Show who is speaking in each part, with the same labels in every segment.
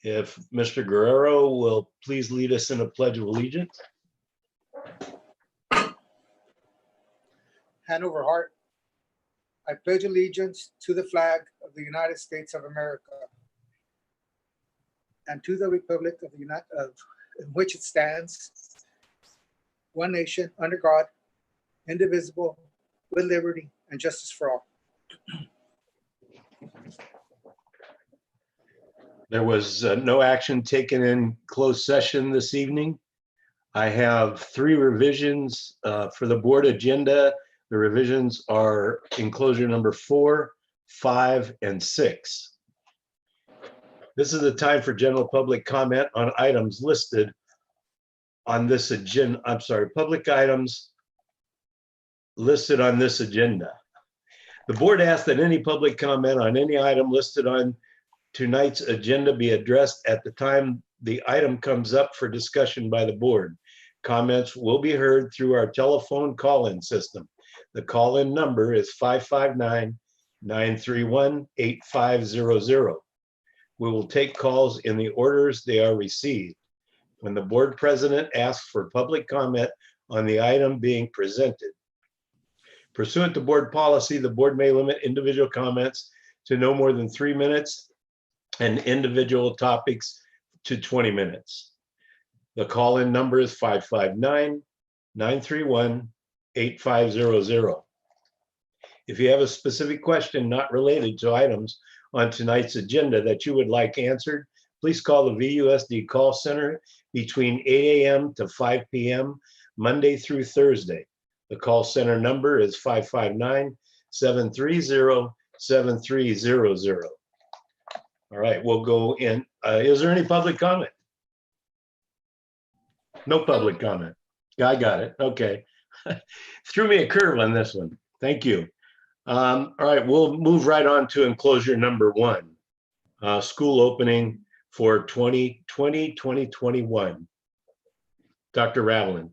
Speaker 1: If Mr. Guerrero will please lead us in a pledge of allegiance.
Speaker 2: Hand over heart. I pledge allegiance to the flag of the United States of America and to the republic of in which it stands, one nation, under God, indivisible, with liberty and justice for all.
Speaker 1: There was no action taken in closed session this evening. I have 3 revisions for the board agenda. The revisions are enclosure number 4, 5, and 6. This is the time for general public comment on items listed on this agenda. I'm sorry, public items listed on this agenda. The board asks that any public comment on any item listed on tonight's agenda be addressed at the time the item comes up for discussion by the board. Comments will be heard through our telephone call-in system. The call-in number is 559-931-8500. We will take calls in the orders they are received. When the board president asks for public comment on the item being presented, pursuant to board policy, the board may limit individual comments to no more than 3 minutes and individual topics to 20 minutes. The call-in number is 559-931-8500. If you have a specific question not related to items on tonight's agenda that you would like answered, please call the VUSD call center between 8 a.m. to 5 p.m. Monday through Thursday. The call center number is 559-730-7300. All right, we'll go in. Is there any public comment? No public comment. I got it. Okay. Threw me a curve on this one. Thank you. All right, we'll move right on to enclosure number 1, school opening for 2020-2021. Dr. Ravelin.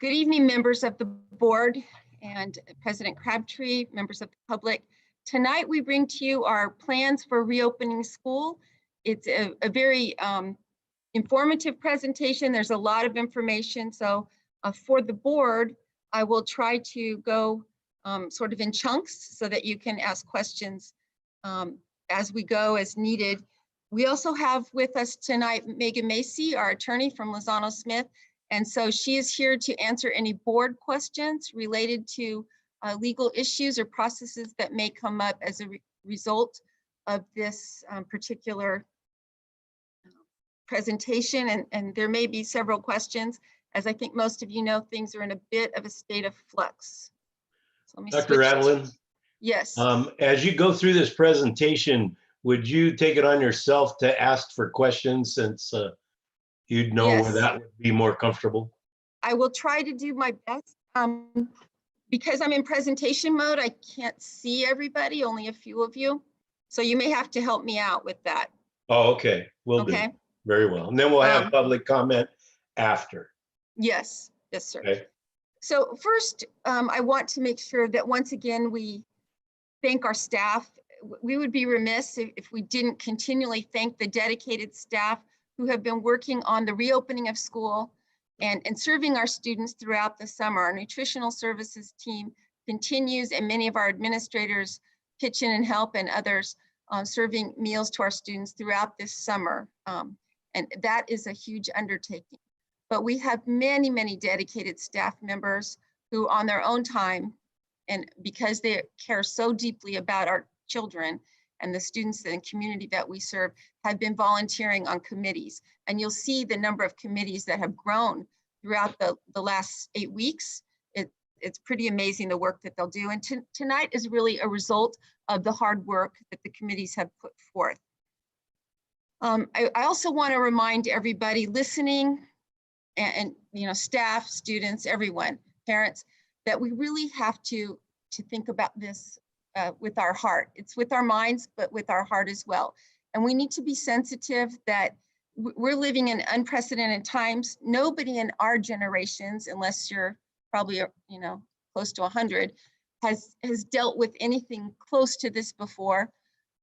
Speaker 3: Good evening, members of the board and President Crabtree, members of the public. Tonight, we bring to you our plans for reopening school. It's a very informative presentation. There's a lot of information. So for the board, I will try to go sort of in chunks so that you can ask questions as we go as needed. We also have with us tonight Megan Macy, our attorney from Lozano Smith. And so she is here to answer any board questions related to legal issues or processes that may come up as a result of this particular presentation. And there may be several questions. As I think most of you know, things are in a bit of a state of flux. So let me
Speaker 1: Dr. Ravelin?
Speaker 3: Yes.
Speaker 1: As you go through this presentation, would you take it on yourself to ask for questions since you'd know
Speaker 3: Yes.
Speaker 1: where that would be more comfortable?
Speaker 3: I will try to do my best. Because I'm in presentation mode, I can't see everybody, only a few of you. So you may have to help me out with that.
Speaker 1: Oh, okay. Will do. Very well. And then we'll have public comment after.
Speaker 3: Yes, yes, sir.
Speaker 1: Okay.
Speaker 3: So first, I want to make sure that once again, we thank our staff. We would be remiss if we didn't continually thank the dedicated staff who have been working on the reopening of school and serving our students throughout the summer. Our nutritional services team continues, and many of our administrators pitch in and help, and others serving meals to our students throughout this summer. And that is a huge undertaking. But we have many, many dedicated staff members who on their own time, and because they care so deeply about our children and the students and community that we serve, have been volunteering on committees. And you'll see the number of committees that have grown throughout the last 8 weeks. It's pretty amazing the work that they'll do. And tonight is really a result of the hard work that the committees have put forth. I also want to remind everybody listening and you know, staff, students, everyone, parents, that we really have to think about this with our heart. It's with our minds, but with our heart as well. And we need to be sensitive that we're living in unprecedented times. Nobody in our generations, unless you're probably, you know, close to 100, has dealt with anything close to this before.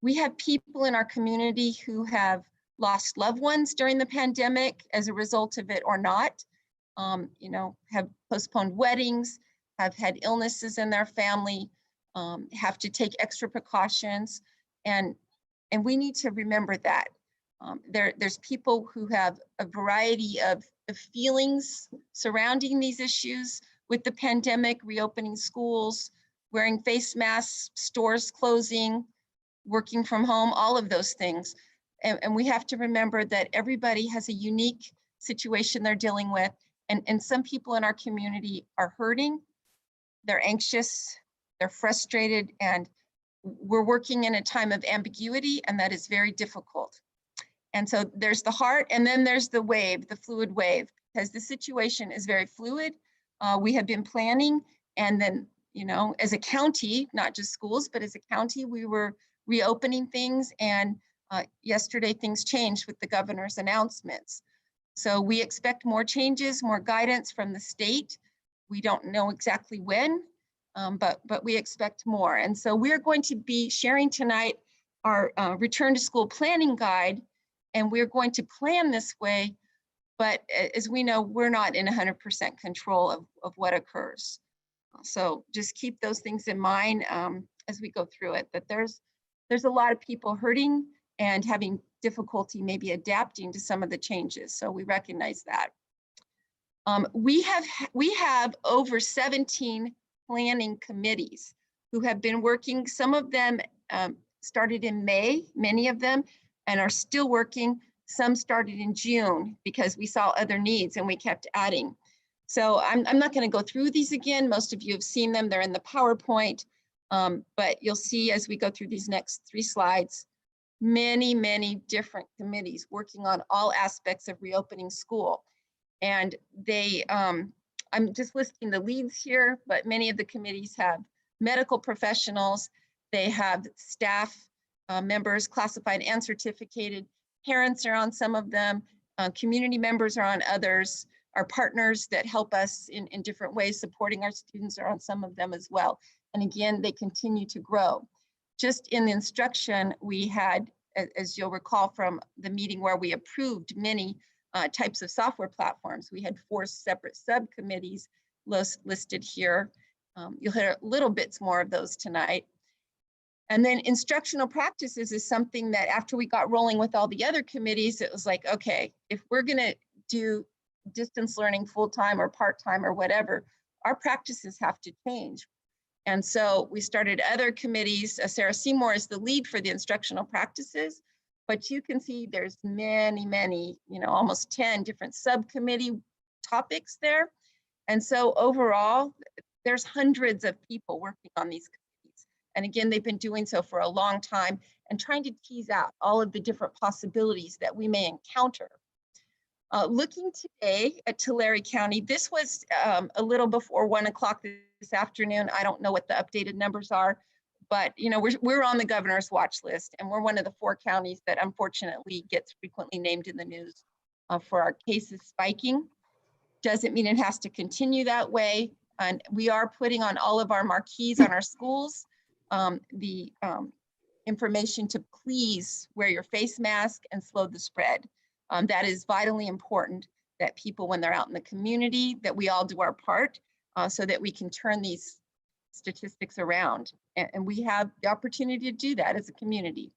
Speaker 3: We have people in our community who have lost loved ones during the pandemic as a result of it or not, have postponed weddings, have had illnesses in their family, have to take extra precautions. And we need to remember that. There's people who have a variety of feelings surrounding these issues with the pandemic, reopening schools, wearing face masks, stores closing, working from home, all of those things. And we have to remember that everybody has a unique situation they're dealing with. And some people in our community are hurting, they're anxious, they're frustrated, and we're working in a time of ambiguity, and that is very difficult. And so there's the heart, and then there's the wave, the fluid wave, because the situation is very fluid. We have been planning, and then, as a county, not just schools, but as a county, we were reopening things, and yesterday things changed with the governor's announcements. So we expect more changes, more guidance from the state. We don't know exactly when, but we expect more. And so we're going to be sharing tonight our return to school planning guide, and we're going to plan this way, but as we know, we're not in 100% control of what occurs. So just keep those things in mind as we go through it, that there's a lot of people hurting and having difficulty maybe adapting to some of the changes. So we recognize that. We have over 17 planning committees who have been working. Some of them started in May, many of them, and are still working. Some started in June because we saw other needs and we kept adding. So I'm not going to go through these again. Most of you have seen them. They're in the PowerPoint, but you'll see as we go through these next 3 slides, many different committees working on all aspects of reopening school. And they, I'm just listing the leads here, but many of the committees have medical professionals, they have staff members, classified and certificated, parents are on some of them, community members are on others, our partners that help us in different ways supporting our students are on some of them as well. And again, they continue to grow. Just in the instruction, we had, as you'll recall from the meeting where we approved many types of software platforms, we had 4 separate subcommittees listed here. You'll hear little bits more of those tonight. And then instructional practices is something that after we got rolling with all the other committees, it was like, okay, if we're gonna do distance learning full-time or part-time or whatever, our practices have to change. And so we started other committees. Sarah Seymour is the lead for the instructional practices, but you can see there's many, almost 10 different subcommittee topics there. And so overall, there's hundreds of people working on these committees. And again, they've been doing so for a long time and trying to tease out all of the different possibilities that we may encounter. Looking today at Tulare County, this was a little before 1 o'clock this afternoon. I don't know what the updated numbers are, but we're on the governor's watch list, and we're one of the 4 counties that unfortunately gets frequently named in the news for our cases spiking. Doesn't mean it has to continue that way. And we are putting on all of our marquees on our schools the information to please wear your face mask and slow the spread. That is vitally important that people, when they're out in the community, that we all do our part so that we can turn these statistics around. And we have the opportunity to do that as a community.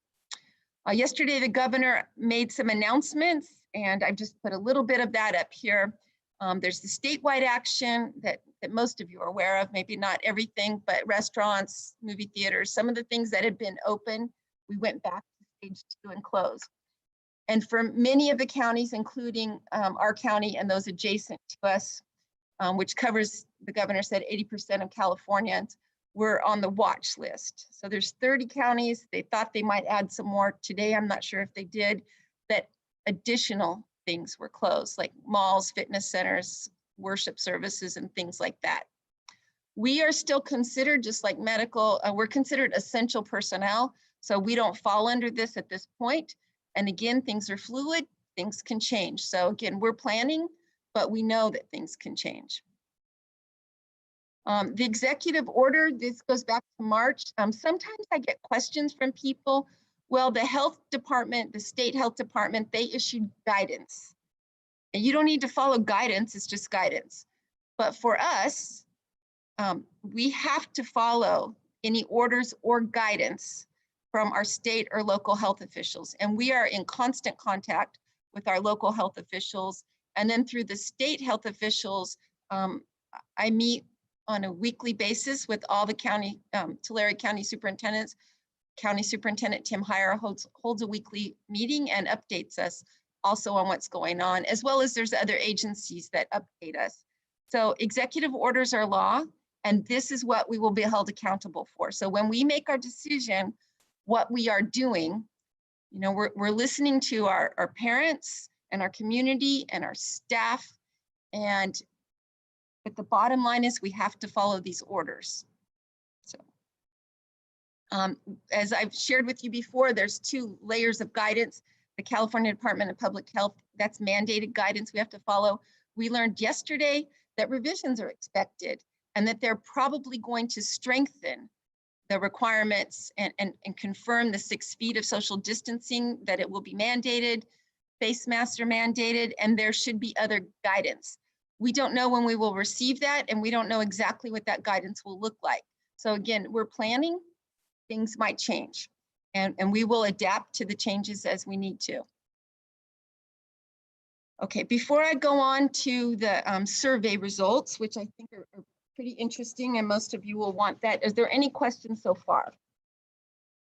Speaker 3: Yesterday, the governor made some announcements, and I've just put a little bit of that up here. There's the statewide action that most of you are aware of, maybe not everything, but restaurants, movie theaters, some of the things that had been open, we went back to stage 2 and closed. And for many of the counties, including our county and those adjacent to us, which covers, the governor said, 80% of Californians, were on the watch list. So there's 30 counties. They thought they might add some more today. I'm not sure if they did, that additional things were closed, like malls, fitness centers, worship services, and things like that. We are still considered, just like medical, we're considered essential personnel. So we don't fall under this at this point. And again, things are fluid, things can change. So again, we're planning, but we know that things can change. The executive order, this goes back to March. Sometimes I get questions from people Well, the health department, the state health department, they issued guidance. And you don't need to follow guidance, it's just guidance. But for us, we have to follow any orders or guidance from our state or local health officials. And we are in constant contact with our local health officials. And then through the state health officials, I meet on a weekly basis with all the county, Tulare County superintendents. County Superintendent Tim Heyer holds a weekly meeting and updates us also on what's going on, as well as there's other agencies that update us. So executive orders are law, and this is what we will be held accountable for. So when we make our decision, what we are doing, you know, we're listening to our parents and our community and our staff. But the bottom line is we have to follow these orders. So as I've shared with you before, there's 2 layers of guidance. The California Department of Public Health, that's mandated guidance we have to follow. We learned yesterday that revisions are expected and that they're probably going to strengthen the requirements and confirm the 6 feet of social distancing, that it will be mandated, face masks are mandated, and there should be other guidance. We don't know when we will receive that, and we don't know exactly what that guidance will look like. So again, we're planning, things might change, and we will adapt to the changes as we need to. Okay, before I go on to the survey results, which I think are pretty interesting, and most of you will want that. Is there any questions so far?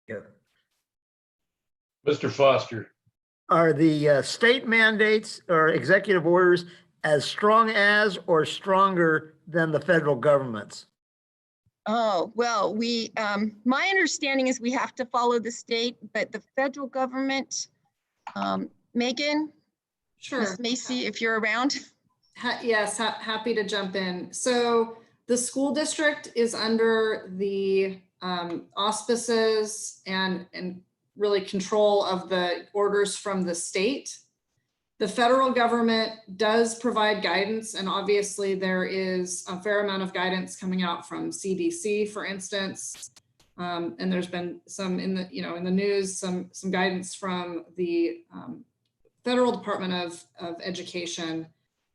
Speaker 4: Yeah.
Speaker 1: Mr. Foster.
Speaker 4: Are the state mandates or executive orders as strong as or stronger than the federal government's?
Speaker 3: Oh, well, my understanding is we have to follow the state, but the federal government, Megan?
Speaker 5: Sure.
Speaker 3: Ms. Macy, if you're around.
Speaker 5: Yes, happy to jump in. So the school district is under the auspices and really control of the orders from the state. The federal government does provide guidance, and obviously there is a fair amount of guidance coming out from CDC, for instance. And there's been some in the news, some guidance from the Federal Department of Education.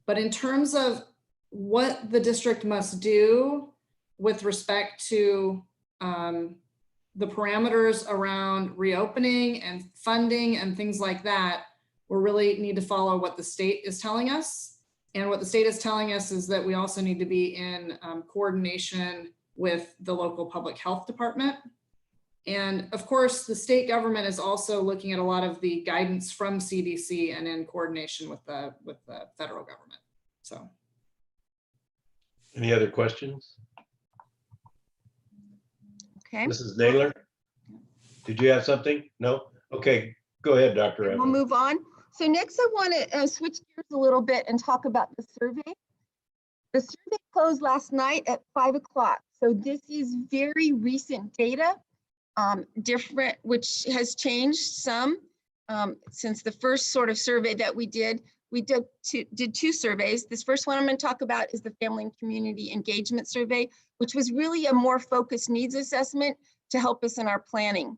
Speaker 5: But in terms of what the district must do with respect to the parameters around reopening and funding and things like that, we really need to follow what the state is telling us. And what the state is telling us is that we also need to be in coordination with the local public health department. And of course, the state government is also looking at a lot of the guidance from CDC and in coordination with the federal government. So.
Speaker 1: Any other questions?
Speaker 3: Okay.
Speaker 1: Mrs. Naylor? Did you have something? No? Okay, go ahead, Dr.
Speaker 3: We'll
Speaker 1: Evans.
Speaker 3: move on. So next I want to switch gears a little bit and talk about the survey. The survey closed last night at 5 o'clock. So this is very recent data, which has changed some since the first sort of survey that we did. We did 2 surveys. This first one I'm going to talk about is the Family and Community Engagement Survey, which was really a more focused needs assessment to help us in our planning.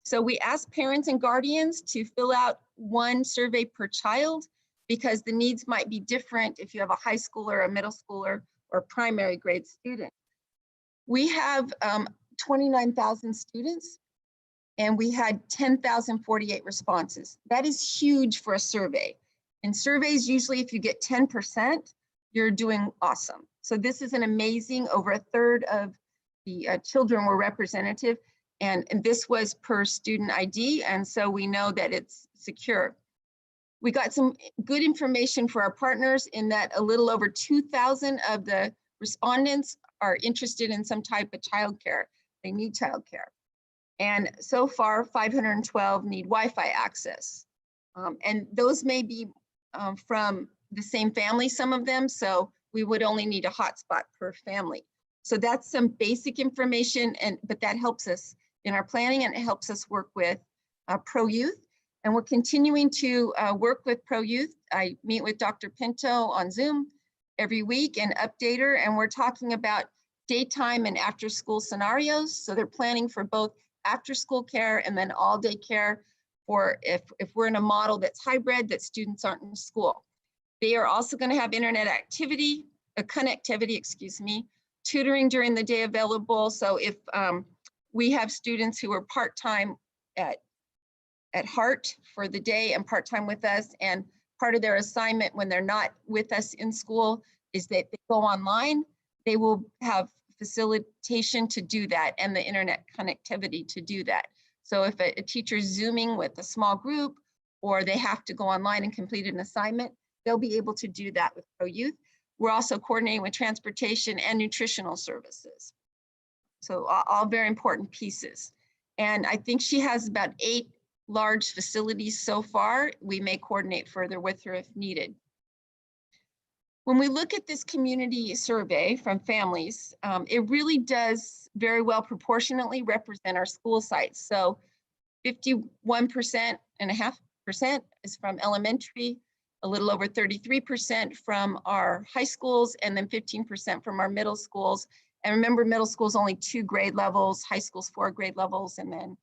Speaker 3: So we asked parents and guardians to fill out 1 survey per child because the needs might be different if you have a high schooler, a middle schooler, or primary grade student. We have 29,000 students, and we had 10,048 responses. That is huge for a survey. In surveys, usually if you get 10%, you're doing awesome. So this is an amazing, over 1/3 of the children were representative, and this was per student ID, and so we know that it's secure. We got some good information for our partners in that a little over 2,000 of the respondents are interested in some type of childcare. They need childcare. And so far, 512 need Wi-Fi access. And those may be from the same family, some of them, so we would only need a hotspot per family. So that's some basic information, but that helps us in our planning, and it helps us work with Pro Youth. And we're continuing to work with Pro Youth. I meet with Dr. Pinto on Zoom every week and update her, and we're talking about daytime and after school scenarios. So they're planning for both after school care and then all day care for if we're in a model that's hybrid, that students aren't in school. They are also going to have internet connectivity, excuse me, tutoring during the day available. So if we have students who are part-time at Heart for the day and part-time with us, and part of their assignment when they're not with us in school is that they go online, they will have facilitation to do that and the internet connectivity to do that. So if a teacher's Zooming with a small group, or they have to go online and complete an assignment, they'll be able to do that with Pro Youth. We're also coordinating with transportation and nutritional services. So all very important pieces. And I think she has about 8 large facilities so far. We may coordinate further with her if needed. When we look at this community survey from families, it really does very well proportionately represent our school sites. So 51.5% is from elementary, a little over 33% from our high schools, and then 15% from our middle schools. And remember, middle school is only 2 grade levels, high school's 4 grade levels, and then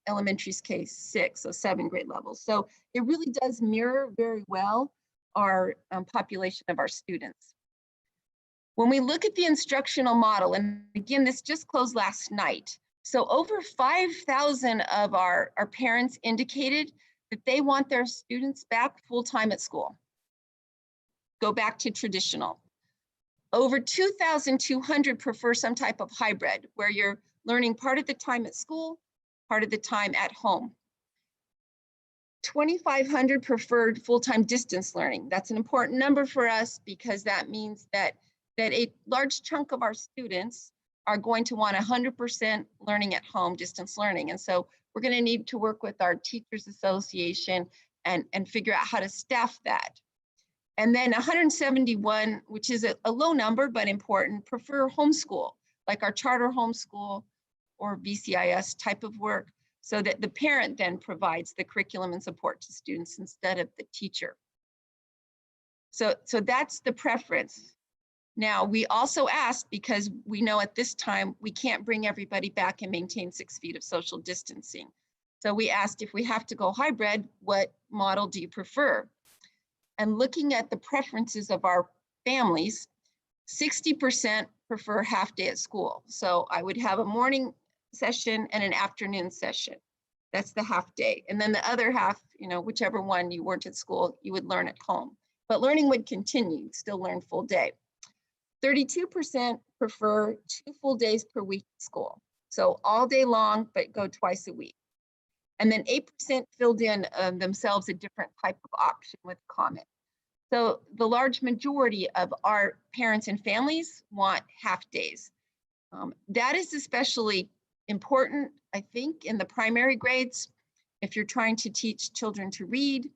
Speaker 3: elementary's case 6, so 7 grade levels. So it really does mirror very well our population of our students. When we look at the instructional model, and again, this just closed last night, so over 5,000 of our parents indicated that they want their students back full-time at school. Go back to traditional. Over 2,200 prefer some type of hybrid, where you're learning part of the time at school, part of the time at home. 2,500 preferred full-time distance learning. That's an important number for us because that means that a large chunk of our students are going to want 100% learning at home, distance learning. And so we're going to need to work with our Teachers Association and figure out how to staff that. And then 171, which is a low number, but important, prefer homeschool, like our charter homeschool or VCIS type of work, so that the parent then provides the curriculum and support to students instead of the teacher. So that's the preference. Now, we also asked, because we know at this time we can't bring everybody back and maintain 6 feet of social distancing. So we asked, if we have to go hybrid, what model do you prefer? And looking at the preferences of our families, 60% prefer half day at school. So I would have a morning session and an afternoon session. That's the half day. And then the other half, whichever one you weren't at school, you would learn at home. But learning would continue, still learn full day. 32% prefer 2 full days per week at school. So all day long, but go twice a week. And then 8% filled in themselves a different type of option with comment. So the large majority of our parents and families want half days. That is especially important, I think, in the primary grades, if you're trying to teach children to read,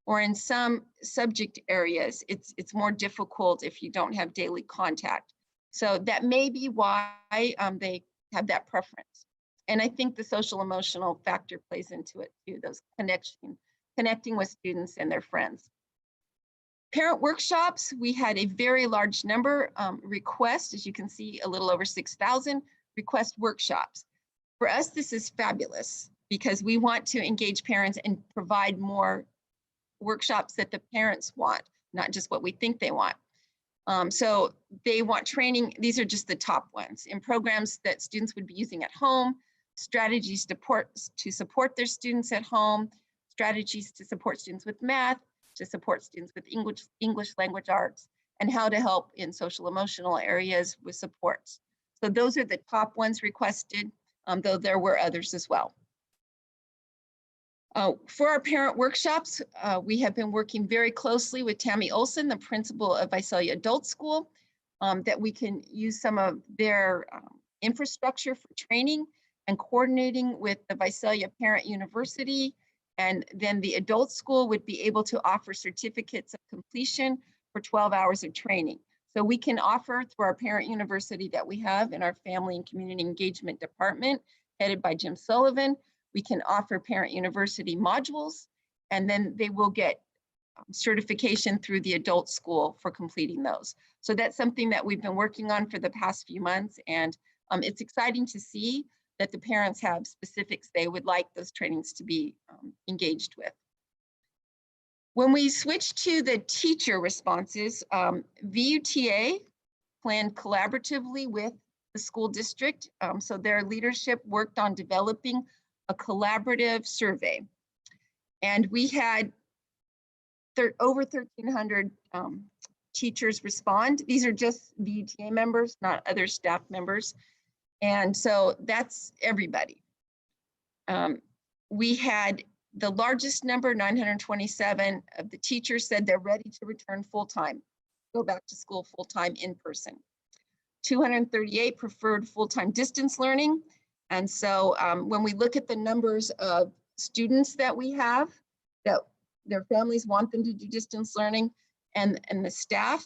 Speaker 3: or in some subject areas, it's more difficult if you don't have daily contact. So that may be why they have that preference. And I think the social emotional factor plays into it too, those connecting with students and their friends. Parent workshops, we had a very large number request, as you can see, a little over 6,000 request workshops. For us, this is fabulous because we want to engage parents and provide more workshops that the parents want, not just what we think they want. So they want training. These are just the top ones in programs that students would be using at home, strategies to support their students at home, strategies to support students with math, to support students with English language arts, and how to help in social emotional areas with supports. So those are the top ones requested, though there were others as well. For our parent workshops, we have been working very closely with Tammy Olson, the principal of Visalia Adult School, that we can use some of their infrastructure for training and coordinating with the Visalia Parent University. And then the adult school would be able to offer certificates of completion for 12 hours of training. So we can offer through our parent university that we have in our family and community engagement department, headed by Jim Sullivan. We can offer parent university modules, and then they will get certification through the adult school for completing those. So that's something that we've been working on for the past few months, and it's exciting to see that the parents have specifics they would like those trainings to be engaged with. When we switch to the teacher responses, VUTA planned collaboratively with the school district. So their leadership worked on developing a collaborative survey. And we had over 1,300 teachers respond. These are just VUTA members, not other staff members. And so that's everybody. We had the largest number, 927 of the teachers said they're ready to return full-time, go back to school full-time in person. 238 preferred full-time distance learning. And so when we look at the numbers of students that we have, that their families want them to do distance learning, and the staff,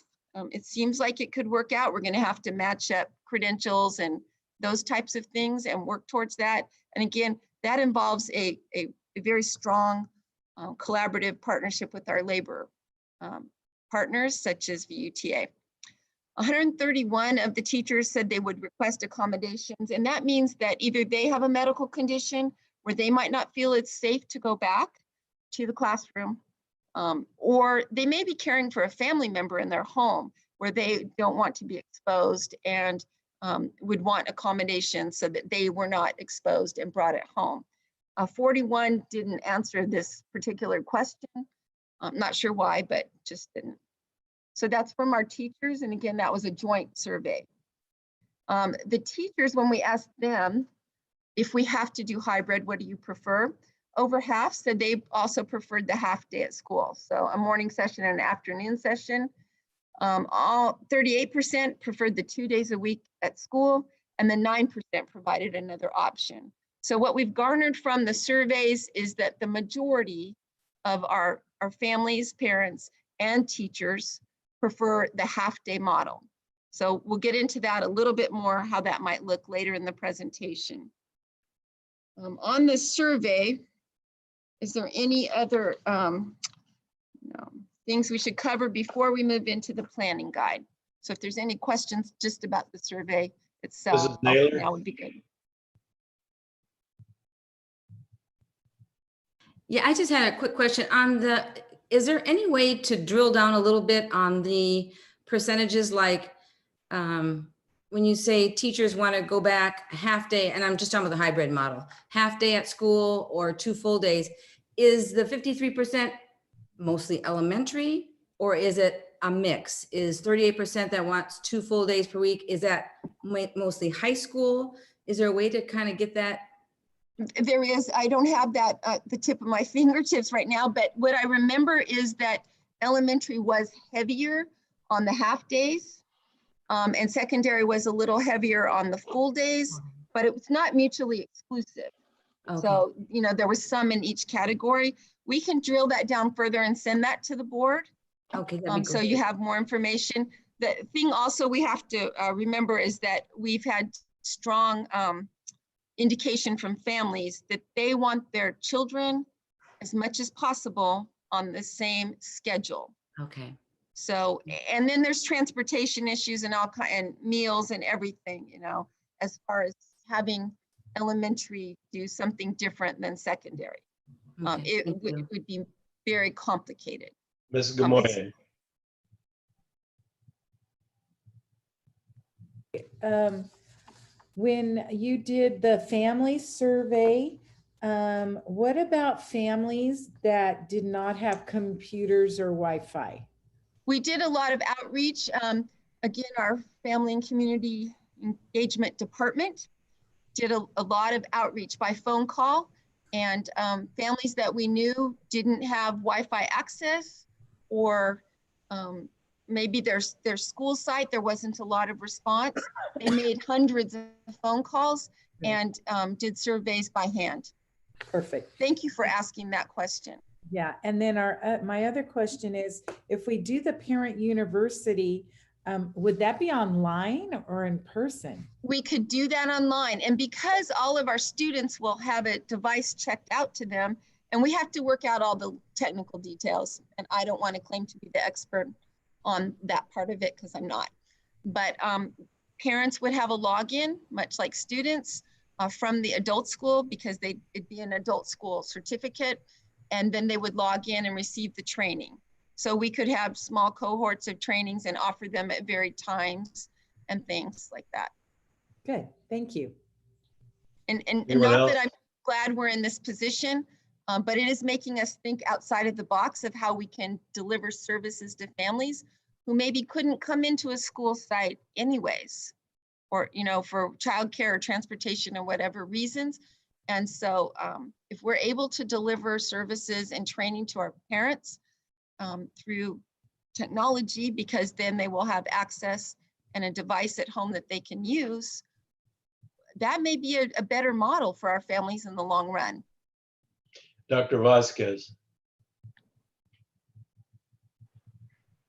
Speaker 3: it seems like it could work out. We're gonna have to match up credentials and those types of things and work towards that. And again, that involves a very strong collaborative partnership with our labor partners such as VUTA. 131 of the teachers said they would request accommodations, and that means that either they have a medical condition where they might not feel it's safe to go back to the classroom, or they may be caring for a family member in their home where they don't want to be exposed and would want accommodations so that they were not exposed and brought it home. 41 didn't answer this particular question. I'm not sure why, but just didn't. So that's from our teachers. And again, that was a joint survey. The teachers, when we asked them, if we have to do hybrid, what do you prefer? Over half said they also preferred the half day at school. So a morning session and an afternoon session. All 38% preferred the 2 days a week at school, and then 9% provided another option. So what we've garnered from the surveys is that the majority of our families, parents, and teachers prefer the half-day model. So we'll get into that a little bit more, how that might look later in the presentation. On this survey, is there any other things we should cover before we move into the planning guide? So if there's any questions just about the survey itself, now would be good.
Speaker 6: Yeah, I just had a quick question on is there any way to drill down a little bit on the percentages, like when you say teachers want to go back half day, and I'm just talking about the hybrid model, half day at school or 2 full days, is the 53% mostly elementary, or is it a mix? Is 38% that wants 2 full days per week, is that mostly high school? Is there a way to kind of get that?
Speaker 3: There is. I don't have that at the tip of my fingertips right now, but what I remember is that elementary was heavier on the half days, and secondary was a little heavier on the full days, but it was not mutually exclusive. Okay. So, you know, there was some in each category. We can drill that down further and send that to the board.
Speaker 6: Okay.
Speaker 3: So you have more information. The thing also we have to remember is that we've had strong indication from families that they want their children as much as possible on the same schedule.
Speaker 6: Okay.
Speaker 3: So, and then there's transportation issues and and meals and everything, you know, as far as having elementary do something different than secondary.
Speaker 6: Okay.
Speaker 3: It would be very complicated.
Speaker 1: Ms. Gamoye.
Speaker 7: When you did the family survey, what about families that did not have computers or Wi-Fi?
Speaker 3: We did a lot of outreach. Again, our family and community engagement department did a lot of outreach by phone call, and families that we knew didn't have Wi-Fi access, or maybe their school site, there wasn't a lot of response. They made hundreds of phone calls and did surveys by hand.
Speaker 7: Perfect.
Speaker 3: Thank you for asking that question.
Speaker 7: Yeah, and then my other question is, if we do the parent university, would that be online or in person?
Speaker 3: We could do that online, and because all of our students will have a device checked out to them, and we have to work out all the technical details, and I don't want to claim to be the expert on that part of it because I'm not, but parents would have a login, much like students. from the adult school, because it'd be an adult school certificate, and then they would log in and receive the training. So we could have small cohorts of trainings and offer them at varied times and things like that.
Speaker 7: Good, thank you.
Speaker 3: And
Speaker 1: Anyone
Speaker 3: not
Speaker 1: else?
Speaker 3: that I'm glad we're in this position, but it is making us think outside of the box of how we can deliver services to families who maybe couldn't come into a school site anyways, or, you know, for childcare or transportation or whatever reasons. And so if we're able to deliver services and training to our parents through technology, because then they will have access and a device at home that they can use, that may be a better model for our families in the long run.
Speaker 1: Dr. Vasquez.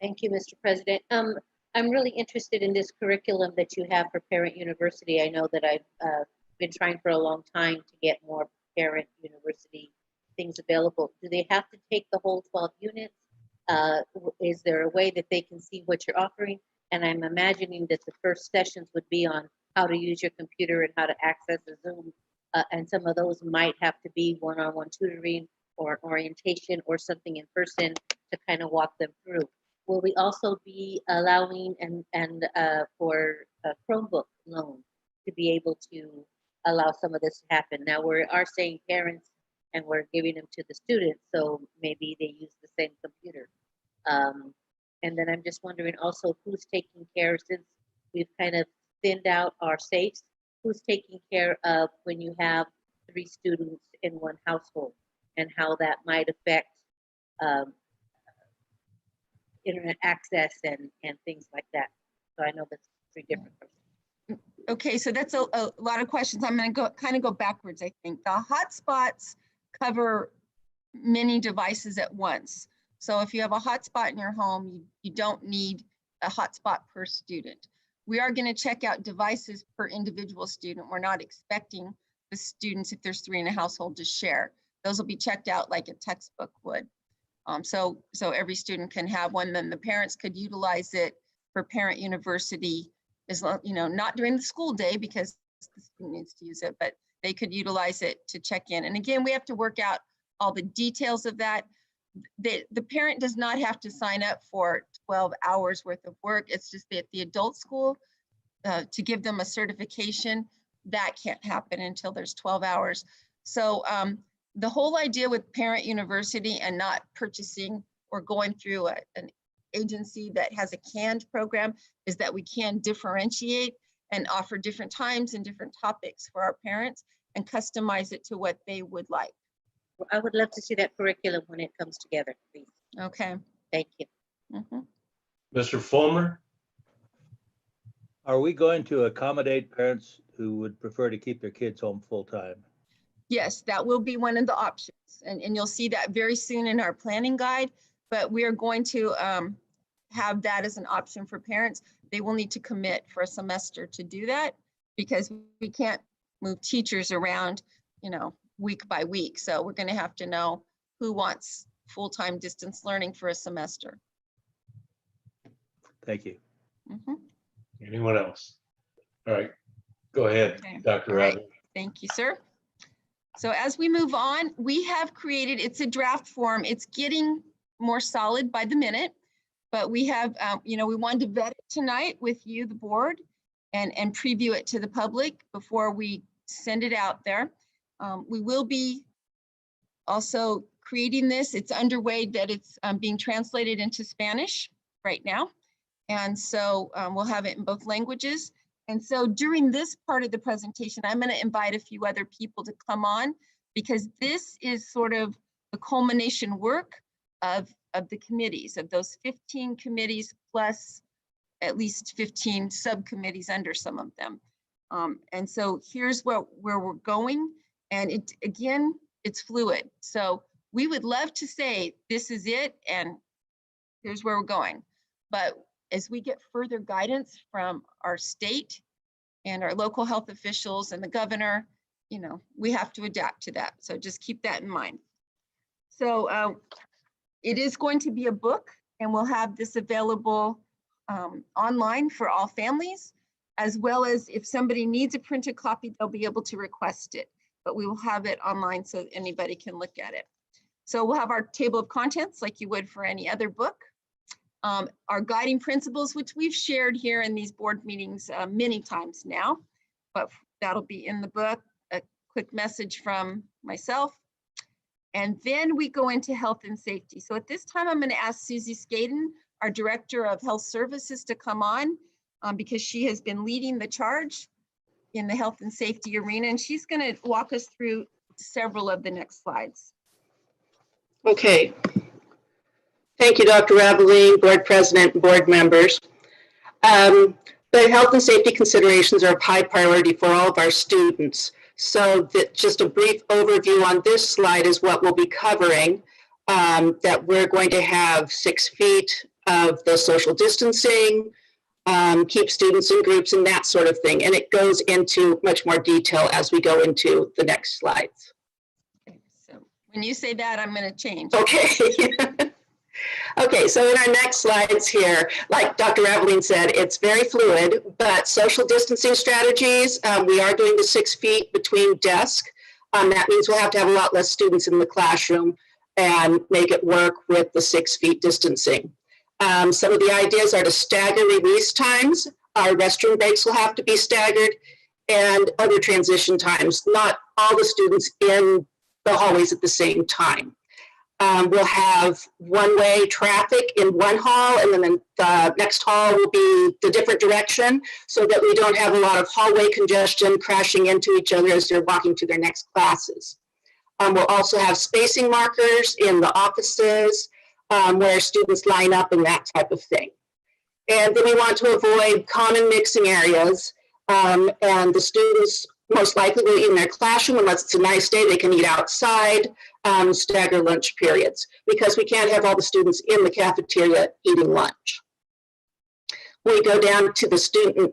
Speaker 8: Thank you, Mr. President. I'm really interested in this curriculum that you have for Parent University. I know that I've been trying for a long time to get more Parent University things available. Do they have to take the whole 12 units? Is there a way that they can see what you're offering? And I'm imagining that the first sessions would be on how to use your computer and how to access the Zoom. And some of those might have to be one-on-one tutoring or orientation or something in person to kind of walk them through. Will we also be allowing for a Chromebook loan to be able to allow some of this to happen? Now we are saying parents and we're giving them to the students, so maybe they use the same computer. And then I'm just wondering also who's taking care, since we've kind of thinned out our safes, who's taking care of when you have 3 students in one household and how that might affect internet access and things like that. So I know that's 3 different questions.
Speaker 3: Okay, so that's a lot of questions. I'm going to go backwards, I think. The hotspots cover many devices at once. So if you have a hotspot in your home, you don't need a hotspot per student. We are going to check out devices per individual student. We're not expecting the students, if there's 3 in a household, to share. Those will be checked out like a textbook would. So every student can have one, then the parents could utilize it for Parent University, as long, you know, not during the school day because the student needs to use it, but they could utilize it to check in. And again, we have to work out all the details of that. The parent does not have to sign up for 12 hours worth of work. It's just that the adult school, to give them a certification, that can't happen until there's 12 hours. So the whole idea with Parent University and not purchasing or going through an agency that has a canned program is that we can differentiate and offer different times and different topics for our parents and customize it to what they would like.
Speaker 8: I would love to see that curriculum when it comes together, please.
Speaker 3: Okay.
Speaker 8: Thank you.
Speaker 1: Mr. Fulmer?
Speaker 9: Are we going to accommodate parents who would prefer to keep their kids home full-time?
Speaker 3: Yes, that will be one of the options. And you'll see that very soon in our planning guide, but we are going to have that as an option for parents. They will need to commit for a semester to do that because we can't move teachers around, you know, week by week. So we're going to have to know who wants full-time distance learning for a semester.
Speaker 9: Thank you.
Speaker 1: Anyone else? All right, go ahead,
Speaker 3: Okay.
Speaker 1: Dr.
Speaker 3: All right.
Speaker 1: Robbins.
Speaker 3: Thank you, sir. So as we move on, we have created, it's a draft form. It's getting more solid by the minute, but we have, you know, we wanted to vet it tonight with you, the board, and preview it to the public before we send it out there. We will be also creating this. It's underway that it's being translated into Spanish right now. And so we'll have it in both languages. And so during this part of the presentation, I'm going to invite a few other people to come on because this is sort of the culmination work of the committees, of those 15 committees plus at least 15 subcommittees under some of them. And so here's where we're going. And it, again, it's fluid. So we would love to say this is it and here's where we're going. But as we get further guidance from our state and our local health officials and the governor, you know, we have to adapt to that. So just keep that in mind. So it is going to be a book and we'll have this available online for all families. as well as if somebody needs a printed copy, they'll be able to request it, but we will have it online so anybody can look at it. So we'll have our table of contents like you would for any other book. Our guiding principles, which we've shared here in these board meetings many times now, but that'll be in the book. A quick message from myself. And then we go into health and safety. So at this time, I'm going to ask Susie Skaden, our Director of Health Services, to come on because she has been leading the charge in the health and safety arena, and she's going to walk us through several of the next slides.
Speaker 10: Okay. Thank you, Dr. Raveline, board president, and board members. The health and safety considerations are of high priority for all of our students. So just a brief overview on this slide is what we'll be covering, that we're going to have 6 feet of the social distancing, keep students in groups and that sort of thing. And it goes into much more detail as we go into the next slides.
Speaker 3: Okay, so when you say that, I'm going to change.
Speaker 10: Okay. Okay, so in our next slides here, like Dr. Raveline said, it's very fluid, but social distancing strategies, we are doing the 6 feet between desks. That means we'll have to have a lot less students in the classroom and make it work with the 6 feet distancing. Some of the ideas are to stagger release times. Our restroom breaks will have to be staggered, and other transition times. Not all the students in the hallways at the same time. We'll have one-way traffic in one hall, and then the next hall will be the different direction so that we don't have a lot of hallway congestion crashing into each other as they're walking to their next classes. We'll also have spacing markers in the offices where students line up and that type of thing. And then we want to avoid common mixing areas, and the students most likely will eat in their classroom. Unless it's a nice day, they can eat outside, stagger lunch periods, because we can't have all the students in the cafeteria eating lunch. We go down to the student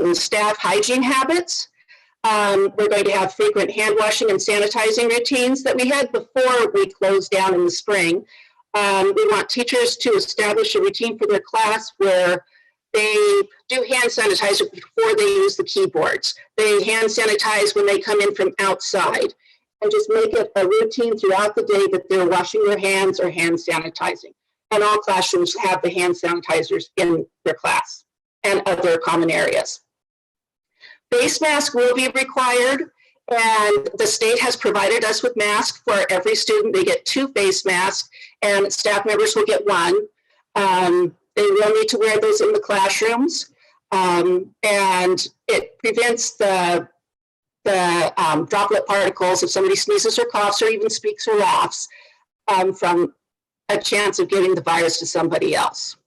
Speaker 10: and staff hygiene habits. We're going to have frequent hand washing and sanitizing routines that we had before we closed down in the spring. We want teachers to establish a routine for their class where they do hand sanitizer before they use the keyboards. They hand sanitize when they come in from outside, and just make it a routine throughout the day that they're washing their hands or hand sanitizing. And all classrooms have the hand sanitizers in their class and other common areas. Face mask will be required, and the state has provided us with masks for every student. They get 2 face masks, and staff members will get 1. They will need to wear those in the classrooms, and it prevents the droplet particles if somebody sneezes or coughs or even speaks or laughs from a chance of giving the virus to somebody else.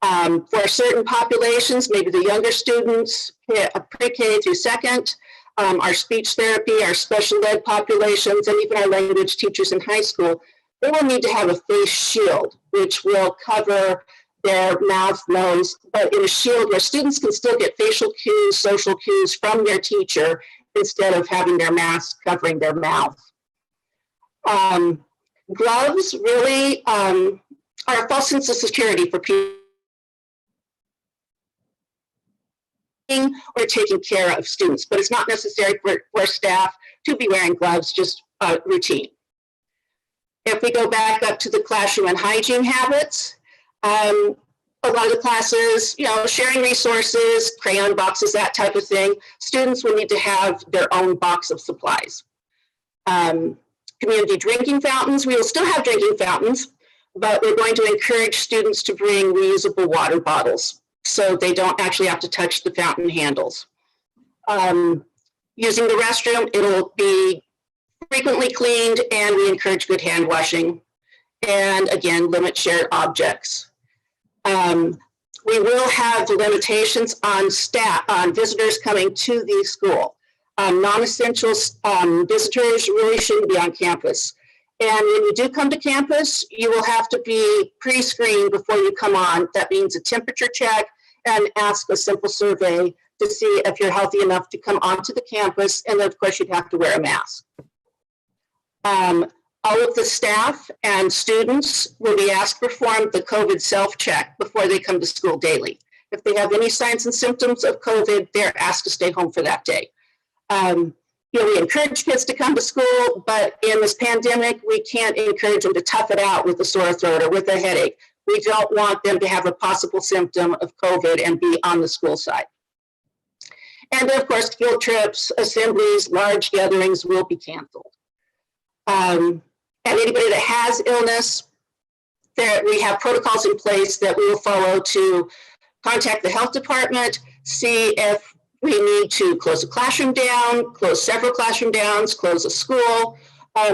Speaker 10: For certain populations, maybe the younger students, pre-K through 2nd, our speech therapy, our special ed populations, and even our language teachers in high school, they will need to have a face shield, which will cover their mouth, nose, but in a shield where students can still get facial cues, social cues from their teacher instead of having their mask covering their mouth. Gloves really are a false sense of security for people or taking care of students, but it's not necessary for staff to be wearing gloves, just routine. If we go back up to the classroom and hygiene habits, a lot of the classes, sharing resources, crayon boxes, that type of thing. Students will need to have their own box of supplies. Community drinking fountains, we will still have drinking fountains, but we're going to encourage students to bring reusable water bottles so they don't actually have to touch the fountain handles. Using the restroom, it'll be frequently cleaned, and we encourage good hand washing. And again, limit shared objects. We will have limitations on visitors coming to the school. Non-essential visitors really shouldn't be on campus. And when you do come to campus, you will have to be pre-screened before you come on. That means a temperature check and ask a simple survey to see if you're healthy enough to come onto the campus. And then of course you'd have to wear a mask. All of the staff and students will be asked to perform the COVID self-check before they come to school daily. If they have any signs and symptoms of COVID, they're asked to stay home for that day. We encourage kids to come to school, but in this pandemic, we can't encourage them to tough it out with a sore throat or with a headache. We don't want them to have a possible symptom of COVID and be on the school side. And of course, field trips, assemblies, large gatherings will be canceled. And anybody that has illness, we have protocols in place that we will follow to contact the health department, see if we need to close a classroom down, close several classroom downs, close a school,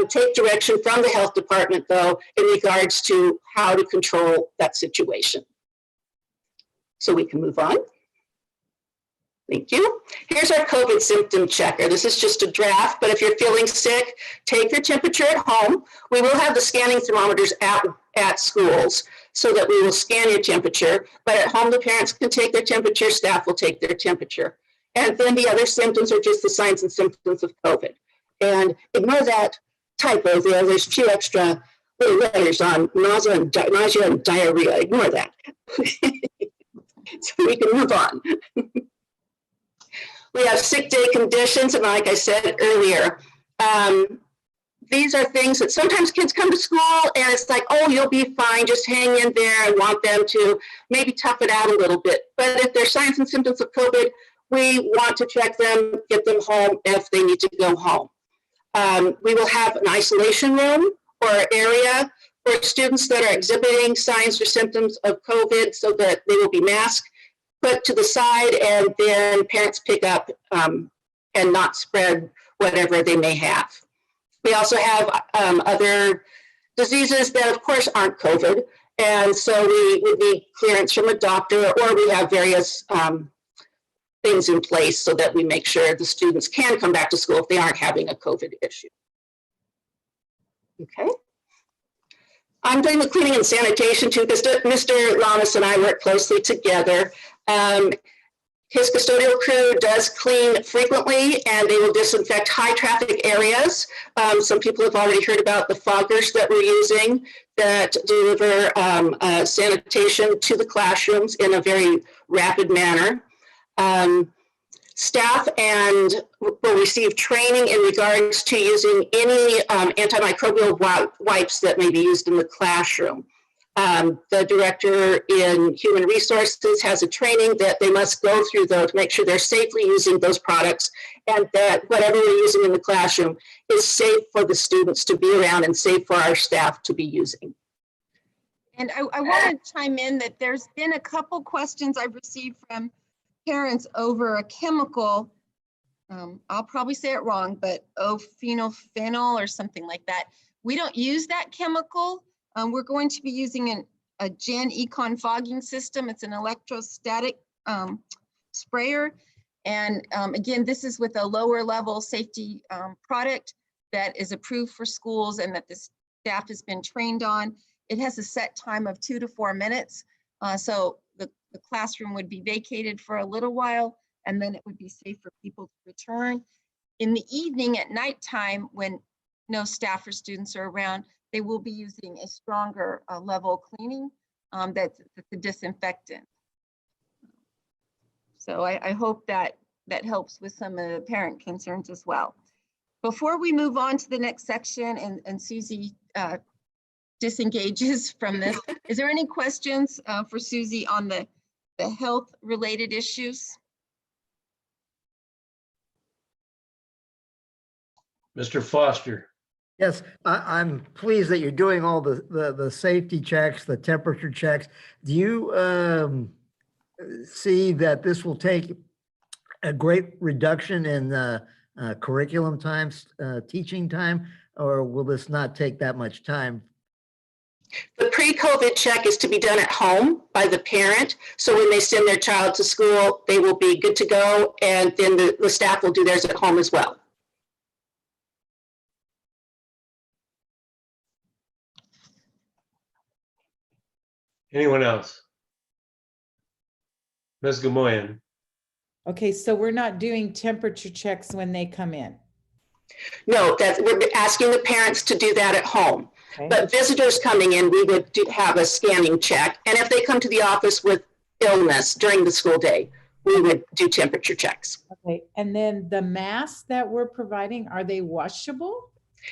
Speaker 10: take direction from the health department, though, in regards to how to control that situation. So we can move on. Thank you. Here's our COVID symptom checker. This is just a draft, but if you're feeling sick, take your temperature at home. We will have the scanning thermometers at schools so that we will scan your temperature, but at home the parents can take their temperature, staff will take their temperature. And then the other symptoms are just the signs and symptoms of COVID. And ignore that typo there. There's 2 extra little letters on nausea and diarrhea. Ignore that. So we can move on. We have sick day conditions, and like I said earlier, these are things that sometimes kids come to school and it's like, oh, you'll be fine, just hang in there, and want them to maybe tough it out a little bit. But if there's signs and symptoms of COVID, we want to check them, get them home if they need to go home. We will have an isolation room or area for students that are exhibiting signs or symptoms of COVID so that they will be masked, put to the side, and then parents pick up and not spread whatever they may have. We also have other diseases that of course aren't COVID, and so we would need clearance from a doctor, or we have various things in place so that we make sure the students can come back to school if they aren't having a COVID issue. Okay. I'm doing the cleaning and sanitation too, because Mr. Lamas and I work closely together. His custodial crew does clean frequently, and they will disinfect high traffic areas. Some people have already heard about the foggers that we're using that deliver sanitation to the classrooms in a very rapid manner. Staff will receive training in regards to using any antimicrobial wipes that may be used in the classroom. The director in human resources has a training that they must go through though to make sure they're safely using those products, and that whatever we're using in the classroom is safe for the students to be around and safe for our staff to be using.
Speaker 3: And I want to chime in that there's been a couple questions I've received from parents over a chemical, I'll probably say it wrong, but phenolphthalein or something like that. We don't use that chemical. We're going to be using a Gen Econ fogging system. It's an electrostatic sprayer. And again, this is with a lower level safety product that is approved for schools and that the staff has been trained on. It has a set time of 2 to 4 minutes. So the classroom would be vacated for a little while, and then it would be safe for people to return. In the evening at nighttime, when no staff or students are around, they will be using a stronger level cleaning that's the disinfectant. So I hope that helps with some of the parent concerns as well. Before we move on to the next section and Susie disengages from this, is there any questions for Susie on the health related issues?
Speaker 1: Mr. Foster.
Speaker 4: Yes, I'm pleased that you're doing all the safety checks, the temperature checks. Do you see that this will take a great reduction in curriculum times, teaching time, or will this not take that much time?
Speaker 10: The pre-COVID check is to be done at home by the parent. So when they send their child to school, they will be good to go. And then the staff will do theirs at home as well.
Speaker 1: Anyone else? Ms. Gamoyan.
Speaker 7: Okay, so we're not doing temperature checks when they come in.
Speaker 10: No, we're asking the parents to do that at home. Okay. But visitors coming in, we would have a scanning check. And if they come to the office with illness during the school day, we would do temperature checks.
Speaker 7: Okay, and then the masks that we're providing, are they washable?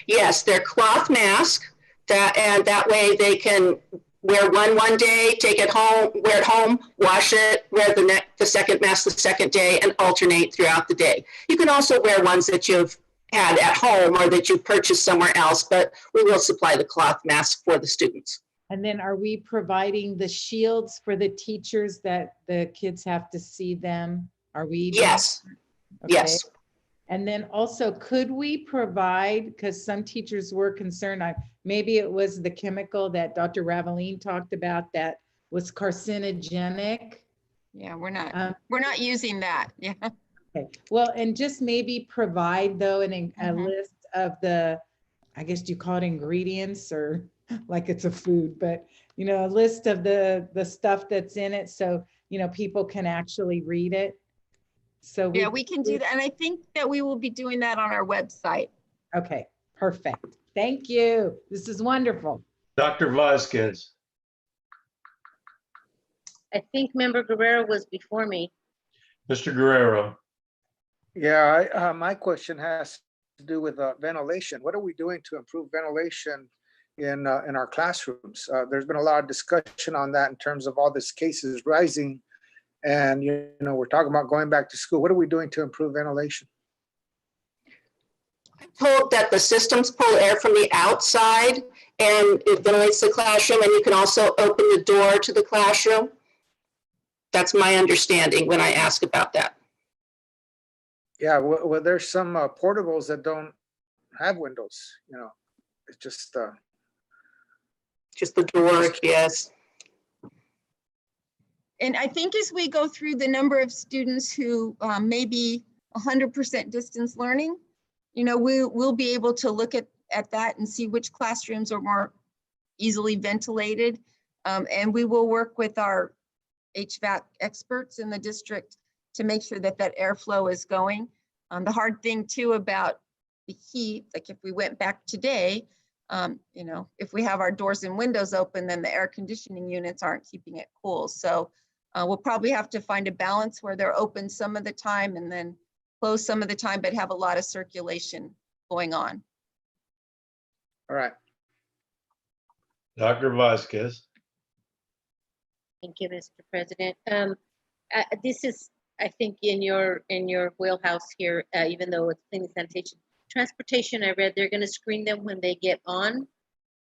Speaker 10: Yes, they're cloth masks and that way they can wear one day, take it home, wear it home, wash it, wear the second mask the second day, and alternate throughout the day. You can also wear ones that you've had at home or that you've purchased somewhere else, but we will supply the cloth mask for the students.
Speaker 7: And then are we providing the shields for the teachers that the kids have to see them? Are we?
Speaker 10: Yes,
Speaker 7: Okay.
Speaker 10: yes.
Speaker 7: And then also, could we provide, because some teachers were concerned, maybe it was the chemical that Dr. Raveline talked about that was carcinogenic.
Speaker 3: Yeah, we're not using that. Yeah.
Speaker 7: Okay, well, and just maybe provide though a
Speaker 3: Mhm.
Speaker 7: list of the, I guess you call it ingredients or like it's a food, but you know, a list of the stuff that's in it so, you know, people can actually read it. So
Speaker 3: Yeah, we can do that. And I think that we will be doing that on our website.
Speaker 7: Okay, perfect. Thank you. This is wonderful.
Speaker 1: Dr. Vasquez.
Speaker 8: I think Member Guerrero was before me.
Speaker 1: Mr. Guerrero.
Speaker 2: Yeah, my question has to do with ventilation. What are we doing to improve ventilation in our classrooms? There's been a lot of discussion on that in terms of all these cases rising. And, you know, we're talking about going back to school. What are we doing to improve ventilation?
Speaker 10: I'm told that the systems pull air from the outside and it ventilates the classroom, and you can also open the door to the classroom. That's my understanding when I ask about that.
Speaker 2: Yeah, well, there's some portables that don't have windows, you know, it's just
Speaker 10: the door, yes.
Speaker 3: And I think as we go through the number of students who may be 100% distance learning, you know, we'll be able to look at that and see which classrooms are more easily ventilated. And we will work with our HVAC experts in the district to make sure that that airflow is going. The hard thing too about the heat, like if we went back today, you know, if we have our doors and windows open, then the air conditioning units aren't keeping it cool. So we'll probably have to find a balance where they're open some of the time and then close some of the time, but have a lot of circulation going on.
Speaker 2: all right.
Speaker 1: Dr. Vasquez.
Speaker 8: Thank you, Mr. President. This is, I think, in your wheelhouse here, even though it's cleaning sanitation. Transportation, I read they're going to screen them when they get on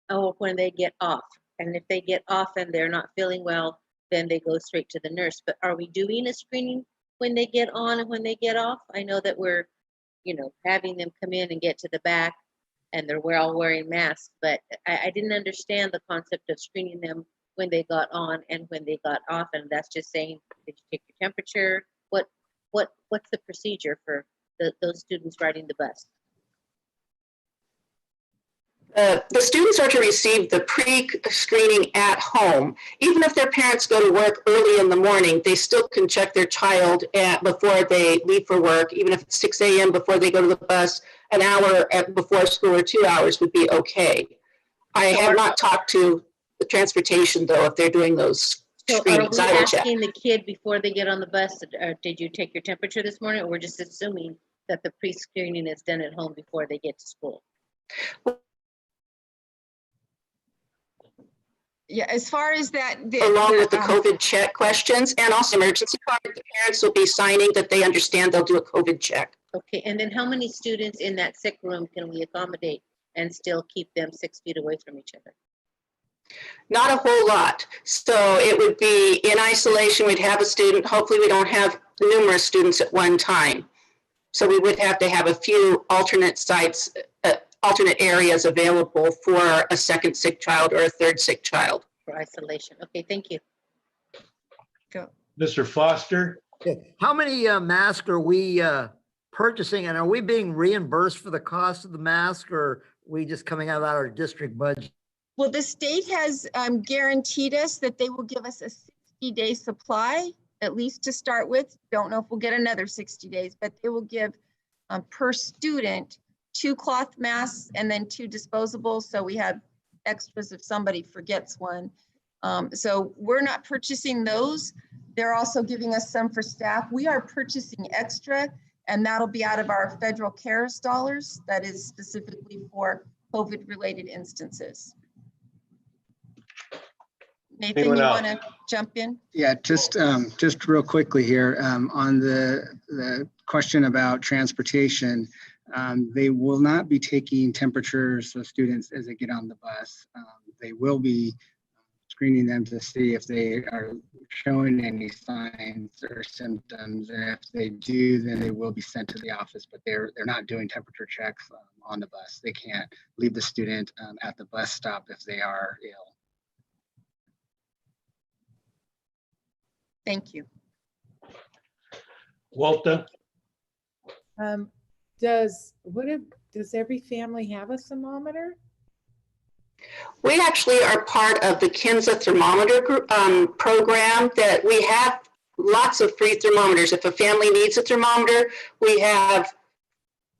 Speaker 8: or when they get off. And if they get off and they're not feeling well, then they go straight to the nurse. But are we doing a screening when they get on and when they get off? I know that we're, you know, having them come in and get to the back and we're all wearing masks, but I didn't understand the concept of screening them when they got on and when they got off. And that's just saying, did you take your temperature? What's the procedure for those students riding the bus?
Speaker 10: The students are to receive the pre-screening at home. Even if their parents go to work early in the morning, they still can check their child before they leave for work. Even if it's 6 a.m. before they go to the bus, an hour before school or 2 hours would be okay. I have not talked to the transportation though, if they're doing those screenings.
Speaker 8: So are we
Speaker 10: I will check.
Speaker 8: asking the kid before they get on the bus, did you take your temperature this morning? Or we're just assuming that the pre-screening is done at home before they get to school?
Speaker 3: Yeah, as far as that.
Speaker 10: Along with the COVID check questions and also emergency card, the parents will be signing that they understand they'll do a COVID check.
Speaker 8: Okay, and then how many students in that sick room can we accommodate and still keep them 6 feet away from each other?
Speaker 10: Not a whole lot. So it would be in isolation. We'd have a student. Hopefully we don't have numerous students at one time. So we would have to have a few alternate sites, alternate areas available for a second sick child or a third sick child.
Speaker 8: For isolation. Okay, thank you.
Speaker 3: Go.
Speaker 1: Mr. Foster.
Speaker 4: Okay. How many masks are we purchasing, and are we being reimbursed for the cost of the mask, or are we just coming out of our district budget?
Speaker 3: Well, the state has guaranteed us that they will give us a 60-day supply, at least to start with. Don't know if we'll get another 60 days, but they will give per student 2 cloth masks and then 2 disposables. So we have extras if somebody forgets one. So we're not purchasing those. They're also giving us some for staff. We are purchasing extra, and that'll be out of our federal CARES dollars. That is specifically for COVID-related instances. Nathan,
Speaker 1: Anyone
Speaker 3: you
Speaker 1: else?
Speaker 3: want to jump in?
Speaker 11: Yeah, just real quickly here, on the question about transportation, they will not be taking temperatures of students as they get on the bus. They will be screening them to see if they are showing any signs or symptoms. And if they do, then they will be sent to the office, but they're not doing temperature checks on the bus. They can't leave the student at the bus stop if they are ill.
Speaker 3: Thank you.
Speaker 1: Walter?
Speaker 7: Does every family have a thermometer?
Speaker 10: We actually are part of the Kinza thermometer group, program that we have lots of free thermometers. If a family needs a thermometer, we have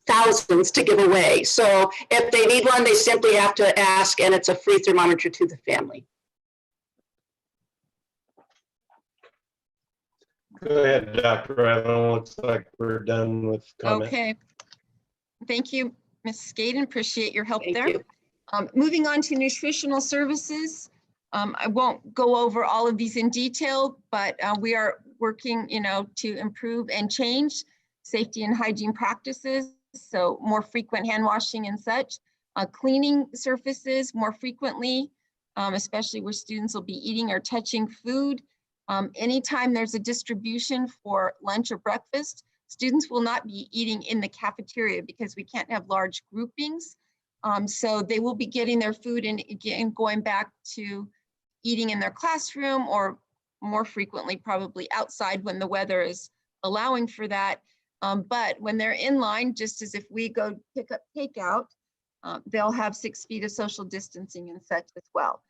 Speaker 10: thousands to give away. So if they need one, they simply have to ask, and it's a free thermometer to the family.
Speaker 1: Go ahead, Dr. Evan. Looks like we're done with comments.
Speaker 3: Okay. Thank you, Ms. Skaden. Appreciate your help
Speaker 10: Thank
Speaker 3: there.
Speaker 10: you.
Speaker 3: Moving on to nutritional services. I won't go over all of these in detail, but we are working, to improve and change safety and hygiene practices. So more frequent hand washing and such, cleaning surfaces more frequently, especially where students will be eating or touching food. Anytime there's a distribution for lunch or breakfast, students will not be eating in the cafeteria because we can't have large groupings. So they will be getting their food and again, going back to eating in their classroom or more frequently, probably outside when the weather is allowing for that. But when they're in line, just as if we go pick up takeout, they'll have 6 feet of social distancing and such as well.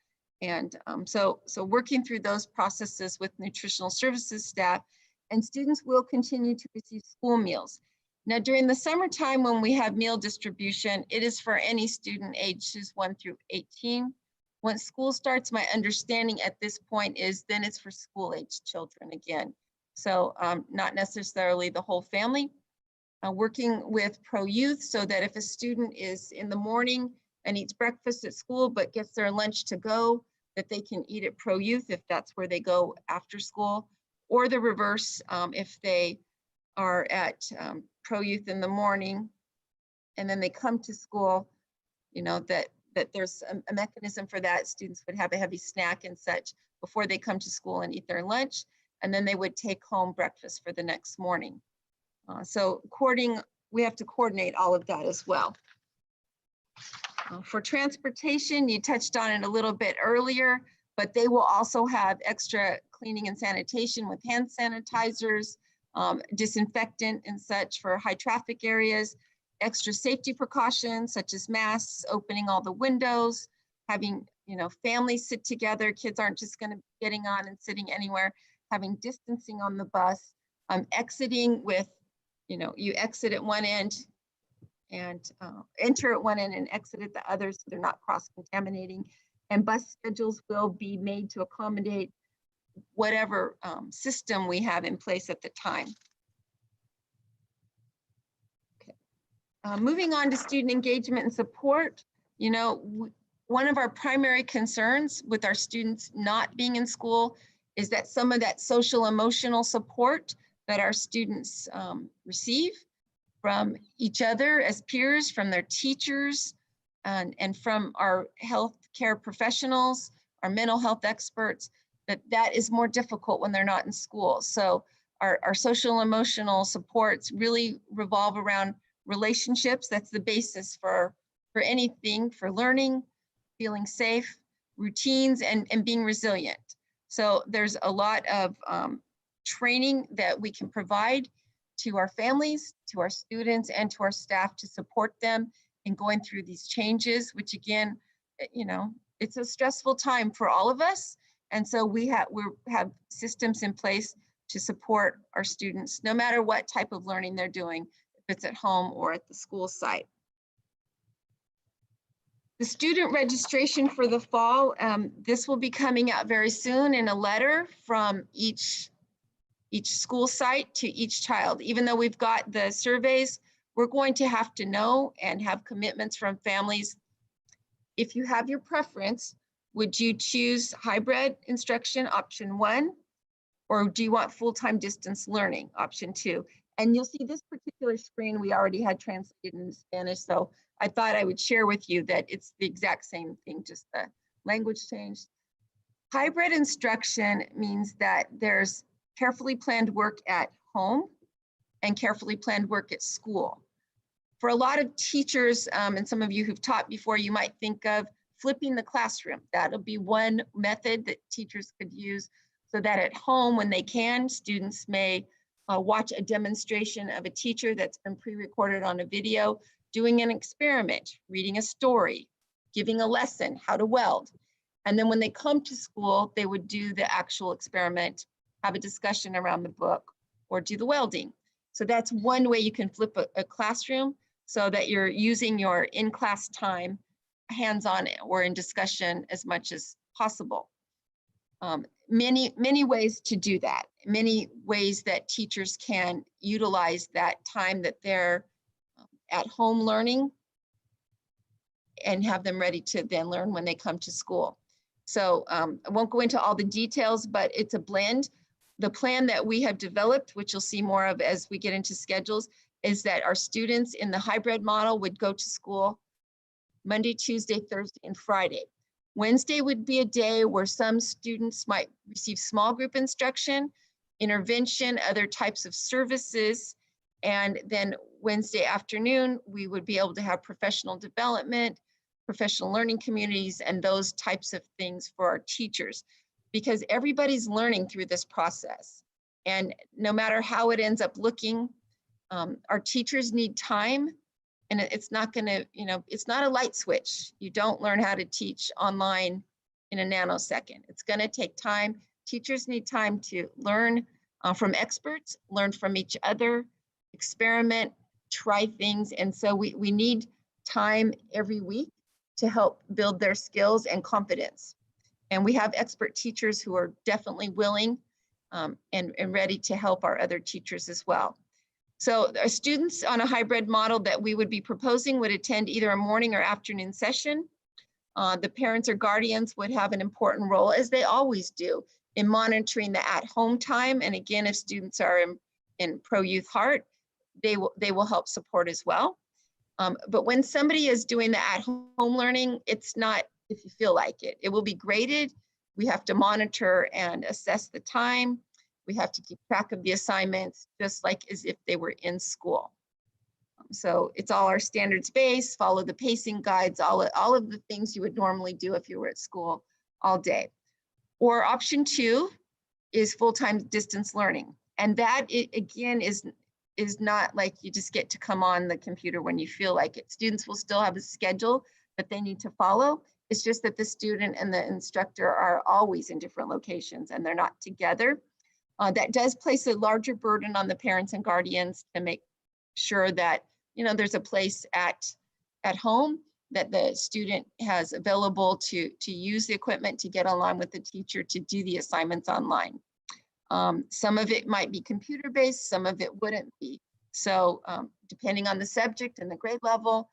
Speaker 3: And so working through those processes with nutritional services staff, and students will continue to receive school meals. Now, during the summertime when we have meal distribution, it is for any student ages 1 through 18. Once school starts, my understanding at this point is then it's for school-age children again. So not necessarily the whole family. Working with Pro Youth so that if a student is in the morning and eats breakfast at school but gets their lunch to go, that they can eat at Pro Youth if that's where they go after school, or the reverse if they are at Pro Youth in the morning and then they come to school, that there's a mechanism for that. Students would have a heavy snack and such before they come to school and eat their lunch, and then they would take home breakfast for the next morning. So we have to coordinate all of that as well. For transportation, you touched on it a little bit earlier, but they will also have extra cleaning and sanitation with hand sanitizers, disinfectant and such for high traffic areas, extra safety precautions such as masks, opening all the windows, having families sit together. Kids aren't just going to be getting on and sitting anywhere, having distancing on the bus, exiting with, you exit at one end and enter at one end and exit at the other so they're not cross-contaminating. And bus schedules will be made to accommodate whatever system we have in place at the time. Okay. Moving on to student engagement and support, one of our primary concerns with our students not being in school is that some of that social emotional support that our students receive from each other as peers, from their teachers, and from our healthcare professionals, our mental health experts, that is more difficult when they're not in school. So our social emotional supports really revolve around relationships. That's the basis for anything, for learning, feeling safe, routines, and being resilient. So there's a lot of training that we can provide to our families, to our students, and to our staff to support them in going through these changes, which again, it's a stressful time for all of us. And so we have systems in place to support our students, no matter what type of learning they're doing, if it's at home or at the school site. The student registration for the fall, this will be coming out very soon in a letter from each each school site to each child. Even though we've got the surveys, we're going to have to know and have commitments from families. If you have your preference, would you choose hybrid instruction, option 1? Or do you want full-time distance learning, option 2? And you'll see this particular screen we already had translated in Spanish, so I thought I would share with you that it's the exact same thing, just the language changed. Hybrid instruction means that there's carefully planned work at home and carefully planned work at school. For a lot of teachers, and some of you who've taught before, you might think of flipping the classroom. That'll be one method that teachers could use, so that at home, when they can, students may watch a demonstration of a teacher that's been pre-recorded on a video, doing an experiment, reading a story, giving a lesson, how to weld. And then when they come to school, they would do the actual experiment, have a discussion around the book, or do the welding. So that's one way you can flip a classroom, so that you're using your in-class time hands-on or in discussion as much as possible. Many ways to do that, many ways that teachers can utilize that time that they're at home learning and have them ready to then learn when they come to school. So I won't go into all the details, but it's a blend. The plan that we have developed, which you'll see more of as we get into schedules, is that our students in the hybrid model would go to school Monday, Tuesday, Thursday, and Friday. Wednesday would be a day where some students might receive small group instruction, intervention, other types of services. And then Wednesday afternoon, we would be able to have professional development, professional learning communities, and those types of things for our teachers, because everybody's learning through this process. And no matter how it ends up looking, our teachers need time. And it's not gonna, it's not a light switch. You don't learn how to teach online in a nanosecond. It's gonna take time. Teachers need time to learn from experts, learn from each other, experiment, try things. And so we need time every week to help build their skills and confidence. And we have expert teachers who are definitely willing and ready to help our other teachers as well. So our students on a hybrid model that we would be proposing would attend either a morning or afternoon session. The parents or guardians would have an important role, as they always do, in monitoring the at-home time. And again, if students are in pro-youth heart, they will help support as well. But when somebody is doing the at-home learning, it's not if you feel like it. It will be graded. We have to monitor and assess the time. We have to keep track of the assignments, just like as if they were in school. So it's all our standards-based, follow the pacing guides, all of the things you would normally do if you were at school all day. Or option 2 is full-time distance learning. And that, again, is not like you just get to come on the computer when you feel like it. Students will still have a schedule that they need to follow. It's just that the student and the instructor are always in different locations and they're not together. That does place a larger burden on the parents and guardians to make sure that there's a place at home that the student has available to use the equipment to get online with the teacher to do the assignments online. Some of it might be computer-based, some of it wouldn't be. So depending on the subject and the grade level,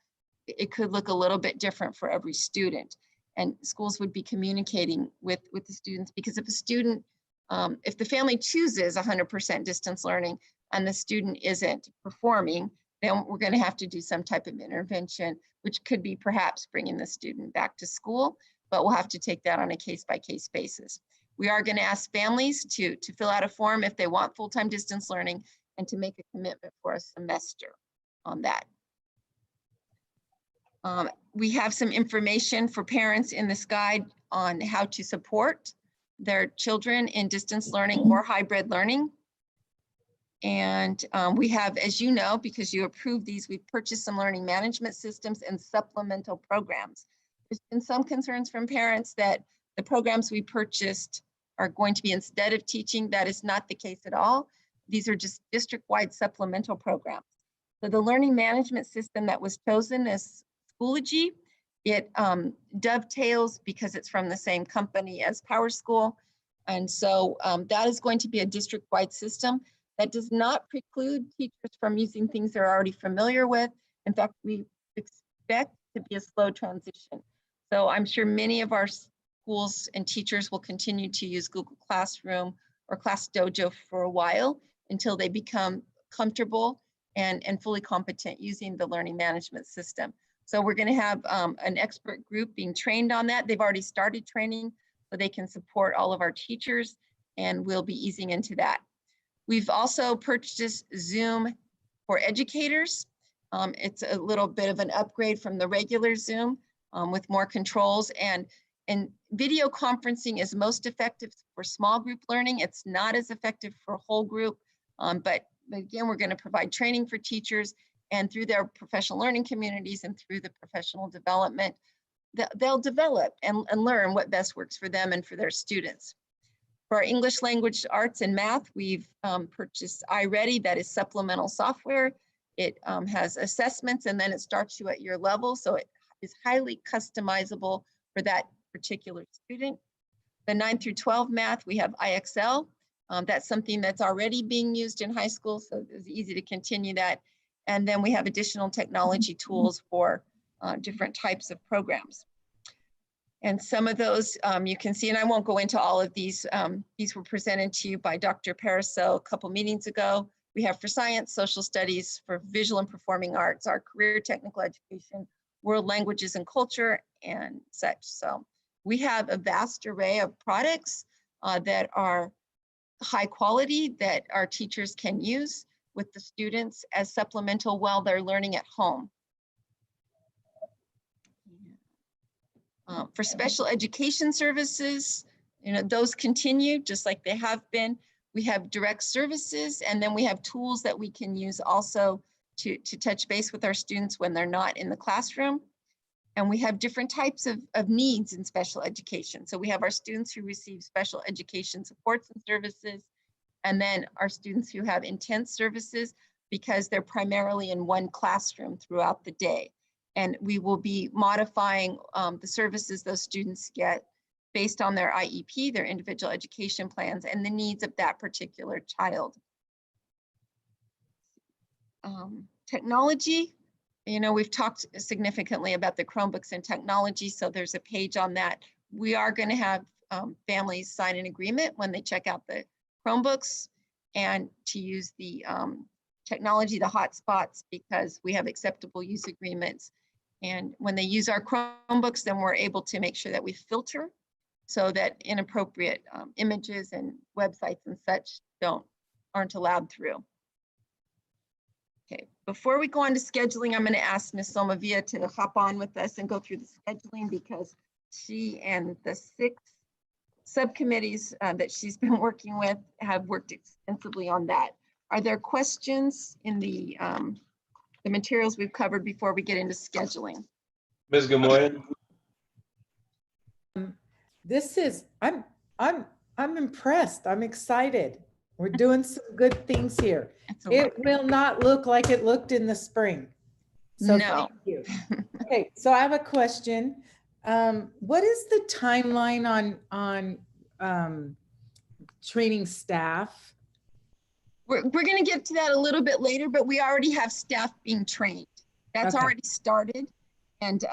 Speaker 3: it could look a little bit different for every student. And schools would be communicating with the students, because if a student, if the family chooses 100% distance learning and the student isn't performing, then we're going to have to do some type of intervention, which could be perhaps bringing the student back to school, but we'll have to take that on a case-by-case basis. We are going to ask families to fill out a form if they want full-time distance learning and to make a commitment for a semester on that. We have some information for parents in this guide on how to support their children in distance learning or hybrid learning. And we have, as you know, because you approved these, we've purchased some learning management systems and supplemental programs. There's been some concerns from parents that the programs we purchased are going to be instead of teaching. That is not the case at all. These are just district-wide supplemental programs. So the learning management system that was chosen is Schoology. It dovetails, because it's from the same company as PowerSchool, And so that is going to be a district-wide system that does not preclude teachers from using things they're already familiar with. In fact, we expect to be a slow transition. So I'm sure many of our schools and teachers will continue to use Google Classroom or Class Dojo for a while until they become comfortable and fully competent using the learning management system. So we're going to have an expert group being trained on that. They've already started training so they can support all of our teachers, and we'll be easing into that. We've also purchased Zoom for educators. It's a little bit of an upgrade from the regular Zoom with more controls, and video conferencing is most effective for small group learning. It's not as effective for a whole group, but again, we're going to provide training for teachers, and through their professional learning communities and through the professional development, they'll develop and learn what best works for them and for their students. For our English language arts and math, we've purchased iReady, that is supplemental software. It has assessments, and then it starts you at your level. So it is highly customizable for that particular student. The 9 through 12 math, we have IXL. That's something that's already being used in high school, so it's easy to continue that. And then we have additional technology tools for different types of programs. And some of those you can see, and I won't go into all of these. These were presented to you by Dr. Paraso a couple meetings ago. We have for science, social studies, for visual and performing arts, our career technical education, world languages and culture, and such. So we have a vast array of products that are high quality that our teachers can use with the students as supplemental while they're learning at home. For special education services, those continue just like they have been. We have direct services, and then we have tools that we can use also to touch base with our students when they're not in the classroom. And we have different types of needs in special education. So we have our students who receive special education supports and services, and then our students who have intense services because they're primarily in one classroom throughout the day. And we will be modifying the services those students get based on their IEP, their individual education plans, and the needs of that particular child. Technology, we've talked significantly about the Chromebooks and technology, so there's a page on that. We are going to have families sign an agreement when they check out the Chromebooks and to use the technology, the hotspots, because we have acceptable use agreements. And when they use our Chromebooks, then we're able to make sure that we filter so that inappropriate images and websites and such aren't allowed through. Okay, before we go on to scheduling, I'm going to ask Ms. Somavia to hop on with us and go through the scheduling, because she and the 6 subcommittees that she's been working with have worked extensively on that. Are there questions in the materials we've covered before we get into scheduling?
Speaker 1: Ms. Gamoyan?
Speaker 7: I'm impressed. I'm excited. We're doing some good things here. It will not look like it looked in the spring. So
Speaker 3: no.
Speaker 7: Thank you. Okay, so I have a question. What is the timeline on training staff?
Speaker 3: We're going to get to that a little bit later, but we already have staff being trained. That's
Speaker 7: Okay.
Speaker 3: already started. And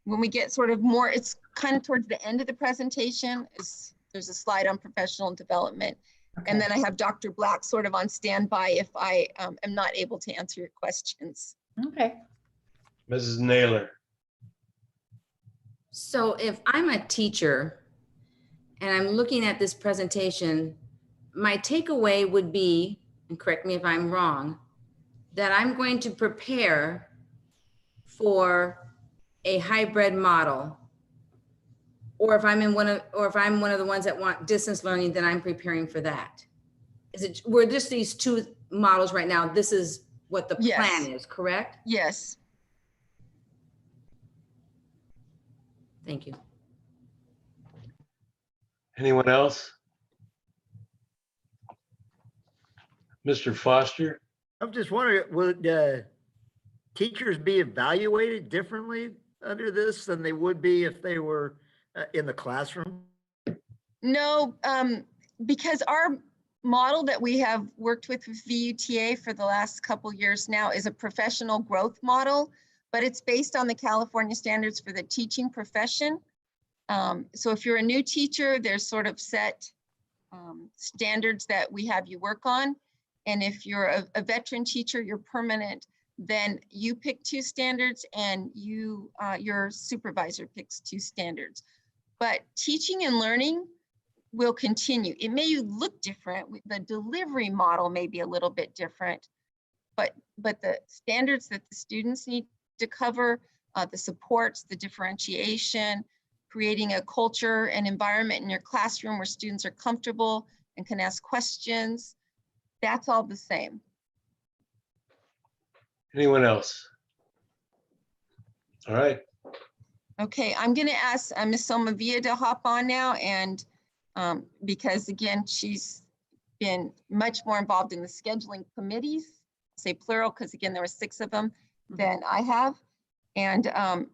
Speaker 3: when we get sort of more, it's kind of towards the end of the presentation, there's a slide on professional development.
Speaker 7: Okay.
Speaker 3: And then I have Dr. Black sort of on standby if I am not able to answer your questions.
Speaker 7: Okay.
Speaker 1: Mrs. Naylor?
Speaker 6: So if I'm a teacher and I'm looking at this presentation, my takeaway would be, and correct me if I'm wrong, that I'm going to prepare for a hybrid model. Or if I'm one of the ones that want distance learning, then I'm preparing for that. We're just these 2 models right now. This is what the
Speaker 3: Yes.
Speaker 6: plan is, correct?
Speaker 3: Yes.
Speaker 6: Thank you.
Speaker 1: Anyone else? Mr. Foster?
Speaker 4: I'm just wondering, would teachers be evaluated differently under this than they would be if they were in the classroom?
Speaker 3: No, because our model that we have worked with VUTA for the last couple years now is a professional growth model, but it's based on the California standards for the teaching profession. So if you're a new teacher, there's sort of set standards that we have you work on. And if you're a veteran teacher, you're permanent, then you pick 2 standards and your supervisor picks 2 standards. But teaching and learning will continue. It may look different. The delivery model may be a little bit different, but the standards that the students need to cover, the supports, the differentiation, creating a culture and environment in your classroom where students are comfortable and can ask questions, that's all the same.
Speaker 1: Anyone else? All right.
Speaker 3: Okay, I'm going to ask Ms. Somavia to hop on now, and because again, she's been much more involved in the scheduling committees, say plural, because again, there were 6 of them than I have. And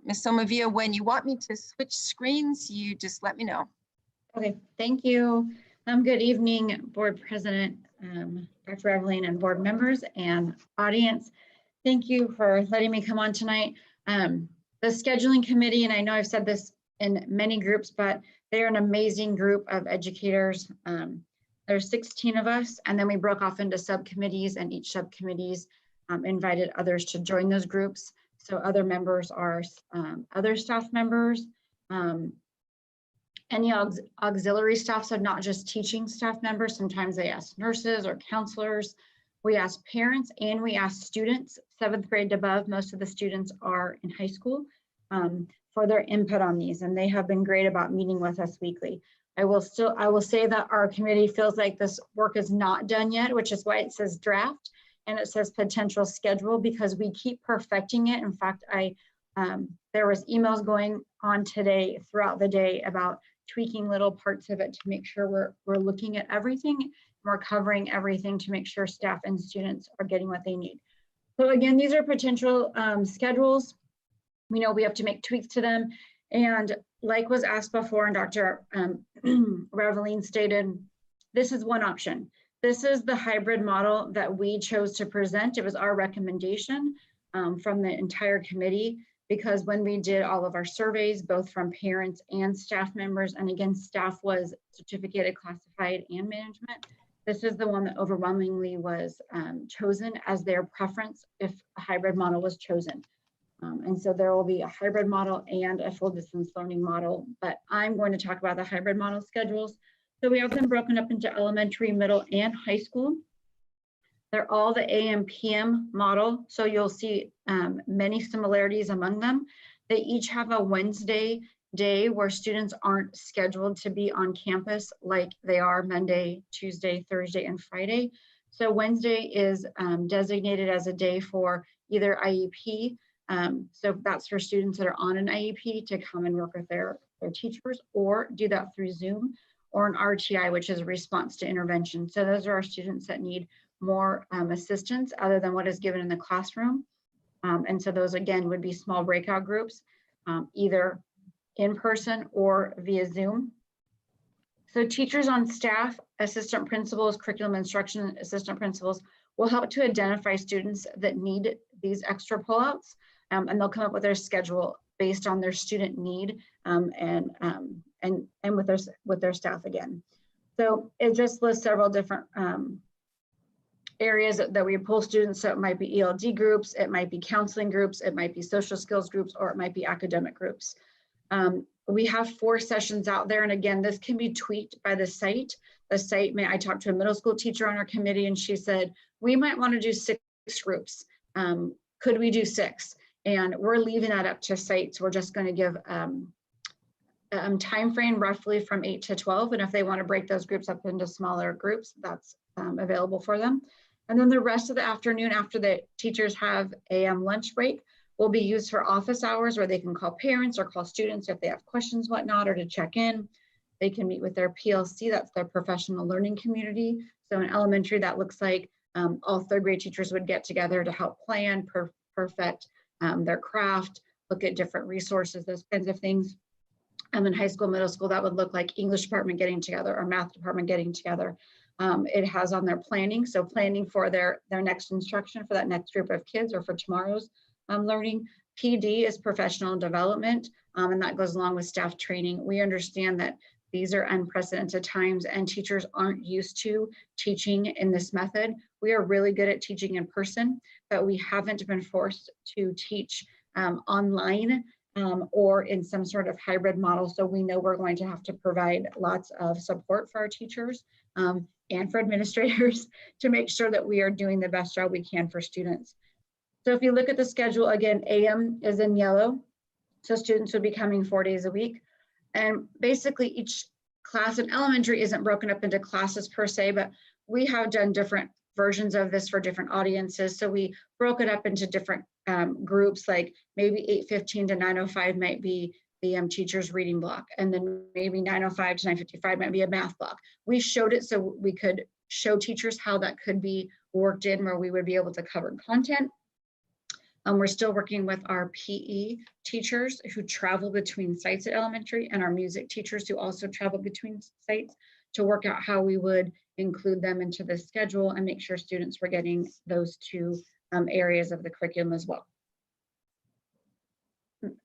Speaker 3: Ms. Somavia, when you want me to switch screens, you just let me know.
Speaker 12: Okay, thank you. Good evening, Board President, Dr. Evelyn, and board members and audience. Thank you for letting me come on tonight. The scheduling committee, and I know I've said this in many groups, but they're an amazing group of educators. There's 16 of us, and then we broke off into subcommittees, and each subcommittees invited others to join those groups. So other members are other staff members, any auxiliary staff, so not just teaching staff members. Sometimes they ask nurses or counselors. We ask parents and we ask students, 7th grade above. Most of the students are in high school, for their input on these, and they have been great about meeting with us weekly. I will say that our committee feels like this work is not done yet, which is why it says draft and it says potential schedule, because we keep perfecting it. In fact, there was emails going on today throughout the day about tweaking little parts of it to make sure we're looking at everything. We're covering everything to make sure staff and students are getting what they need. So again, these are potential schedules. We know we have to make tweaks to them. And like was asked before, and Dr. Raveline stated, this is one option. This is the hybrid model that we chose to present. It was our recommendation from the entire committee, because when we did all of our surveys, both from parents and staff members, and again, staff was certificated, classified, and management, this is the one that overwhelmingly was chosen as their preference if a hybrid model was chosen. And so there will be a hybrid model and a full distance learning model, but I'm going to talk about the hybrid model schedules. So we have them broken up into elementary, middle, and high school. They're all the AM PM model, so you'll see many similarities among them. They each have a Wednesday day where students aren't scheduled to be on campus like they are Monday, Tuesday, Thursday, and Friday. So Wednesday is designated as a day for either IEP, so that's for students that are on an IEP to come and work with their teachers, or do that through Zoom, or an RTI, which is a response to intervention. So those are our students that need more assistance other than what is given in the classroom. And so those again would be small breakout groups, either in person or via Zoom. So teachers on staff, assistant principals, curriculum instruction assistant principals will help to identify students that need these extra pullouts, and they'll come up with their schedule based on their student need and with their staff again. So it just lists several different areas that we pull students. So it might be ELD groups, it might be counseling groups, it might be social skills groups, or it might be academic groups. We have 4 sessions out there. And again, this can be tweaked by the site. I talked to a middle school teacher on our committee and she said, we might want to do 6 groups. Could we do 6? And we're leaving that up to sites. We're just going to give time frame roughly from 8 to 12. And if they want to break those groups up into smaller groups, that's available for them. And then the rest of the afternoon after the teachers have a lunch break will be used for office hours where they can call parents or call students if they have questions, whatnot, or to check in. They can meet with their PLC, that's their professional learning community. So in elementary, that looks like all 3rd grade teachers would get together to help plan, perfect their craft, look at different resources, those kinds of things. And then high school, middle school, that would look like English department getting together or math department getting together. It has on their planning. So planning for their next instruction for that next group of kids or for tomorrow's learning. PD is professional development, and that goes along with staff training. We understand that these are unprecedented times and teachers aren't used to teaching in this method. We are really good at teaching in person, but we haven't been forced to teach online or in some sort of hybrid model. So we know we're going to have to provide lots of support for our teachers and for administrators to make sure that we are doing the best job we can for students. So if you look at the schedule, again, AM is in yellow. So students would be coming 4 days a week. And basically each class in elementary isn't broken up into classes per se, but we have done different versions of this for different audiences. So we broke it up into different groups, like maybe 8:15 to 9:05 might be the teacher's reading block. And then maybe 9:05 to 9:55 might be a math block. We showed it so we could show teachers how that could be worked in where we would be able to cover content. We're still working with our PE teachers who travel between sites at elementary and our music teachers who also travel between sites to work out how we would include them into the schedule and make sure students were getting those two areas of the curriculum as well.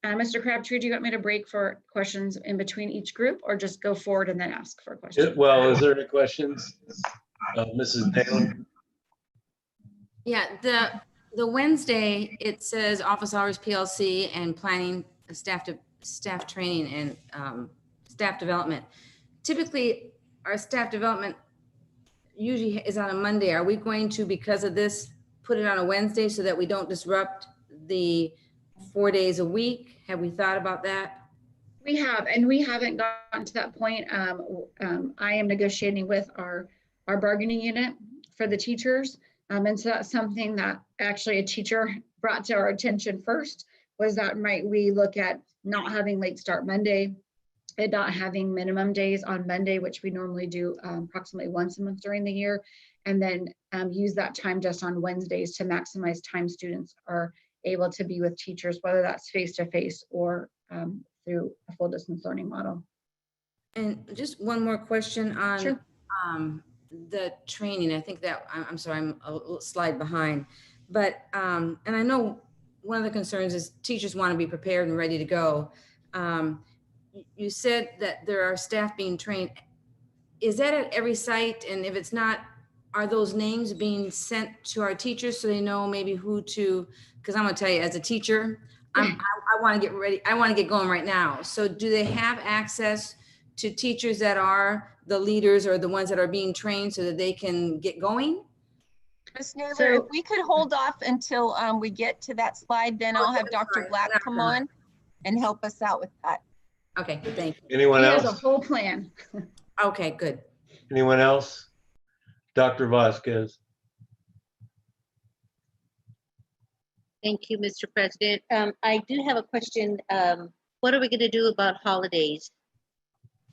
Speaker 12: Mr. Crabtree, do you want me to break for questions in between each group or just go forward and then ask for questions?
Speaker 1: Well, is there any questions? Mrs. Naylor?
Speaker 6: Yeah, the Wednesday, it says office hours PLC and planning staff training and staff development. Typically, our staff development usually is on a Monday. Are we going to, because of this, put it on a Wednesday so that we don't disrupt the 4 days a week? Have we thought about that?
Speaker 12: We have, and we haven't gotten to that point. I am negotiating with our bargaining unit for the teachers. And so that's something that actually a teacher brought to our attention first, was that might we look at not having late start Monday and not having minimum days on Monday, which we normally do approximately once a month during the year, and then use that time just on Wednesdays to maximize time students are able to be with teachers, whether that's face-to-face or through a full distance learning model.
Speaker 6: And just one more question on
Speaker 12: Sure.
Speaker 6: The training. I think that, I'm sorry, I'm a little slide behind, but, and I know one of the concerns is teachers want to be prepared and ready to go. You said that there are staff being trained. Is that at every site? And if it's not, are those names being sent to our teachers so they know maybe who to, because I'm gonna tell you, as a teacher, I want to get ready. I want to get going right now. So do they have access to teachers that are the leaders or the ones that are being trained so that they can get going?
Speaker 3: Ms. Naylor,
Speaker 12: So-
Speaker 3: if we could hold off until we get to that slide, then I'll have Dr.
Speaker 6: Sorry,
Speaker 3: Black come on and help us out with that.
Speaker 6: Okay, thank you.
Speaker 1: Anyone
Speaker 12: He has a
Speaker 1: else?
Speaker 12: whole plan.
Speaker 6: Okay, good.
Speaker 1: Anyone else? Dr. Vasquez?
Speaker 8: Thank you, Mr. President. I do have a question. What are we going to do about holidays?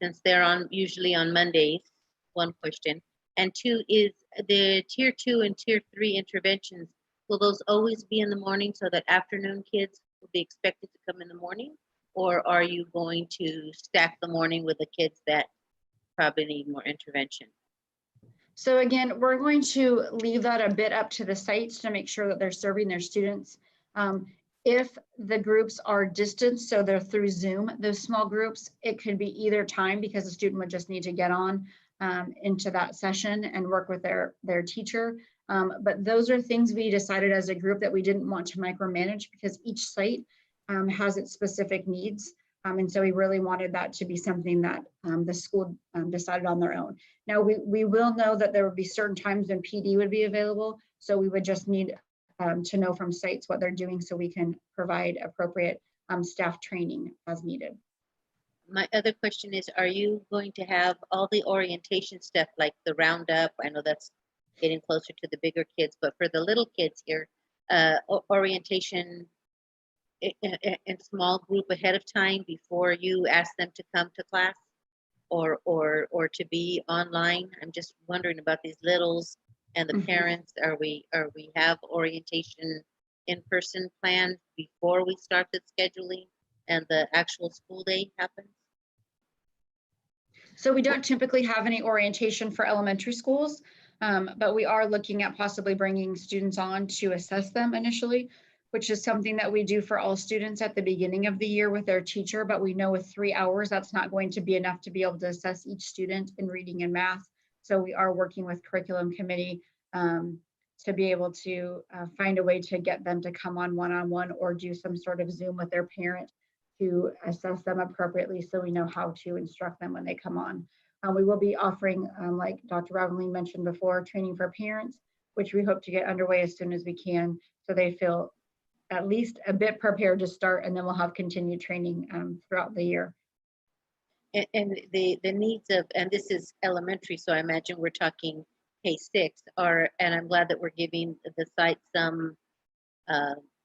Speaker 8: Since they're usually on Mondays, one question. And two is the tier 2 and tier 3 interventions. Will those always be in the morning so that afternoon kids will be expected to come in the morning? Or are you going to stack the morning with the kids that probably need more intervention?
Speaker 12: So again, we're going to leave that a bit up to the sites to make sure that they're serving their students. If the groups are distanced, so they're through Zoom, those small groups, it could be either time because the student would just need to get on into that session and work with their teacher. But those are things we decided as a group that we didn't want to micromanage because each site has its specific needs. And so we really wanted that to be something that the school decided on their own. Now, we will know that there would be certain times when PD would be available. So we would just need to know from sites what they're doing so we can provide appropriate staff training as needed.
Speaker 8: My other question is, are you going to have all the orientation stuff like the roundup? I know that's getting closer to the bigger kids, but for the little kids here, orientation in small group ahead of time before you ask them to come to class or to be online? I'm just wondering about these littles and the parents. Are we have orientation in person planned before we start the scheduling and the actual school day happens?
Speaker 12: So we don't typically have any orientation for elementary schools, but we are looking at possibly bringing students on to assess them initially, which is something that we do for all students at the beginning of the year with their teacher, but we know with 3 hours, that's not going to be enough to be able to assess each student in reading and math. So we are working with curriculum committee to be able to find a way to get them to come on one-on-one or do some sort of Zoom with their parent to assess them appropriately so we know how to instruct them when they come on. We will be offering, like Dr. Raveline mentioned before, training for parents, which we hope to get underway as soon as we can so they feel at least a bit prepared to start, and then we'll have continued training throughout the year.
Speaker 8: And the needs of, and this is elementary, so I imagine we're talking K-6, and I'm glad that we're giving the site some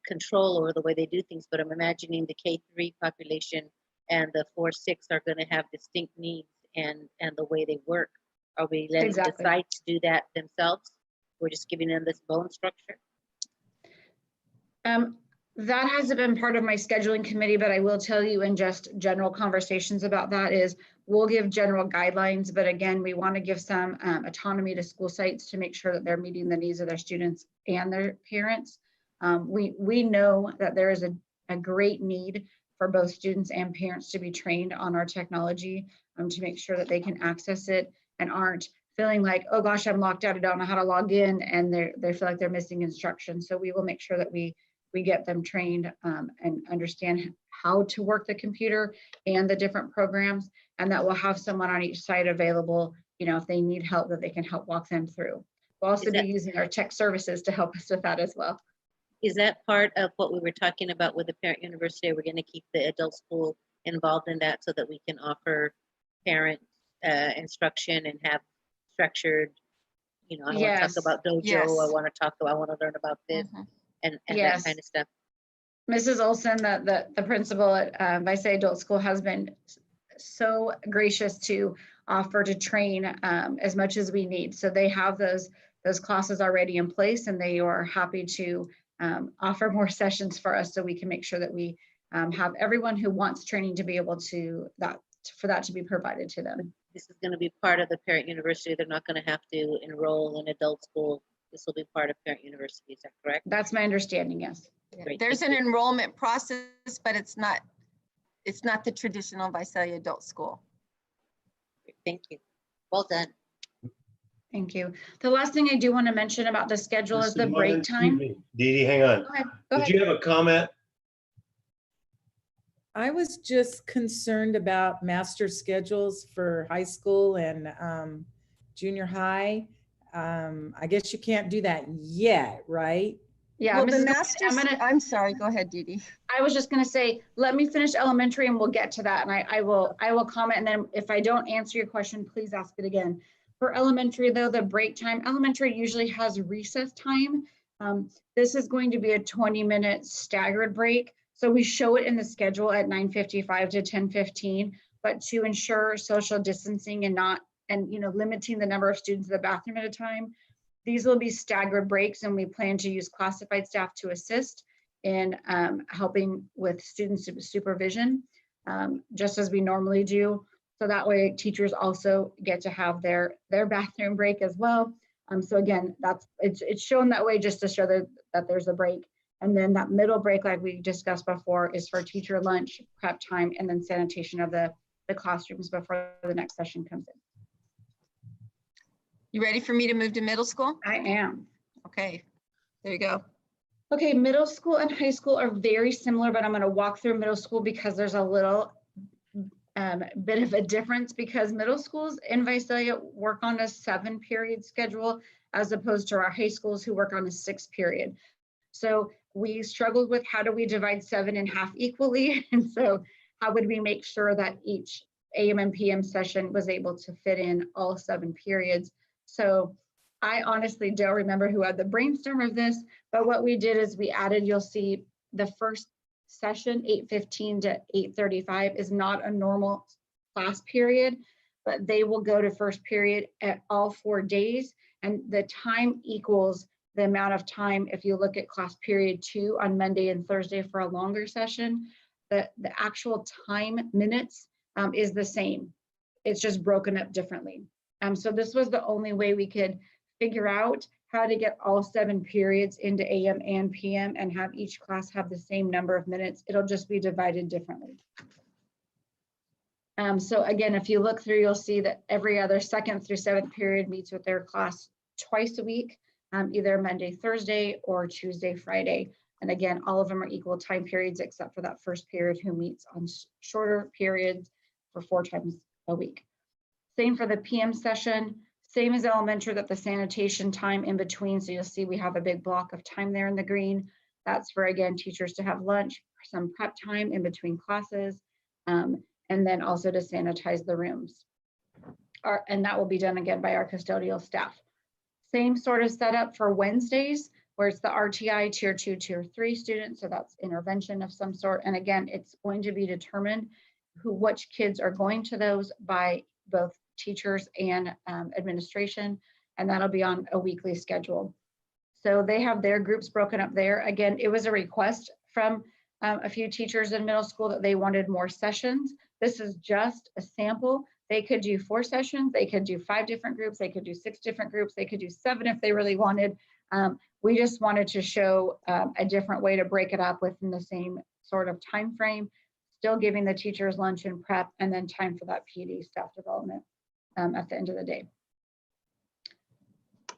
Speaker 8: control over the way they do things, but I'm imagining the K-3 population and the 4-6 are going to have distinct needs and the way they work. Are we letting the sites do that themselves? We're just giving them this bone structure?
Speaker 12: That hasn't been part of my scheduling committee, but I will tell you in just general conversations about that is we'll give general guidelines, but again, we want to give some autonomy to school sites to make sure that they're meeting the needs of their students and their parents. We know that there is a great need for both students and parents to be trained on our technology to make sure that they can access it and aren't feeling like, oh gosh, I'm locked out, I don't know how to log in, and they feel like they're missing instruction. So we will make sure that we get them trained and understand how to work the computer and the different programs, and that we'll have someone on each site available, if they need help, that they can help walk them through. We'll also be using our tech services to help us with that as well.
Speaker 8: Is that part of what we were talking about with the parent university? We're going to keep the adult school involved in that so that we can offer parent instruction and have structured, I want to talk about dojo,
Speaker 3: Yes.
Speaker 8: I want to learn about this and that kind of stuff.
Speaker 12: Mrs. Olson, the principal at Visalia Adult School, has been so gracious to offer to train as much as we need. So they have those classes already in place, and they are happy to offer more sessions for us so we can make sure that we have everyone who wants training to be able to for that to be provided to them.
Speaker 8: This is going to be part of the parent university. They're not going to have to enroll in adult school. This will be part of parent university. Is that correct?
Speaker 12: That's my understanding, yes.
Speaker 8: Great,
Speaker 3: There's an enrollment process, but it's not the traditional Visalia Adult School.
Speaker 8: Thank you. Well done.
Speaker 12: Thank you. The last thing I do want to mention about the schedule is the break time.
Speaker 1: Dee Dee, hang on.
Speaker 12: Go ahead.
Speaker 1: Did you have a comment?
Speaker 7: I was just concerned about master schedules for high school and junior high. I guess you can't do that yet, right?
Speaker 12: Yeah,
Speaker 3: Well, the
Speaker 12: Mrs.
Speaker 3: masters, I'm sorry, go ahead, Dee Dee.
Speaker 12: I was just going to say, let me finish elementary and we'll get to that. And I will comment. And then if I don't answer your question, please ask it again. For elementary though, the break time, elementary usually has recess time. This is going to be a 20-minute staggered break. So we show it in the schedule at 9:55 to 10:15, but to ensure social distancing and limiting the number of students in the bathroom at a time, these will be staggered breaks, and we plan to use classified staff to assist in helping with student supervision, just as we normally do. So that way teachers also get to have their bathroom break as well. So again, it's shown that way just to show that there's a break. And then that middle break, like we discussed before, is for teacher lunch, prep time, and then sanitation of the classrooms before the next session comes in.
Speaker 3: You ready for me to move to middle school?
Speaker 12: I am.
Speaker 3: Okay, there you go.
Speaker 12: Okay, middle school and high school are very similar, but I'm going to walk through middle school because there's a little bit of a difference, because middle schools in Visalia work on a 7-period schedule as opposed to our high schools who work on a 6-period. So we struggled with how do we divide 7 in half equally? And so how would we make sure that each AM and PM session was able to fit in all 7 periods? So I honestly don't remember who had the brainstorm of this, but what we did is we added, you'll see the first session, 8:15 to 8:35, is not a normal class period, but they will go to first period at all 4 days. And the time equals the amount of time, if you look at class period 2 on Monday and Thursday for a longer session, the actual time minutes is the same. It's just broken up differently. So this was the only way we could figure out how to get all 7 periods into AM and PM and have each class have the same number of minutes. It'll just be divided differently. So again, if you look through, you'll see that every other 2nd through 7th period meets with their class twice a week, either Monday, Thursday, or Tuesday, Friday. And again, all of them are equal time periods except for that first period who meets on shorter periods for 4 times a week. Same for the PM session, same as elementary, that the sanitation time in between. So you'll see we have a big block of time there in the green. That's for, again, teachers to have lunch, some prep time in between classes, and then also to sanitize the rooms. And that will be done again by our custodial staff. Same sort of setup for Wednesdays, where it's the RTI tier 2, tier 3 students. So that's intervention of some sort. And again, it's going to be determined which kids are going to those by both teachers and administration. And that'll be on a weekly schedule. So they have their groups broken up there. Again, it was a request from a few teachers in middle school that they wanted more sessions. This is just a sample. They could do 4 sessions, they could do 5 different groups, they could do 6 different groups, they could do 7 if they really wanted. We just wanted to show a different way to break it up within the same sort of time frame, still giving the teachers lunch and prep, and then time for that PD staff development at the end of the day.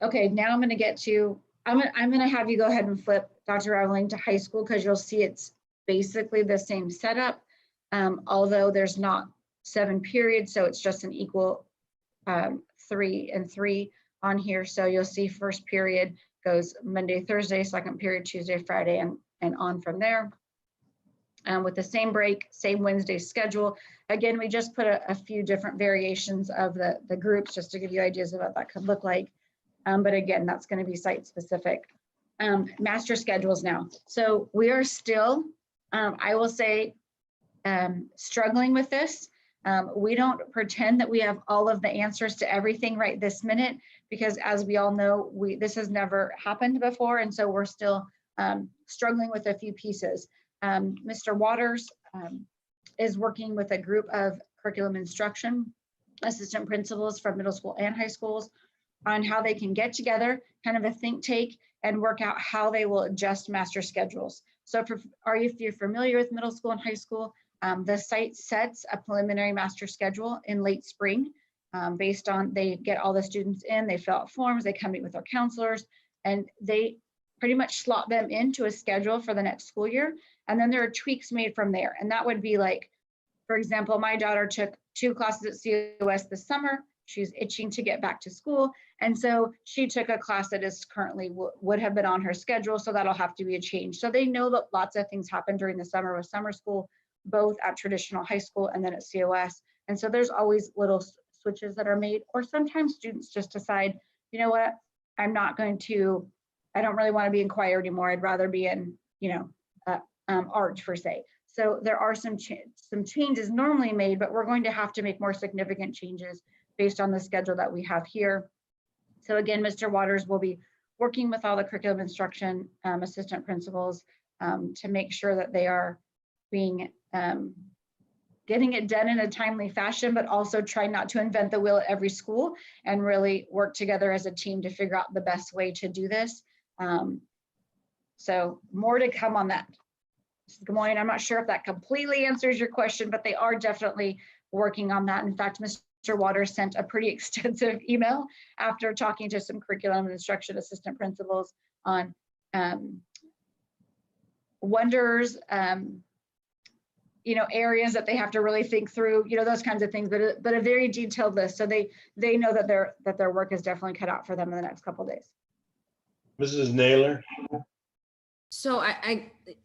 Speaker 12: Okay, now I'm gonna get to, I'm gonna have you go ahead and flip Dr. Raveling to high school, because you'll see it's basically the same setup, although there's not 7 periods, so it's just an equal 3 and 3 on here. So you'll see first period goes Monday, Thursday, second period Tuesday, Friday, and on from there. With the same break, same Wednesday schedule. Again, we just put a few different variations of the groups just to give you ideas of what that could look like. But again, that's going to be site specific. Master schedules now. So we are still, I will say, struggling with this. We don't pretend that we have all of the answers to everything right this minute, because as we all know, this has never happened before. And so we're still struggling with a few pieces. Mr. Waters is working with a group of curriculum instruction assistant principals from middle school and high schools on how they can get together, kind of a think tank, and work out how they will adjust master schedules. So if you're familiar with middle school and high school, the site sets a preliminary master schedule in late spring based on, they get all the students in, they fill out forms, they come meet with their counselors, and they pretty much slot them into a schedule for the next school year. And then there are tweaks made from there. And that would be like, for example, my daughter took 2 classes at COS this summer. She's itching to get back to school. And so she took a class that is currently would have been on her schedule. So that'll have to be a change. So they know that lots of things happen during the summer with summer school, both at traditional high school and then at COS. And so there's always little switches that are made, or sometimes students just decide, you know what, I don't really want to be in choir anymore. I'd rather be in, art per se. So there are some changes normally made, but we're going to have to make more significant changes based on the schedule that we have here. So again, Mr. Waters will be working with all the curriculum instruction assistant principals to make sure that they are being getting it done in a timely fashion, but also try not to invent the wheel at every school and really work together as a team to figure out the best way to do this. So more to come on that. Good morning. I'm not sure if that completely answers your question, but they are definitely working on that. In fact, Mr. Waters sent a pretty extensive email after talking to some curriculum and instruction assistant principals on wonders, areas that they have to really think through, those kinds of things, but a very detailed list. So they know that their work is definitely cut out for them in the next couple of days.
Speaker 1: Mrs. Naylor?
Speaker 6: So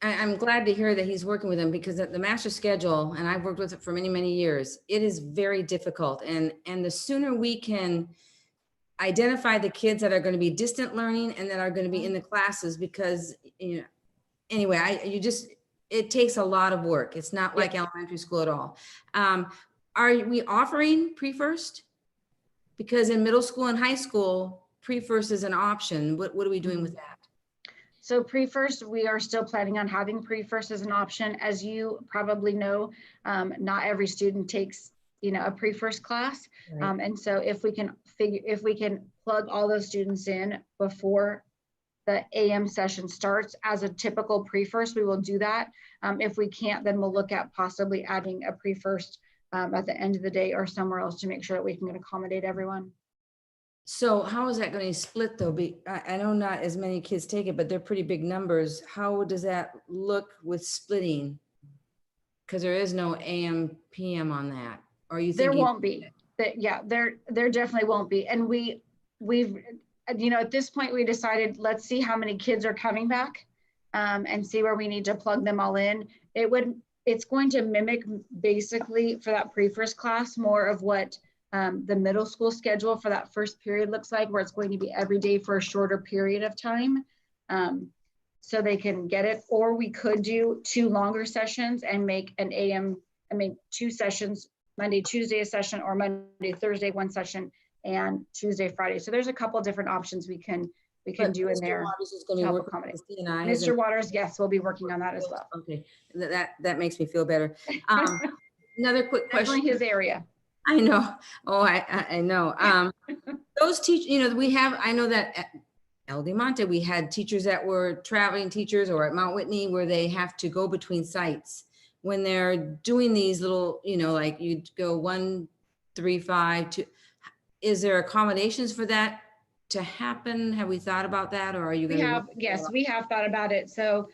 Speaker 6: I'm glad to hear that he's working with them, because the master schedule, and I've worked with it for many, many years, it is very difficult. And the sooner we can identify the kids that are going to be distant learning and that are going to be in the classes, because, anyway, it takes a lot of work. It's not like elementary school at all. Are we offering pre-first? Because in middle school and high school, pre-first is an option. What are we doing with that?
Speaker 12: So pre-first, we are still planning on having pre-first as an option. As you probably know, not every student takes a pre-first class.
Speaker 6: Right.
Speaker 12: And so if we can plug all those students in before the AM session starts as a typical pre-first, we will do that. If we can't, then we'll look at possibly adding a pre-first at the end of the day or somewhere else to make sure that we can accommodate everyone.
Speaker 6: So how is that going to split though? I know not as many kids take it, but they're pretty big numbers. How does that look with splitting? Because there is no AM, PM on that. Or are you
Speaker 12: There
Speaker 6: thinking?
Speaker 12: won't be. Yeah, there definitely won't be. And we've at this point we decided, let's see how many kids are coming back and see where we need to plug them all in. It's going to mimic basically for that pre-first class more of what the middle school schedule for that first period looks like, where it's going to be every day for a shorter period of time. So they can get it, or we could do 2 longer sessions and make an AM, 2 sessions, Monday, Tuesday a session, or Monday, Thursday 1 session, and Tuesday, Friday. So there's a couple different options we can do in there.
Speaker 6: Waters is going to
Speaker 12: help
Speaker 6: work
Speaker 12: accommodate.
Speaker 6: with the CNIs
Speaker 12: Mr. Waters, yes, we'll be working on that as well.
Speaker 6: Okay, that makes me feel better. Another quick question.
Speaker 12: Definitely his area.
Speaker 6: I know. Oh, I know. Those teachers, I know that at El de Monte, we had teachers that were traveling teachers, or at Mount Whitney where they have to go between sites. When they're doing these little, like you'd go 1, 3, 5, 2, is there accommodations for that to happen? Have we thought about that, or are you going to?
Speaker 12: Yes, we have thought about it. So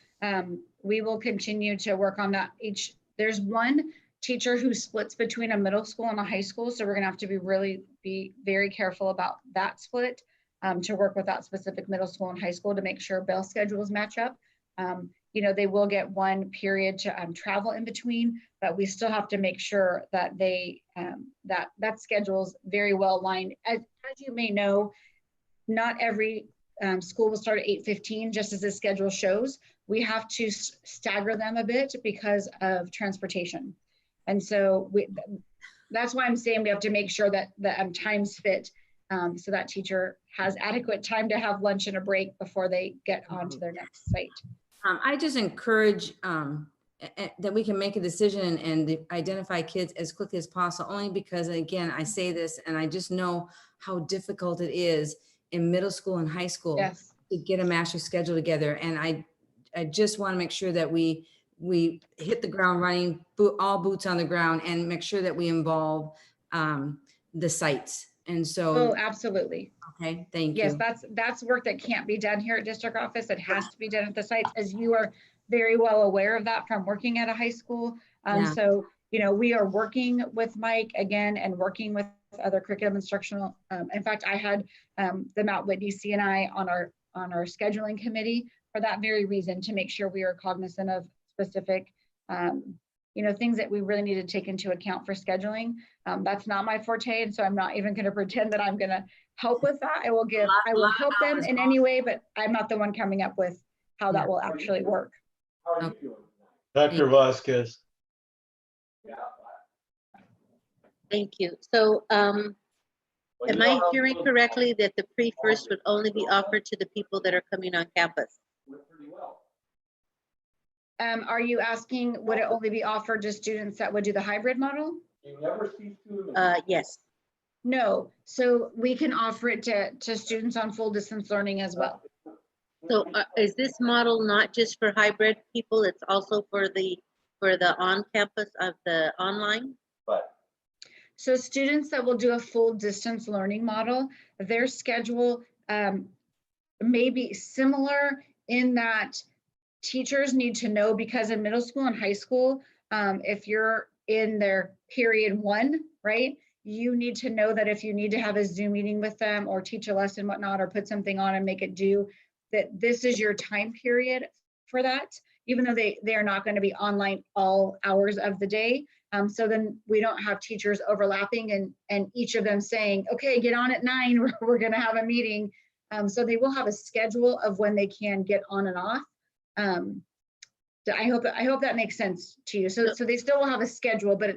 Speaker 12: we will continue to work on that. There's one teacher who splits between a middle school and a high school. So we're going to have to be very careful about that split to work with that specific middle school and high school to make sure bell schedules match up. They will get 1 period to travel in between, but we still have to make sure that that schedule's very well aligned. As you may know, not every school will start at 8:15, just as the schedule shows. We have to stagger them a bit because of transportation. And so that's why I'm saying we have to make sure that the times fit so that teacher has adequate time to have lunch and a break before they get on to their next site.
Speaker 6: I just encourage that we can make a decision and identify kids as quickly as possible, only because, again, I say this and I just know how difficult it is in middle school and high school to get a master schedule together. And I just want to make sure that we hit the ground running, all boots on the ground, and make sure that we involve the sites. And so.
Speaker 12: Oh, absolutely.
Speaker 6: Okay, thank you.
Speaker 12: Yes, that's work that can't be done here at district office. It has to be done at the sites, as you are very well aware of that from working at a high school. So, we are working with Mike again and working with other curriculum instructional. In fact, I had the Mount Whitney CNI on our scheduling committee for that very reason, to make sure we are cognizant of specific things that we really need to take into account for scheduling. That's not my forte, and so I'm not even going to pretend that I'm going to help with that. I will help them in any way, but I'm not the one coming up with how that will actually work.
Speaker 1: Dr. Vasquez.
Speaker 8: Thank you. So am I hearing correctly that the pre-first would only be offered to the people that are coming on campus?
Speaker 12: Are you asking, would it only be offered to students that would do the hybrid model?
Speaker 8: Yes.
Speaker 12: No, so we can offer it to students on full distance learning as well.
Speaker 8: So is this model not just for hybrid people? It's also for the on campus of the online?
Speaker 12: So students that will do a full distance learning model, their schedule may be similar in that teachers need to know, because in middle school and high school, if you're in their period 1, right, you need to know that if you need to have a Zoom meeting with them or teach a lesson, whatnot, or put something on and make it due, that this is your time period for that, even though they are not going to be online all hours of the day. So then we don't have teachers overlapping and each of them saying, okay, get on at 9, we're going to have a meeting. So they will have a schedule of when they can get on and off. I hope that makes sense to you. So they still will have a schedule, but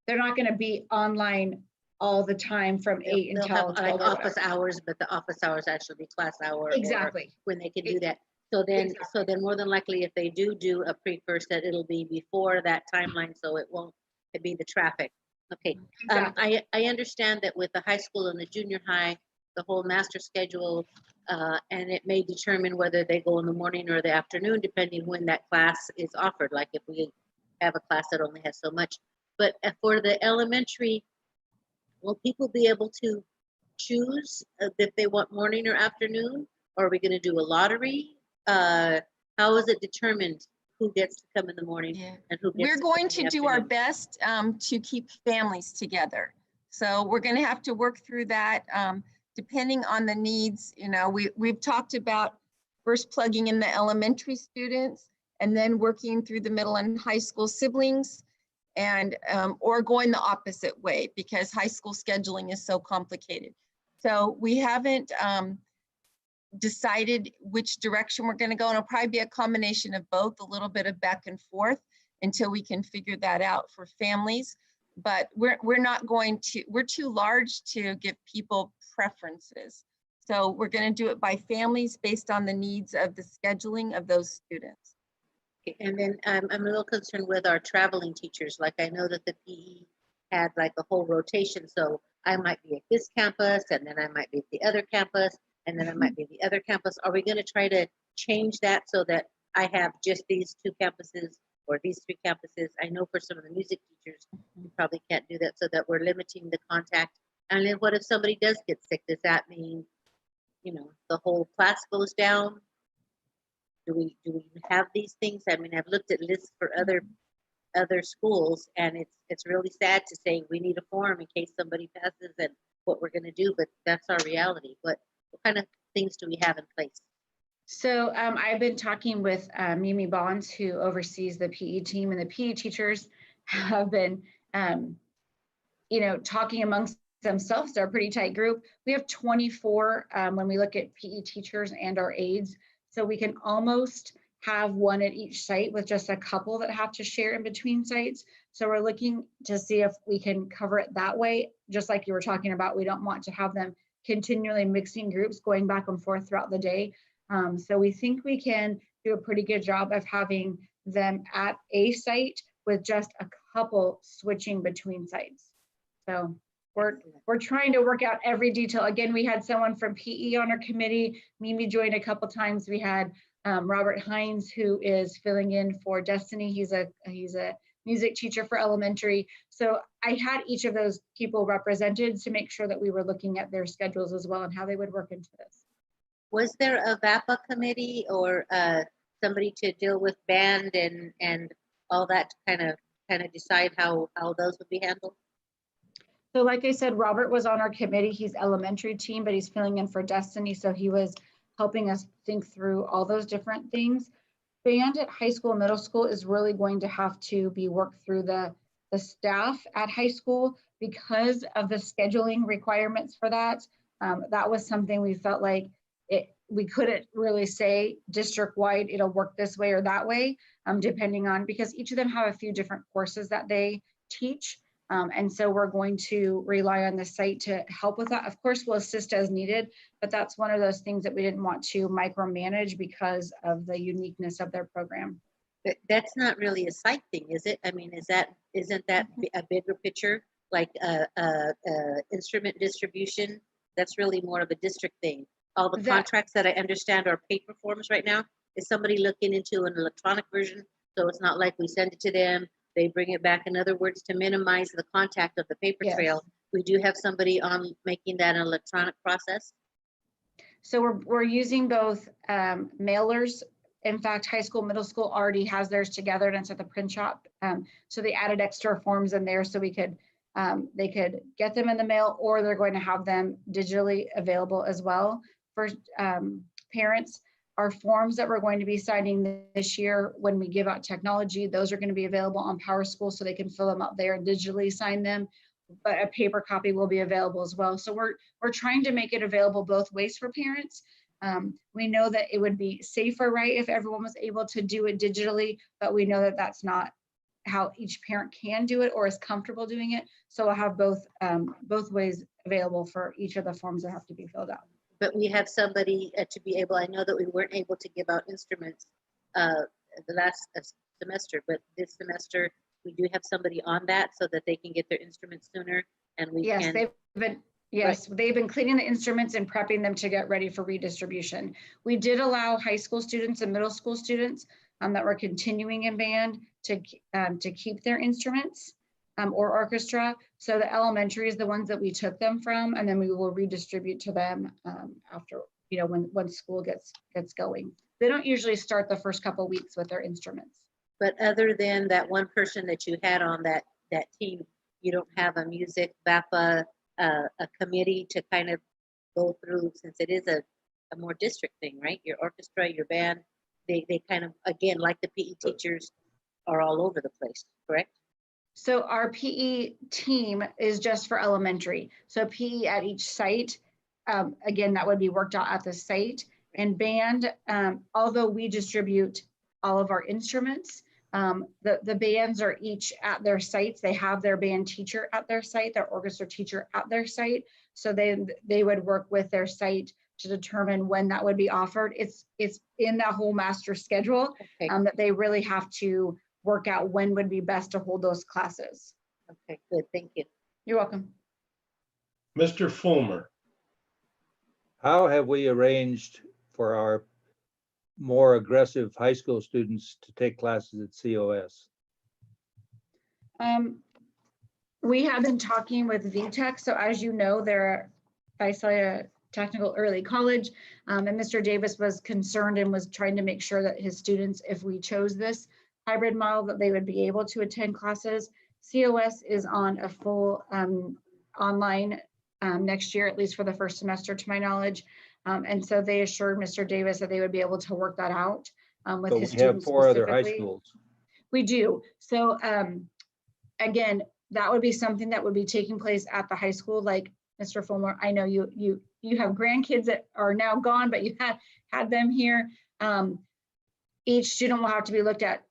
Speaker 12: they're not going to be online all the time from 8
Speaker 8: They'll
Speaker 12: until
Speaker 8: have like office hours, but the office hours actually be class hour.
Speaker 12: Exactly.
Speaker 8: When they can do that. So then more than likely, if they do a pre-first, that it'll be before that timeline, so it won't be the traffic. Okay,
Speaker 12: Exactly.
Speaker 8: I understand that with the high school and the junior high, the whole master schedule, and it may determine whether they go in the morning or the afternoon, depending when that class is offered, like if we have a class that only has so much. But for the elementary, will people be able to choose if they want morning or afternoon? Or are we gonna do a lottery? How is it determined who gets to come in the morning
Speaker 3: Yeah.
Speaker 8: and who gets
Speaker 3: We're
Speaker 8: to
Speaker 3: going
Speaker 8: come in
Speaker 3: to
Speaker 8: the
Speaker 3: do our
Speaker 8: afternoon?
Speaker 3: best to keep families together. So we're going to have to work through that depending on the needs. You know, we've talked about first plugging in the elementary students and then working through the middle and high school siblings, and or going the opposite way because high school scheduling is so complicated. So we haven't decided which direction we're going to go, and it'll probably be a combination of both, a little bit of back and forth until we can figure that out for families. But we're not going to, we're too large to give people preferences. So we're going to do it by families based on the needs of the scheduling of those students.
Speaker 8: Okay, and then I'm a little concerned with our traveling teachers. Like I know that the PE had like a whole rotation, so I might be at this campus and then I might be at the other campus and then I might be at the other campus. Are we going to try to change that so that I have just these 2 campuses or these 3 campuses? I know for some of the music teachers, you probably can't do that, so that we're limiting the contact. And then what if somebody does get sick? Does that mean, you know, the whole class goes down? Do we have these things? I mean, I've looked at lists for other schools, and it's really sad to say we need a form in case somebody passes and what we're going to do, but that's our reality. What kind of things do we have in place?
Speaker 12: So I've been talking with Mimi Bonds, who oversees the PE team, and the PE teachers have been, talking amongst themselves. They're a pretty tight group. We have 24 when we look at PE teachers and our aides. So we can almost have one at each site with just a couple that have to share in between sites. So we're looking to see if we can cover it that way. Just like you were talking about, we don't want to have them continually mixing groups going back and forth throughout the day. So we think we can do a pretty good job of having them at a site with just a couple switching between sites. So we're trying to work out every detail. Again, we had someone from PE on our committee. Mimi joined a couple times. We had Robert Hines, who is filling in for Destiny. He's a music teacher for elementary. So I had each of those people represented to make sure that we were looking at their schedules as well and how they would work into this.
Speaker 8: Was there a VAPA committee or somebody to deal with band and all that to kind of decide how those would be handled?
Speaker 12: So like I said, Robert was on our committee. He's elementary team, but he's filling in for Destiny. So he was helping us think through all those different things. Band at high school, middle school is really going to have to be worked through the staff at high school because of the scheduling requirements for that. That was something we felt like we couldn't really say district-wide, it'll work this way or that way, depending on, because each of them have a few different courses that they teach. And so we're going to rely on the site to help with that. Of course, we'll assist as needed, but that's one of those things that we didn't want to micromanage because of the uniqueness of their program.
Speaker 8: But that's not really a site thing, is it? I mean, isn't that a bigger picture, like instrument distribution? That's really more of a district thing. All the contracts that I understand are paper forms right now. Is somebody looking into an electronic version? So it's not like we send it to them, they bring it back. In other words, to minimize the contact of the paper trail, we do have somebody on making that an electronic process.
Speaker 12: So we're using both mailers. In fact, high school, middle school already has theirs together and it's at the print shop. So they added extra forms in there so we could they could get them in the mail, or they're going to have them digitally available as well for parents. Our forms that we're going to be signing this year when we give out technology, those are going to be available on PowerSchool so they can fill them out there and digitally sign them, but a paper copy will be available as well. So we're trying to make it available both ways for parents. We know that it would be safer, right, if everyone was able to do it digitally, but we know that that's not how each parent can do it or is comfortable doing it. So we'll have both ways available for each of the forms that have to be filled out.
Speaker 8: But we have somebody to be able, I know that we weren't able to give out instruments the last semester, but this semester we do have somebody on that so that they can get their instruments sooner and we
Speaker 12: Yes,
Speaker 8: can,
Speaker 12: they've been cleaning the instruments and prepping them to get ready for redistribution. We did allow high school students and middle school students that were continuing in band to keep their instruments or orchestra. So the elementary is the ones that we took them from, and then we will redistribute to them after, when school gets going. They don't usually start the first couple of weeks with their instruments.
Speaker 8: but other than that one person that you had on that team, you don't have a music VAPA, a committee to kind of go through, since it is a more district thing, right? Your orchestra, your band, they kind of, again, like the PE teachers are all over the place, correct?
Speaker 12: So our PE team is just for elementary. So PE at each site, again, that would be worked out at the site. And band, although we distribute all of our instruments, the bands are each at their sites. They have their band teacher at their site, their orchestra teacher at their site. So they would work with their site to determine when that would be offered. It's in that whole master schedule that they really have to work out when would be best to hold those classes.
Speaker 8: Okay, good, thank you.
Speaker 12: You're welcome.
Speaker 1: Mr. Fulmer.
Speaker 9: How have we arranged for our more aggressive high school students to take classes at COS?
Speaker 12: We have been talking with VTech. So as you know, they're Visalia Technical Early College, and Mr. Davis was concerned and was trying to make sure that his students, if we chose this hybrid model, that they would be able to attend classes. COS is on a full online next year, at least for the first semester, to my knowledge. And so they assured Mr. Davis that they would be able to work that out with his students.
Speaker 9: We have 4 other high
Speaker 12: specifically.
Speaker 9: schools.
Speaker 12: We do. So again, that would be something that would be taking place at the high school. Like Mr. Fulmer, I know you have grandkids that are now gone, but you had them here. Each student will have to be looked at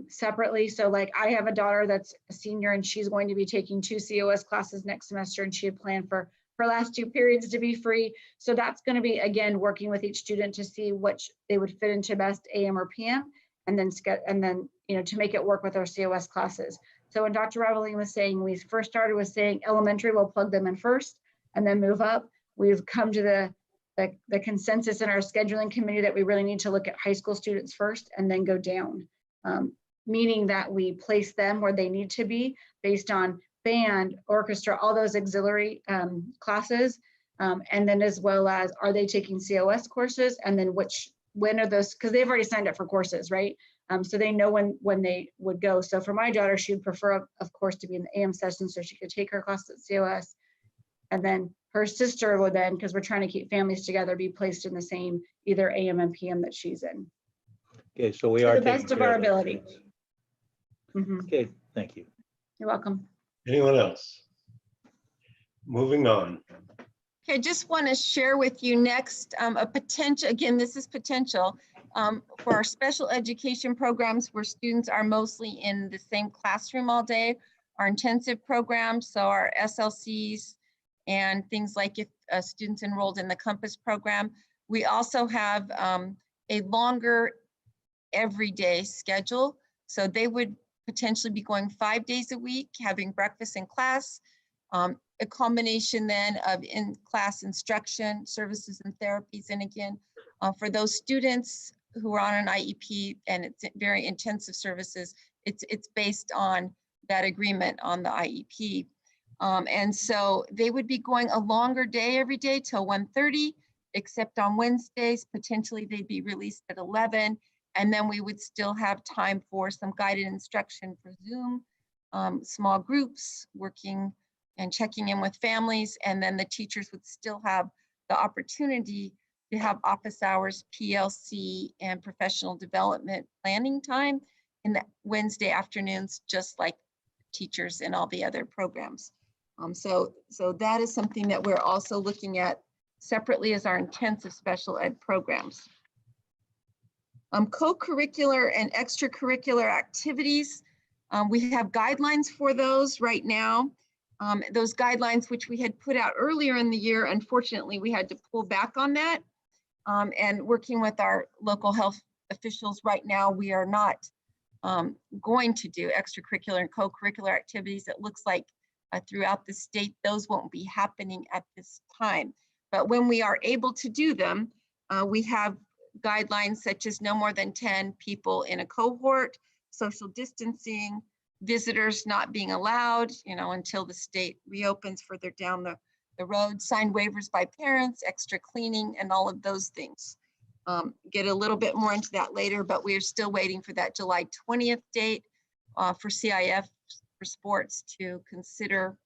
Speaker 12: separately. So like I have a daughter that's a senior and she's going to be taking 2 COS classes next semester, and she had planned for her last 2 periods to be free. So that's going to be, again, working with each student to see which they would fit into best, AM or PM, and then to make it work with our COS classes. So when Dr. Raveline was saying, we first started with saying elementary, we'll plug them in first and then move up. We've come to the consensus in our scheduling committee that we really need to look at high school students first and then go down, meaning that we place them where they need to be based on band, orchestra, all those auxiliary classes. And then as well as, are they taking COS courses? And then when are those, because they've already signed up for courses, right? So they know when they would go. So for my daughter, she would prefer, of course, to be in the AM session so she could take her class at COS. And then her sister would then, because we're trying to keep families together, be placed in the same either AM and PM that she's in.
Speaker 9: Okay, so we
Speaker 12: To
Speaker 9: are
Speaker 12: the best of our ability.
Speaker 9: Okay, thank you.
Speaker 12: You're welcome.
Speaker 1: Anyone else? Moving on.
Speaker 3: Okay, I just want to share with you next a potential, again, this is potential for our special education programs where students are mostly in the same classroom all day, our intensive programs, so our SLCs and things like if students enrolled in the Compass program. We also have a longer everyday schedule. So they would potentially be going 5 days a week, having breakfast in class, a combination then of in-class instruction, services and therapies. And again, for those students who are on an IEP and it's very intensive services, it's based on that agreement on the IEP. And so they would be going a longer day every day till 1:30, except on Wednesdays, potentially they'd be released at 11. And then we would still have time for some guided instruction for Zoom, small groups, working and checking in with families. And then the teachers would still have the opportunity to have office hours, PLC, and professional development planning time in the Wednesday afternoons, just like teachers in all the other programs. So that is something that we're also looking at separately as our intensive special ed programs. Co-curricular and extracurricular activities. We have guidelines for those right now. Those guidelines, which we had put out earlier in the year, unfortunately, we had to pull back on that. And working with our local health officials right now, we are not going to do extracurricular and co-curricular activities. It looks like throughout the state, those won't be happening at this time. But when we are able to do them, we have guidelines such as no more than 10 people in a cohort, social distancing, visitors not being allowed, until the state reopens further down the road, signed waivers by parents, extra cleaning, and all of those things. Get a little bit more into that later, but we're still waiting for that July 20th date for CIF for sports to consider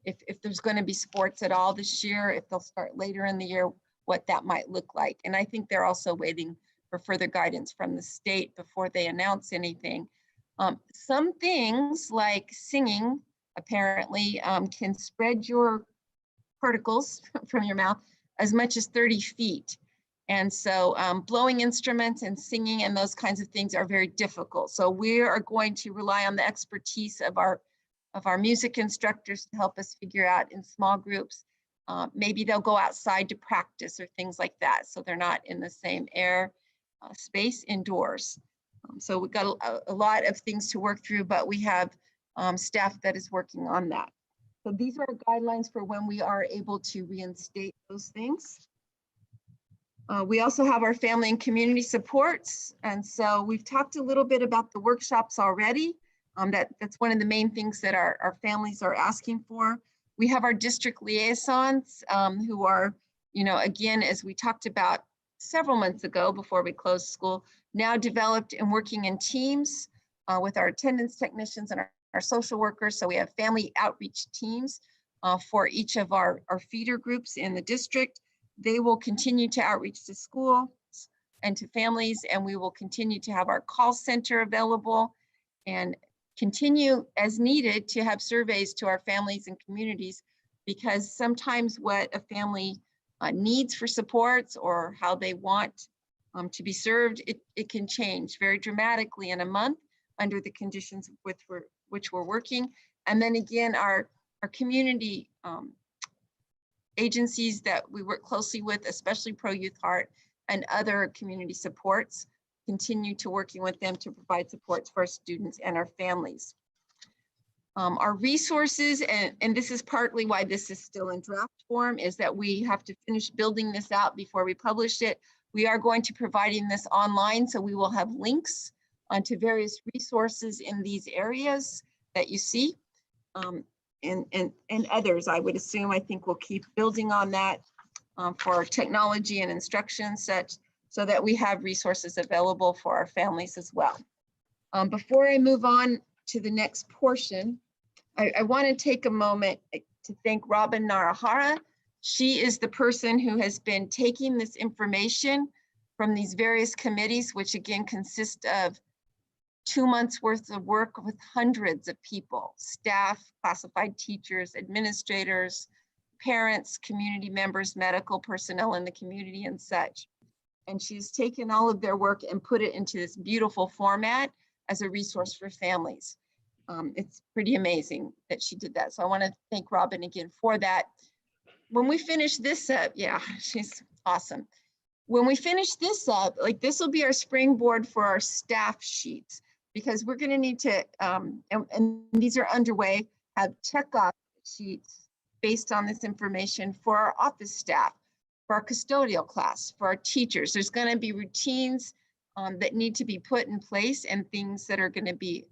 Speaker 3: if there's going to be sports at all this year, if they'll start later in the year, what that might look like. And I think they're also waiting for further guidance from the state before they announce anything. Some things like singing apparently can spread your particles from your mouth as much as 30 feet. And so blowing instruments and singing and those kinds of things are very difficult. So we are going to rely on the expertise of our music instructors to help us figure out in small groups. Maybe they'll go outside to practice or things like that, so they're not in the same air space indoors. So we've got a lot of things to work through, but we have staff that is working on that. So these are guidelines for when we are able to reinstate those things. We also have our family and community supports. And so we've talked a little bit about the workshops already. That's one of the main things that our families are asking for. We have our district liaisons who are, again, as we talked about several months ago before we closed school, now developed and working in teams with our attendance technicians and our social workers. So we have family outreach teams for each of our feeder groups in the district. They will continue to outreach to schools and to families, and we will continue to have our call center available and continue as needed to have surveys to our families and communities, because sometimes what a family needs for supports or how they want to be served, it can change very dramatically in a month under the conditions with which we're working. And then again, our community agencies that we work closely with, especially Pro Youth Heart and other community supports, continue to working with them to provide supports for our students and our families. Our resources, and this is partly why this is still in draft form, is that we have to finish building this out before we publish it. We are going to providing this online, so we will have links onto various resources in these areas that you see. And others, I would assume. I think we'll keep building on that for technology and instruction such so that we have resources available for our families as well. Before I move on to the next portion, I want to take a moment to thank Robin Narahara. She is the person who has been taking this information from these various committees, which again consist of 2 months worth of work with hundreds of people, staff, classified teachers, administrators, parents, community members, medical personnel in the community and such. And she's taken all of their work and put it into this beautiful format as a resource for families. It's pretty amazing that she did that. So I want to thank Robin again for that. When we finish this up, yeah, she's awesome. When we finish this up, like this will be our springboard for our staff sheets, because we're going to need to, and these are underway, have checkoff sheets based on this information for our office staff, for our custodial class, for our teachers. There's going to be routines that need to be put in place and things that are going to be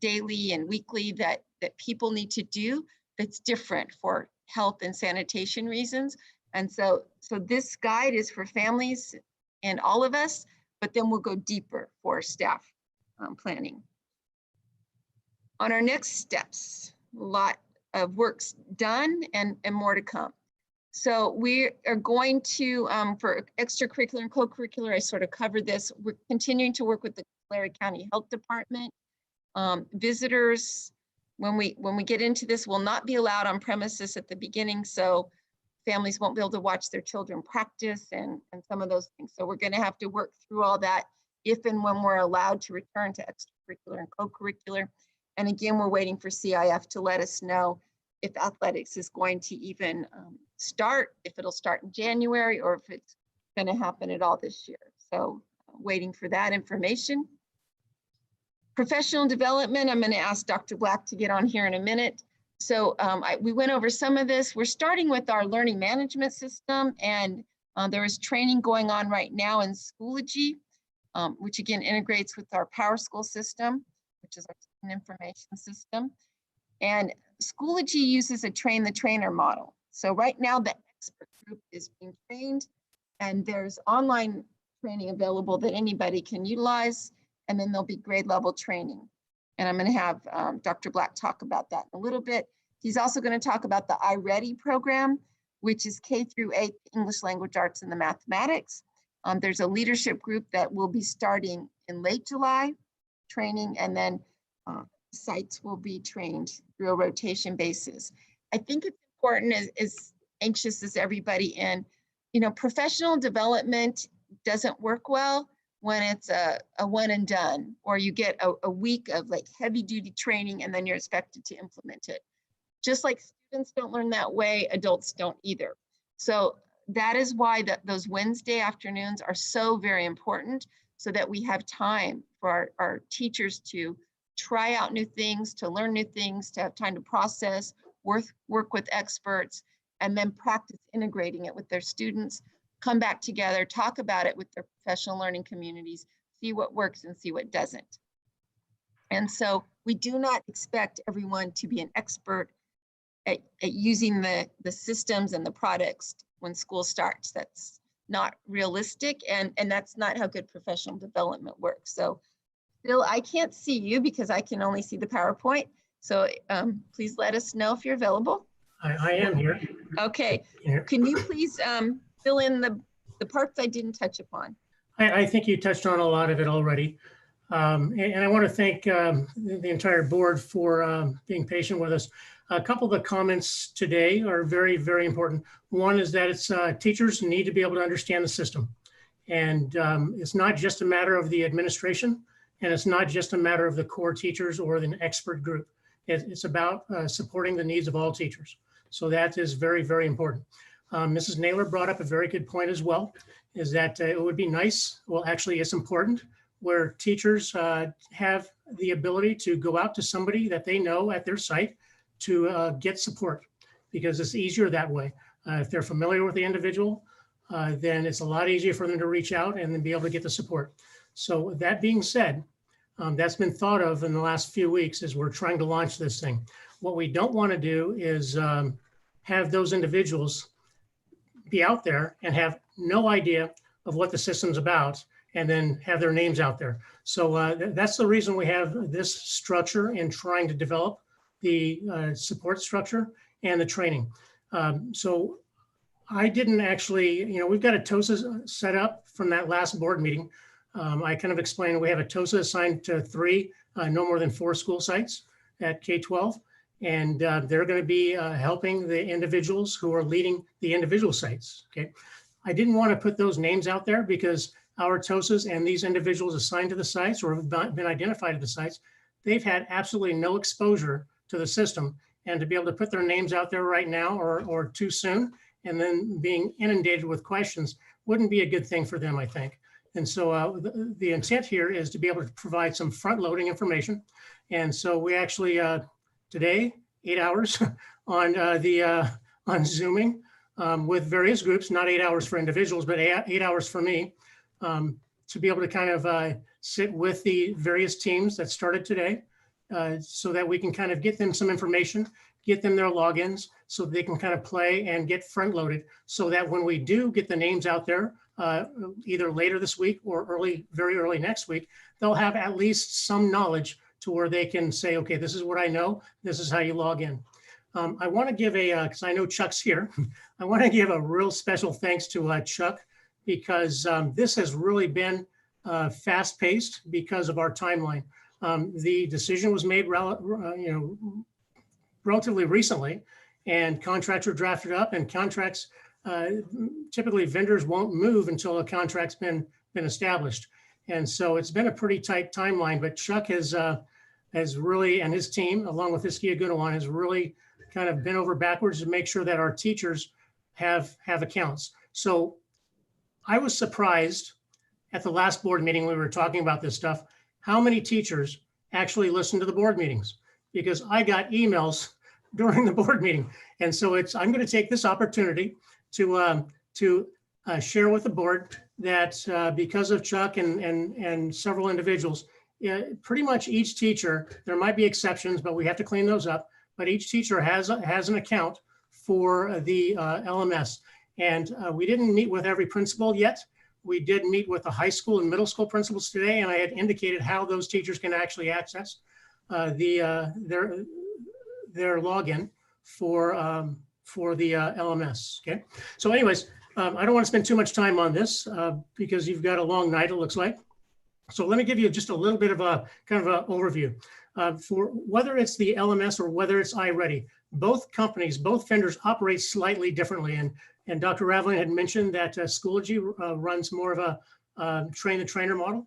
Speaker 3: daily and weekly that people need to do that's different for health and sanitation reasons. And so this guide is for families and all of us, but then we'll go deeper for staff planning. On our next steps, a lot of work's done and more to come. So we are going to, for extracurricular and co-curricular, I sort of covered this. We're continuing to work with the Tulare County Health Department. Visitors, when we get into this, will not be allowed on premises at the beginning, so families won't be able to watch their children practice and some of those things. So we're going to have to work through all that if and when we're allowed to return to extracurricular and co-curricular. And again, we're waiting for CIF to let us know if athletics is going to even start, if it'll start in January, or if it's going to happen at all this year. So waiting for that information. Professional development, I'm going to ask Dr. Black to get on here in a minute. So we went over some of this. We're starting with our learning management system, and there is training going on right now in Schoology, which again integrates with our PowerSchool system, which is our student information system. And Schoology uses a train the trainer model. So right now the expert group is being trained, and there's online training available that anybody can utilize. And then there'll be grade level training. And I'm going to have Dr. Black talk about that in a little bit. He's also going to talk about the iReady program, which is K through 8 English language arts and the mathematics. There's a leadership group that will be starting in late July training, and then sites will be trained through a rotation basis. I think it's important, as anxious as everybody in, professional development doesn't work well when it's a one and done, or you get a week of like heavy duty training and then you're expected to implement it. Just like students don't learn that way, adults don't either. So that is why those Wednesday afternoons are so very important, so that we have time for our teachers to try out new things, to learn new things, to have time to process, work with experts, and then practice integrating it with their students, come back together, talk about it with their professional learning communities, see what works and see what doesn't. And so we do not expect everyone to be an expert at using the systems and the products when school starts. That's not realistic, and that's not how good professional development works. So Bill, I can't see you because I can only see the PowerPoint. So please let us know if you're available.
Speaker 13: I am here.
Speaker 3: Okay, can you please fill in the parts I didn't touch upon?
Speaker 13: I think you touched on a lot of it already. And I want to thank the entire board for being patient with us. A couple of the comments today are very, very important. One is that it's teachers need to be able to understand the system. And it's not just a matter of the administration, and it's not just a matter of the core teachers or the expert group. It's about supporting the needs of all teachers. So that is very, very important. Mrs. Naylor brought up a very good point as well, is that it would be nice, well, actually it's important, where teachers have the ability to go out to somebody that they know at their site to get support, because it's easier that way. If they're familiar with the individual, then it's a lot easier for them to reach out and then be able to get the support. So that being said, that's been thought of in the last few weeks as we're trying to launch this thing. What we don't want to do is have those individuals be out there and have no idea of what the system's about and then have their names out there. So that's the reason we have this structure in trying to develop the support structure and the training. So I didn't actually, we've got a TOSA set up from that last board meeting. I kind of explained we have a TOSA assigned to 3, no more than 4 school sites at K-12. And they're going to be helping the individuals who are leading the individual sites. Okay, I didn't want to put those names out there because our TOSAs and these individuals assigned to the sites or have been identified at the sites, they've had absolutely no exposure to the system. And to be able to put their names out there right now or too soon and then being inundated with questions wouldn't be a good thing for them, I think. And so the intent here is to be able to provide some front-loading information. And so we actually today, 8 hours on Zooming with various groups, not 8 hours for individuals, but 8 hours for me to be able to kind of sit with the various teams that started today so that we can kind of get them some information, get them their logins so they can kind of play and get front loaded so that when we do get the names out there, either later this week or very early next week, they'll have at least some knowledge to where they can say, okay, this is what I know. This is how you log in. I want to give because I know Chuck's here. I want to give a real special thanks to Chuck because this has really been fast paced because of our timeline. The decision was made relatively recently and contracts were drafted up and contracts, typically vendors won't move until a contract's been established. And so it's been a pretty tight timeline, but Chuck has really, and his team, along with Iskia Gunawan, has really kind of been over backwards to make sure that our teachers have accounts. So I was surprised at the last board meeting we were talking about this stuff, how many teachers actually listen to the board meetings, because I got emails during the board meeting. And so I'm going to take this opportunity to share with the board that because of Chuck and several individuals, pretty much each teacher, there might be exceptions, but we have to clean those up. But each teacher has an account for the LMS. And we didn't meet with every principal yet. We did meet with the high school and middle school principals today, and I had indicated how those teachers can actually access their login for the LMS. Okay. So anyways, I don't want to spend too much time on this because you've got a long night, it looks like. So let me give you just a little bit of a kind of an overview. For whether it's the LMS or whether it's iReady, both companies, both vendors operate slightly differently. And Dr. Raveling had mentioned that Schoology runs more of a train the trainer model.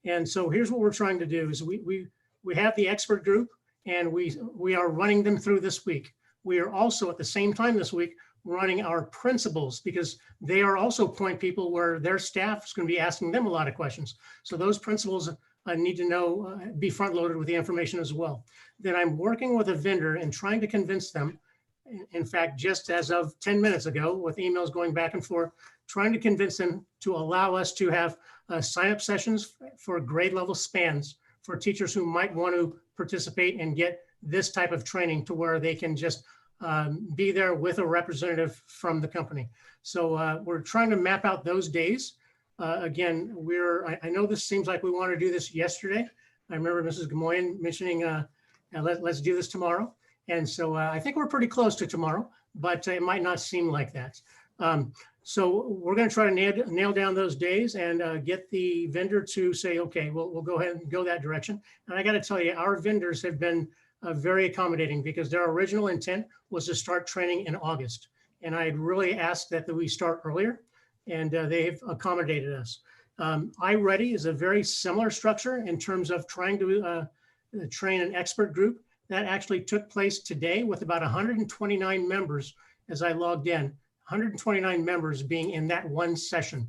Speaker 13: And so here's what we're trying to do is we have the expert group, and we are running them through this week. We are also at the same time this week running our principals, because they are also point people where their staff is going to be asking them a lot of questions. So those principals need to know, be front loaded with the information as well. Then I'm working with a vendor and trying to convince them, in fact, just as of 10 minutes ago, with emails going back and forth, trying to convince them to allow us to have sign-up sessions for grade level spans for teachers who might want to participate and get this type of training, to where they can just be there with a representative from the company. So we're trying to map out those days. Again, I know this seems like we want to do this yesterday. I remember Mrs. Gamoyan mentioning, let's do this tomorrow. And so I think we're pretty close to tomorrow, but it might not seem like that. So we're going to try to nail down those days and get the vendor to say, okay, we'll go ahead and go that direction. And I got to tell you, our vendors have been very accommodating, because their original intent was to start training in August. And I had really asked that we start earlier, and they've accommodated us. iReady is a very similar structure in terms of trying to train an expert group. That actually took place today with about 129 members as I logged in, 129 members being in that one session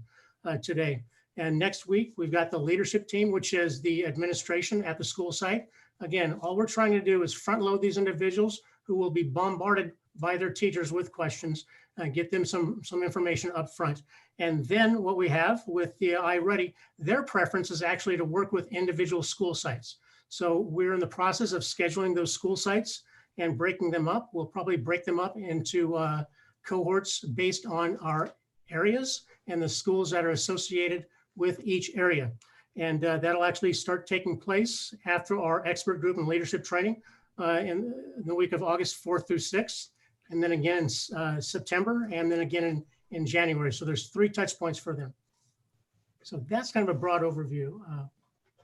Speaker 13: today. And next week, we've got the leadership team, which is the administration at the school site. Again, all we're trying to do is front load these individuals who will be bombarded by their teachers with questions, get them some information up front. And then what we have with the iReady, their preference is actually to work with individual school sites. So we're in the process of scheduling those school sites and breaking them up. We'll probably break them up into cohorts based on our areas and the schools that are associated with each area. And that'll actually start taking place after our expert group and leadership training in the week of August 4th through 6th, and then again in September, and then again in January. So there's 3 touch points for them. So that's kind of a broad overview.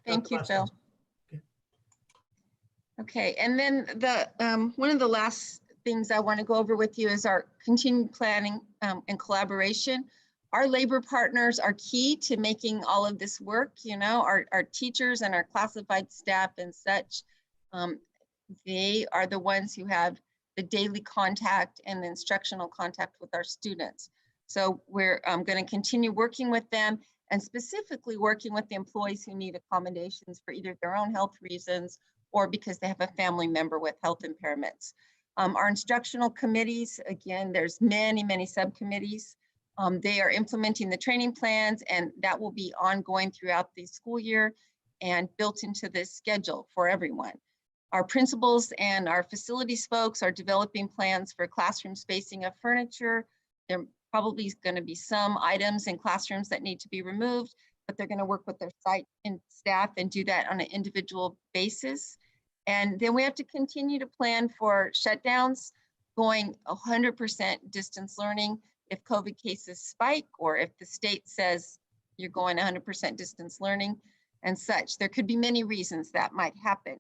Speaker 3: Thank you, Phil. Okay, and then one of the last things I want to go over with you is our continued planning and collaboration. Our labor partners are key to making all of this work. You know, our teachers and our classified staff and such, they are the ones who have the daily contact and the instructional contact with our students. So we're going to continue working with them, and specifically working with the employees who need accommodations for either their own health reasons or because they have a family member with health impairments. Our instructional committees, again, there's many subcommittees. They are implementing the training plans, and that will be ongoing throughout the school year and built into the schedule for everyone. Our principals and our facilities folks are developing plans for classroom spacing of furniture. There probably is going to be some items in classrooms that need to be removed, but they're going to work with their site and staff and do that on an individual basis. And then we have to continue to plan for shutdowns, going 100% distance learning if COVID cases spike, or if the state says you're going 100% distance learning and such. There could be many reasons that might happen.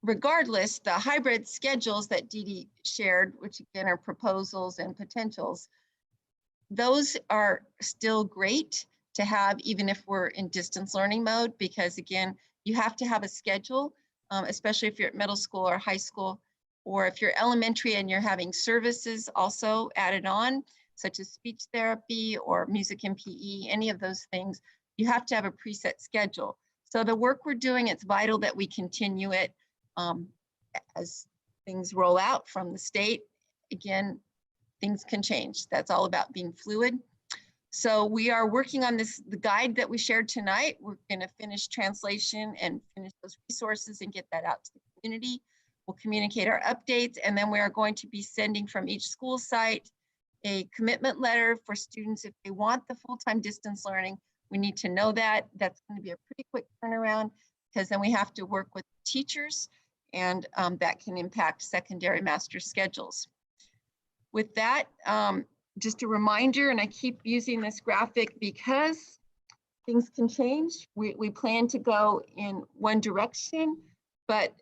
Speaker 3: Regardless, the hybrid schedules that Dee Dee shared, which again are proposals and potentials, those are still great to have even if we're in distance learning mode, because again, you have to have a schedule, especially if you're at middle school or high school, or if you're elementary and you're having services also added on, such as speech therapy or music and PE, any of those things, you have to have a preset schedule. So the work we're doing, it's vital that we continue it as things roll out from the state. Again, things can change. That's all about being fluid. So we are working on this, the guide that we shared tonight. We're going to finish translation and finish those resources and get that out to the community. We'll communicate our updates, and then we are going to be sending from each school site a commitment letter for students if they want the full-time distance learning. We need to know that. That's going to be a pretty quick turnaround, because then we have to work with teachers, and that can impact secondary master schedules. With that, just a reminder, and I keep using this graphic because things can change. We plan to go in one direction, but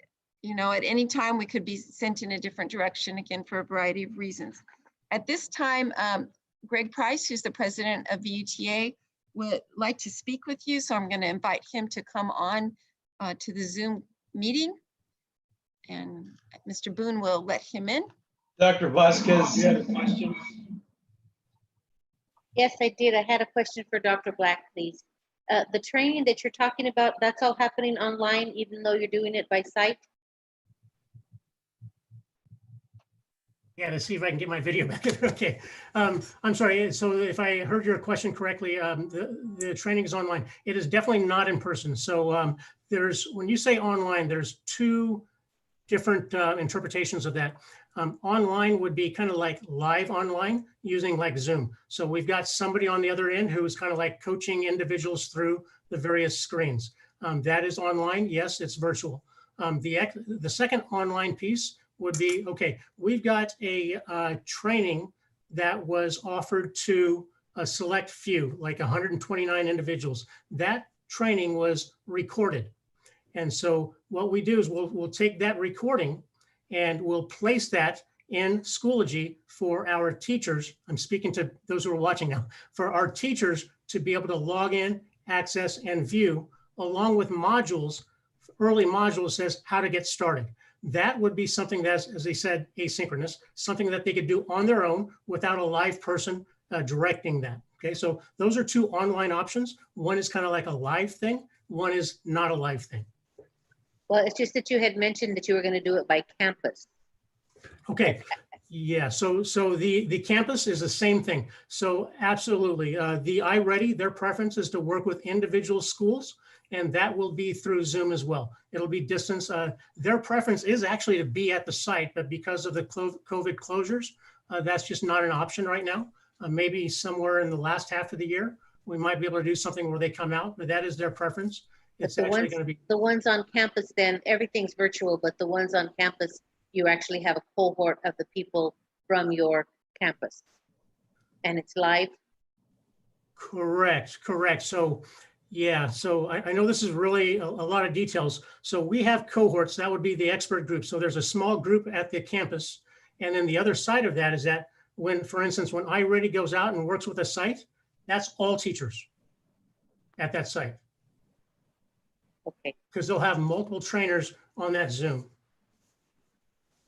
Speaker 3: you know, at any time we could be sent in a different direction, again, for a variety of reasons. At this time, Greg Price, who's the president of VUTA, would like to speak with you. So I'm going to invite him to come on to the Zoom meeting. And Mr. Boone will let him in.
Speaker 1: Dr. Vasquez, you had a question?
Speaker 8: Yes, I did. I had a question for Dr. Black, please. The training that you're talking about, that's all happening online, even though you're doing it by site?
Speaker 13: Yeah, to see if I can get my video back. Okay. I'm sorry. So if I heard your question correctly, the training is online. It is definitely not in person. So when you say online, there's two different interpretations of that. Online would be kind of like live online using like Zoom. So we've got somebody on the other end who's kind of like coaching individuals through the various screens. That is online. Yes, it's virtual. The second online piece would be, okay, we've got a training that was offered to a select few, like 129 individuals. That training was recorded. And so what we do is we'll take that recording and we'll place that in Schoology for our teachers. I'm speaking to those who are watching now, for our teachers to be able to log in, access, and view, along with modules, early modules says how to get started. That would be something that's, as they said, asynchronous, something that they could do on their own without a live person directing that. Okay, so those are two online options. One is kind of like a live thing. One is not a live thing.
Speaker 8: Well, it's just that you had mentioned that you were going to do it by campus.
Speaker 13: Okay, yeah, so the campus is the same thing. So absolutely, the iReady, their preference is to work with individual schools, and that will be through Zoom as well. It'll be distance. Their preference is actually to be at the site, but because of the COVID closures, that's just not an option right now. Maybe somewhere in the last half of the year, we might be able to do something where they come out, but that is their preference. It's actually going to be
Speaker 8: the ones on campus, then everything's virtual, but the ones on campus, you actually have a cohort of the people from your campus and it's live.
Speaker 13: Correct. So yeah, so I know this is really a lot of details. So we have cohorts, that would be the expert group. So there's a small group at the campus. And then the other side of that is that when, for instance, when iReady goes out and works with a site, that's all teachers at that site.
Speaker 8: Okay.
Speaker 13: Because they'll have multiple trainers on that Zoom.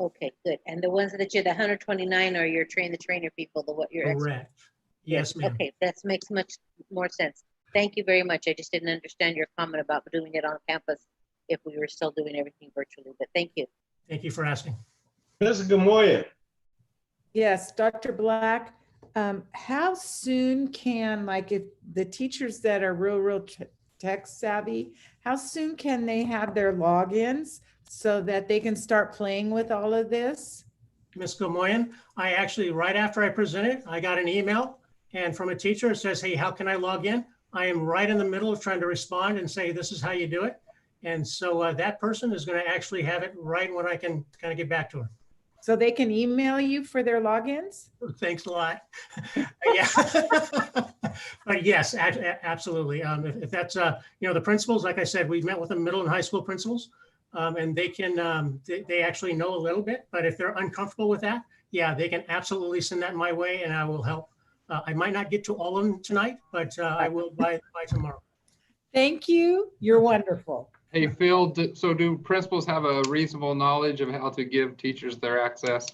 Speaker 8: Okay, good. And the ones that you're, the 129 are your train the trainer people, what you're
Speaker 13: Correct. Yes, ma'am.
Speaker 8: Okay, that makes much more sense. Thank you very much. I just didn't understand your comment about doing it on campus if we were still doing everything virtually, but thank you.
Speaker 13: Thank you for asking.
Speaker 1: Ms. Gamoya.
Speaker 7: Yes, Dr. Black, how soon can, like if the teachers that are real tech savvy, how soon can they have their logins so that they can start playing with all of this?
Speaker 13: Ms. Gamoyan, I actually, right after I presented, I got an email and from a teacher, it says, hey, how can I log in? I am right in the middle of trying to respond and say, this is how you do it. And so that person is going to actually have it right when I can kind of get back to her.
Speaker 7: So they can email you for their logins?
Speaker 13: Thanks a lot. Yeah. But yes, absolutely. If that's, the principals, like I said, we've met with the middle and high school principals and they can, they actually know a little bit, but if they're uncomfortable with that, yeah, they can absolutely send that my way and I will help. I might not get to all of them tonight, but I will by tomorrow.
Speaker 7: Thank you. You're wonderful.
Speaker 14: Hey, Phil, so do principals have a reasonable knowledge of how to give teachers their access?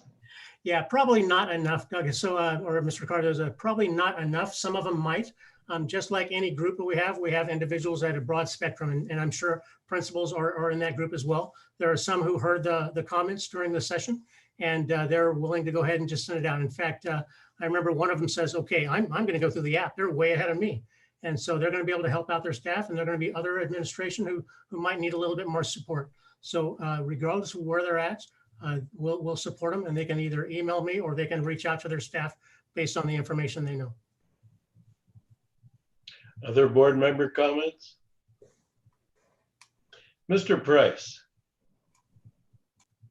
Speaker 13: Yeah, probably not enough, Doug. So, or Mr. Cardoza, probably not enough. Some of them might. Just like any group that we have individuals at a broad spectrum, and I'm sure principals are in that group as well. There are some who heard the comments during the session, and they're willing to go ahead and just send it out. In fact, I remember one of them says, okay, I'm going to go through the app. They're way ahead of me. And so they're going to be able to help out their staff, and they're going to be other administration who might need a little bit more support. So regardless of where they're at, we'll support them, and they can either email me or they can reach out to their staff based on the information they know.
Speaker 1: Other board member comments? Mr. Price.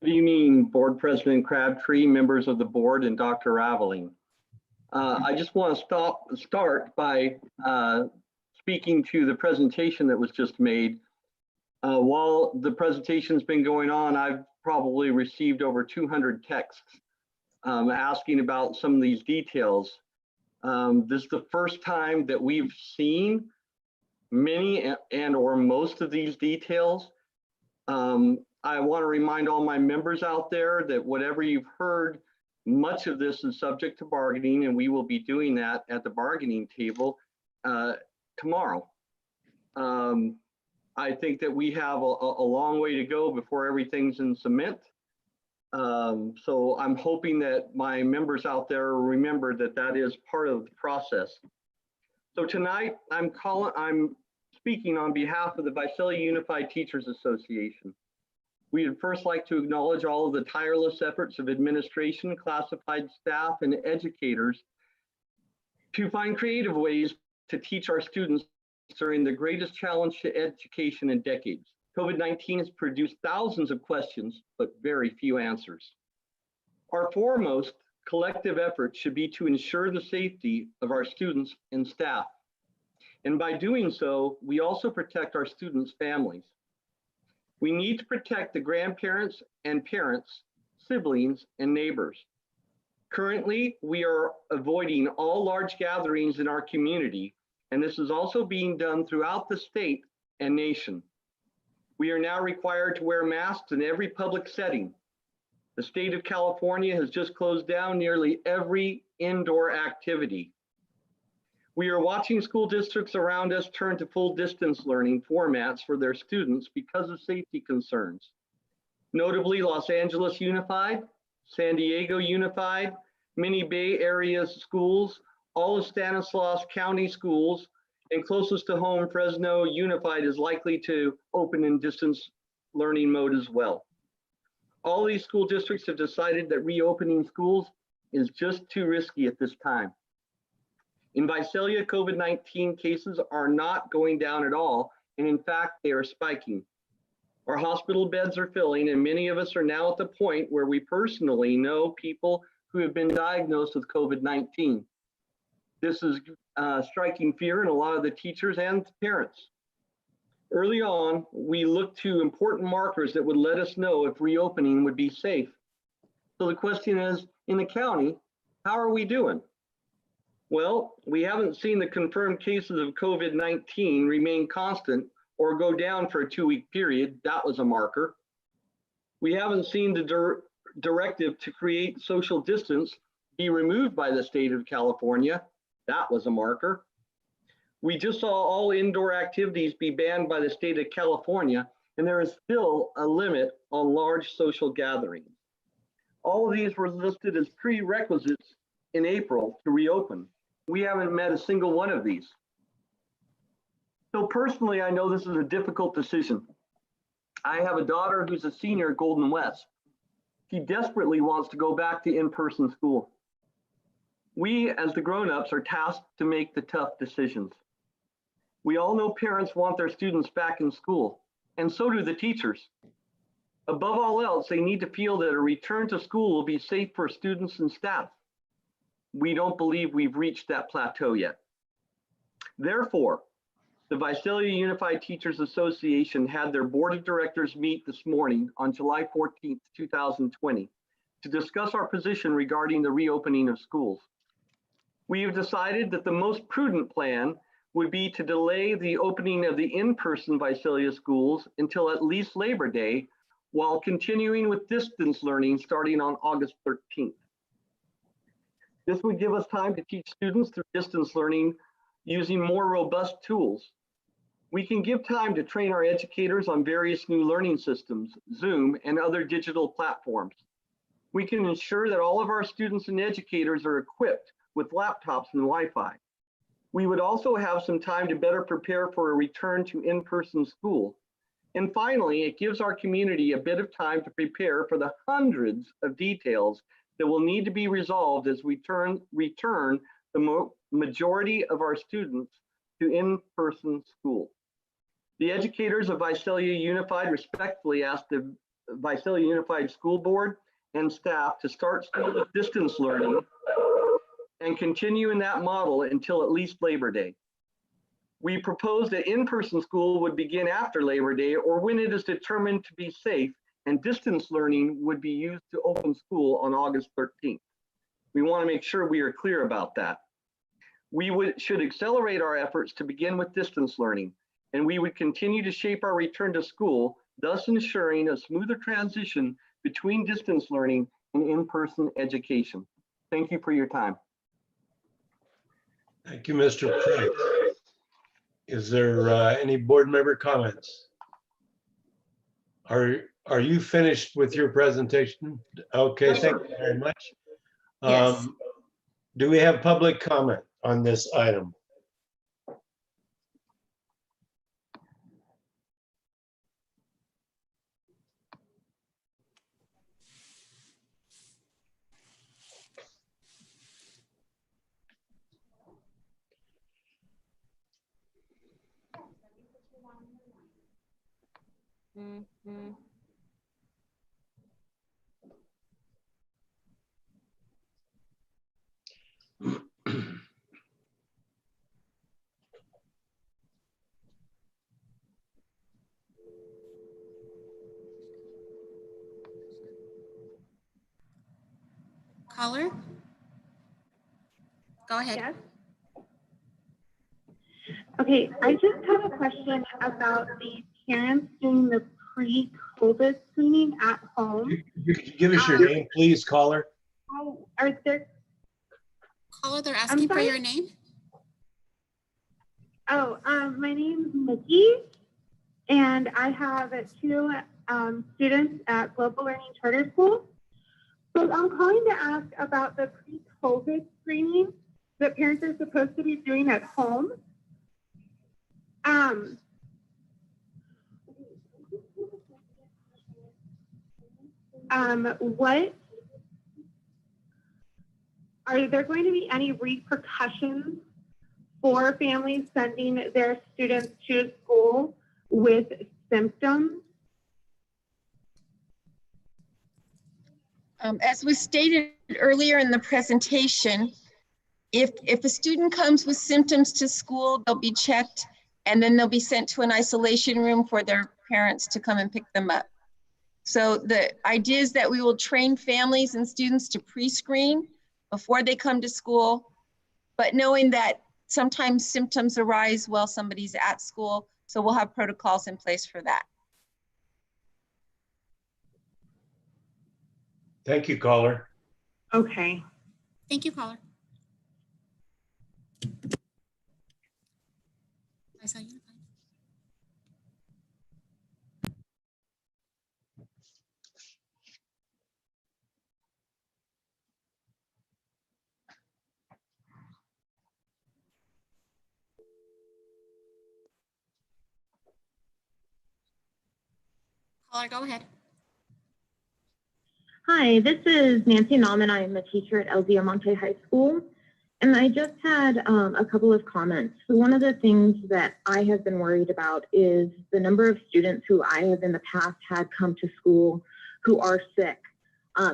Speaker 14: Good evening, Board President Crabtree, members of the board, and Dr. Raveling. I just want to start by speaking to the presentation that was just made. While the presentation's been going on, I've probably received over 200 texts asking about some of these details. This is the first time that we've seen many and or most of these details. I want to remind all my members out there that whatever you've heard, much of this is subject to bargaining, and we will be doing that at the bargaining table tomorrow. I think that we have a long way to go before everything's in cement. So I'm hoping that my members out there remember that that is part of the process. So tonight I'm speaking on behalf of the Visalia Unified Teachers Association. We would first like to acknowledge all of the tireless efforts of administration, classified staff, and educators to find creative ways to teach our students during the greatest challenge to education in decades. COVID-19 has produced thousands of questions, but very few answers. Our foremost collective effort should be to ensure the safety of our students and staff. And by doing so, we also protect our students' families. We need to protect the grandparents and parents, siblings, and neighbors. Currently, we are avoiding all large gatherings in our community, and this is also being done throughout the state and nation. We are now required to wear masks in every public setting. The state of California has just closed down nearly every indoor activity. We are watching school districts around us turn to full distance learning formats for their students because of safety concerns. Notably, Los Angeles Unified, San Diego Unified, many Bay Area schools, all of Stanislaus County schools, and closest to home, Fresno Unified is likely to open in distance learning mode as well. All these school districts have decided that reopening schools is just too risky at this time. In Visalia, COVID-19 cases are not going down at all, and in fact, they are spiking. Our hospital beds are filling, and many of us are now at the point where we personally know people who have been diagnosed with COVID-19. This is striking fear in a lot of the teachers and parents. Early on, we looked to important markers that would let us know if reopening would be safe. So the question is, in the county, how are we doing? Well, we haven't seen the confirmed cases of COVID-19 remain constant or go down for a 2-week period. That was a marker. We haven't seen the directive to create social distance be removed by the state of California. That was a marker. We just saw all indoor activities be banned by the state of California, and there is still a limit on large social gatherings. All of these were listed as prerequisites in April to reopen. We haven't met a single one of these. So personally, I know this is a difficult decision. I have a daughter who's a senior at Golden West. She desperately wants to go back to in-person school. We, as the grown-ups, are tasked to make the tough decisions. We all know parents want their students back in school, and so do the teachers. Above all else, they need to feel that a return to school will be safe for students and staff. We don't believe we've reached that plateau yet. Therefore, the Visalia Unified Teachers Association had their board of directors meet this morning on July 14th, 2020, to discuss our position regarding the reopening of schools. We have decided that the most prudent plan would be to delay the opening of the in-person Visalia schools until at least Labor Day, while continuing with distance learning starting on August 13th. This would give us time to teach students through distance learning using more robust tools. We can give time to train our educators on various new learning systems, Zoom, and other digital platforms. We can ensure that all of our students and educators are equipped with laptops and Wi-Fi. We would also have some time to better prepare for a return to in-person school. And finally, it gives our community a bit of time to prepare for the hundreds of details that will need to be resolved as we return the majority of our students to in-person school. The educators of Visalia Unified respectfully ask the Visalia Unified School Board and staff to start school with distance learning and continue in that model until at least Labor Day. We propose that in-person school would begin after Labor Day or when it is determined to be safe, and distance learning would be used to open school on August 13th. We want to make sure we are clear about that. We should accelerate our efforts to begin with distance learning, and we would continue to shape our return to school, thus ensuring a smoother transition between distance learning and in-person education. Thank you for your time.
Speaker 1: Thank you, Mr. Price. Is there any board member comments? Are you finished with your presentation? Okay,
Speaker 3: Yes,
Speaker 1: thank
Speaker 3: sir.
Speaker 1: you very much.
Speaker 3: Yes.
Speaker 1: Do we have public comment on this item?
Speaker 15: Caller? Go ahead.
Speaker 16: Yes. Okay, I just have a question about the parents doing the pre-COVID screening at home.
Speaker 1: Could you give us your name, please, caller?
Speaker 16: Are there?
Speaker 15: Caller, they're asking for your name.
Speaker 16: Oh, my name's Nikki, and I have two students at Global Learning Charter School. So I'm calling to ask about the pre-COVID screening that parents are supposed to be doing at home. What are there going to be any repercussions for families sending their students to school with symptoms?
Speaker 3: As was stated earlier in the presentation, if a student comes with symptoms to school, they'll be checked and then they'll be sent to an isolation room for their parents to come and pick them up. So the idea is that we will train families and students to pre-screen before they come to school, but knowing that sometimes symptoms arise while somebody's at school, so we'll have protocols in place for that.
Speaker 1: Thank you, caller.
Speaker 16: Okay.
Speaker 15: Thank you, caller. Caller, go ahead.
Speaker 16: Hi, this is Nancy Nauman. I am a teacher at El Diamante High School, and I just had a couple of comments. So one of the things that I have been worried about is the number of students who I have in the past had come to school who are sick,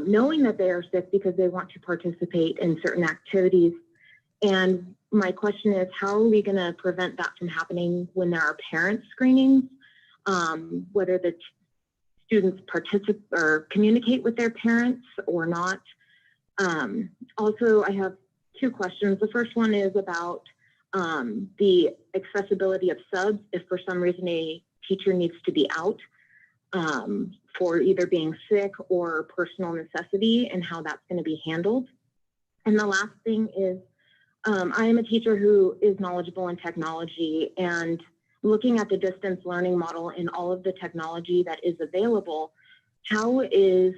Speaker 16: knowing that they are sick because they want to participate in certain activities. And my question is, how are we going to prevent that from happening when there are parent screenings, whether the students participate or communicate with their parents or not? Also, I have two questions. The first one is about the accessibility of subs if for some reason a teacher needs to be out for either being sick or personal necessity, and how that's going to be handled. And the last thing is, I am a teacher who is knowledgeable in technology, and looking at the distance learning model and all of the technology that is available, how is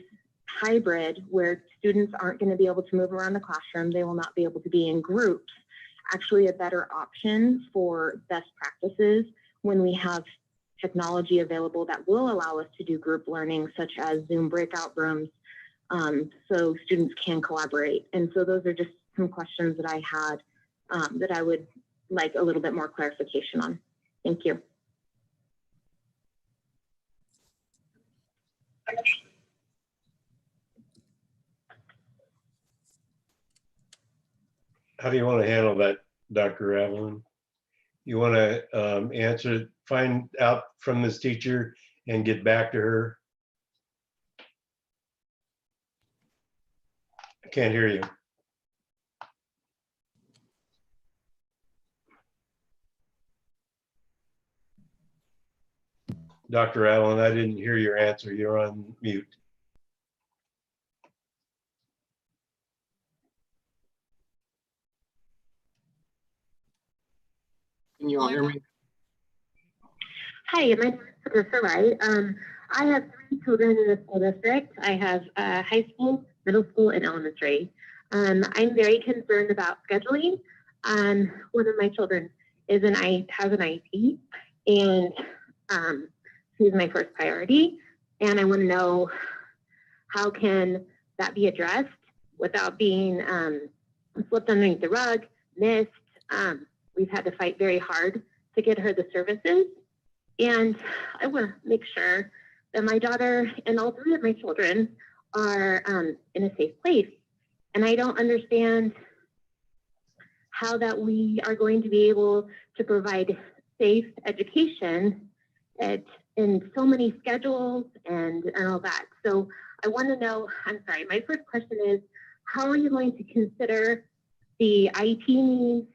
Speaker 16: hybrid, where students aren't going to be able to move around the classroom, they will not be able to be in groups, actually a better option for best practices when we have technology available that will allow us to do group learning, such as Zoom breakout rooms, so students can collaborate. And so those are just some questions that I had that I would like a little bit more clarification on. Thank you.
Speaker 1: How do you want to handle that, Dr. Evelyn? You want to answer, find out from this teacher and get back to her? I can't hear you. Dr. Allen, I didn't hear your answer. You're on mute.
Speaker 17: Can you all hear me?
Speaker 16: Hi, my name is Patricia Wright. I have 3 children in the school district. I have high school, middle school, and elementary. I'm very concerned about scheduling. One of my children has an IEP, and she's my first priority. And I want to know, how can that be addressed without being slipped underneath the rug, missed? We've had to fight very hard to get her the services. And I want to make sure that my daughter and all 3 of my children are in a safe place. And I don't understand how that we are going to be able to provide safe education in so many schedules and all that. So I want to know, I'm sorry, my first question is, how are you going to consider the IEP needs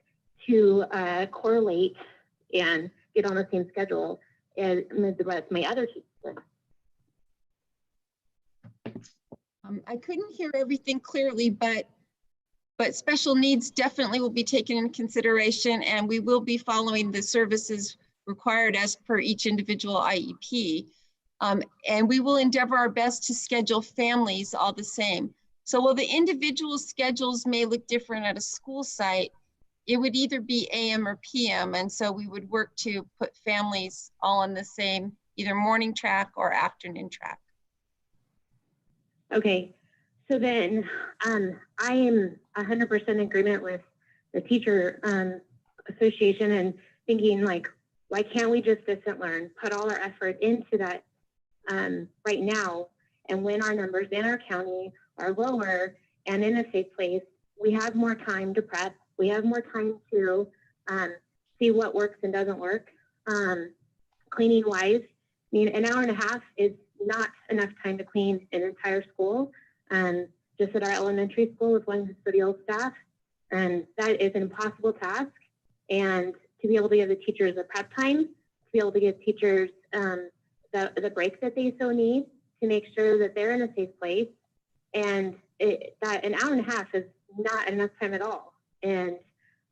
Speaker 16: to correlate and get on the same schedule as the rest of my other children?
Speaker 3: I couldn't hear everything clearly, but special needs definitely will be taken into consideration, and we will be following the services required as per each individual IEP. And we will endeavor our best to schedule families all the same. So while the individual schedules may look different at a school site, it would either be AM or PM. And so we would work to put families all on the same, either morning track or afternoon track.
Speaker 16: Okay, so then I am 100% in agreement with the teacher association and thinking, like, why can't we just distance learn, put all our effort into that right now, and when our numbers in our county are lower and in a safe place, we have more time to prep, we have more time to see what works and doesn't work. Cleaning wise, I mean, an hour and a half is not enough time to clean an entire school. Just at our elementary school with 1 custodial staff, and that is an impossible task. And to be able to give the teachers a prep time, to be able to give teachers the breaks that they so need, to make sure that they're in a safe place, and that an hour and a half is not enough time at all. And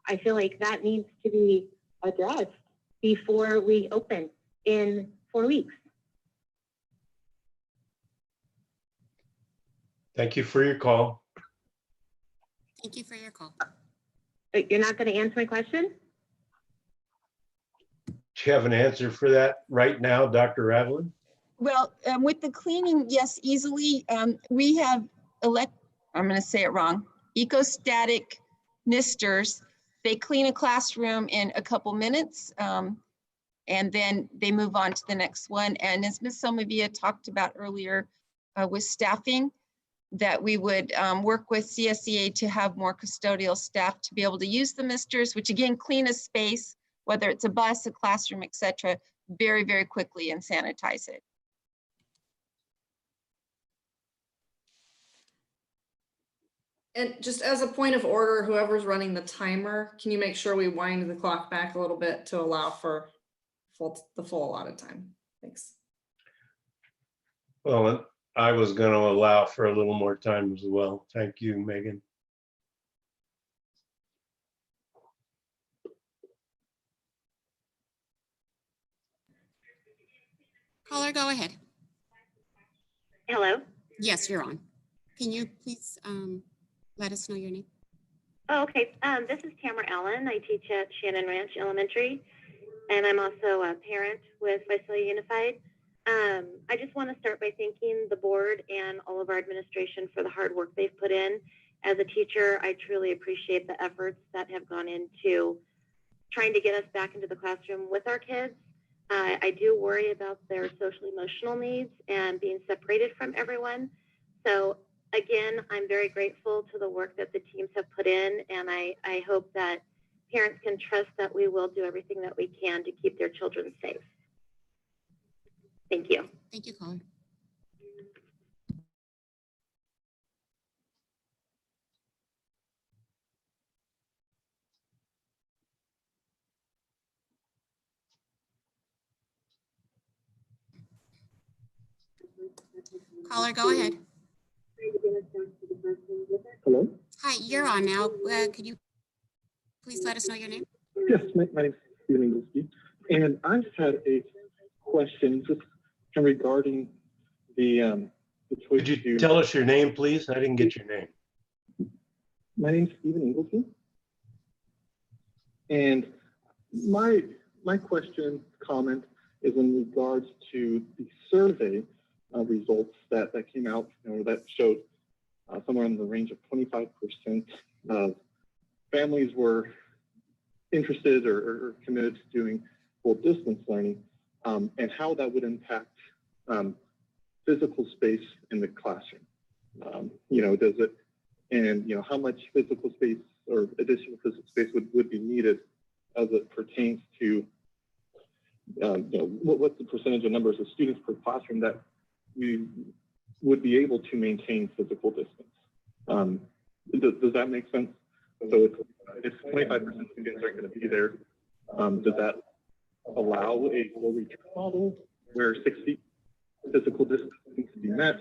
Speaker 16: I feel like that needs to be addressed before we open in 4 weeks.
Speaker 1: Thank you for your call.
Speaker 15: Thank you for your call.
Speaker 16: You're not going to answer my question?
Speaker 1: Do you have an answer for that right now, Dr. Ravelin?
Speaker 3: Well, with the cleaning, yes, easily. We have I'm going to say it wrong, ecostatic misters. They clean a classroom in a couple minutes, and then they move on to the next one. And as Ms. Somavia talked about earlier with staffing, that we would work with CSEA to have more custodial staff to be able to use the misters, which again, clean a space, whether it's a bus, a classroom, etc., very, very quickly and sanitize it.
Speaker 5: And just as a point of order, whoever's running the timer, can you make sure we wind the clock back a little bit to allow for the full allotted time? Thanks.
Speaker 1: Well, I was going to allow for a little more time as well. Thank you, Megan.
Speaker 15: Caller, go ahead.
Speaker 16: Hello?
Speaker 15: Yes, you're on. Can you please let us know your name?
Speaker 16: Oh, okay. This is Tamara Allen. I teach at Shannon Ranch Elementary, and I'm also a parent with Visalia Unified. I just want to start by thanking the board and all of our administration for the hard work they've put in. As a teacher, I truly appreciate the efforts that have gone into trying to get us back into the classroom with our kids. I do worry about their social emotional needs and being separated from everyone. So again, I'm very grateful to the work that the teams have put in, and I hope that parents can trust that we will do everything that we can to keep their children safe. Thank you.
Speaker 15: Thank you, caller. Caller, go ahead.
Speaker 17: Hello?
Speaker 15: Hi, you're on now. Could you please let us know your name?
Speaker 17: Yes, my name is Stephen Inglesby, and I just had a question just regarding the choice.
Speaker 1: Could you tell us your name, please? I didn't get your name.
Speaker 17: My name is Stephen Inglesby, and my question, comment is in regards to the survey results that came out, that showed somewhere in the range of 25% of families were interested or committed to doing full distance learning, and how that would impact physical space in the classroom. Does it, and how much physical space or additional physical space would be needed as it pertains to what's the percentage of numbers of students per classroom that we would be able to maintain physical distance. Does that make sense? So if 25% of students aren't going to be there, does that allow a full return model where 6 feet physical distance needs to be met?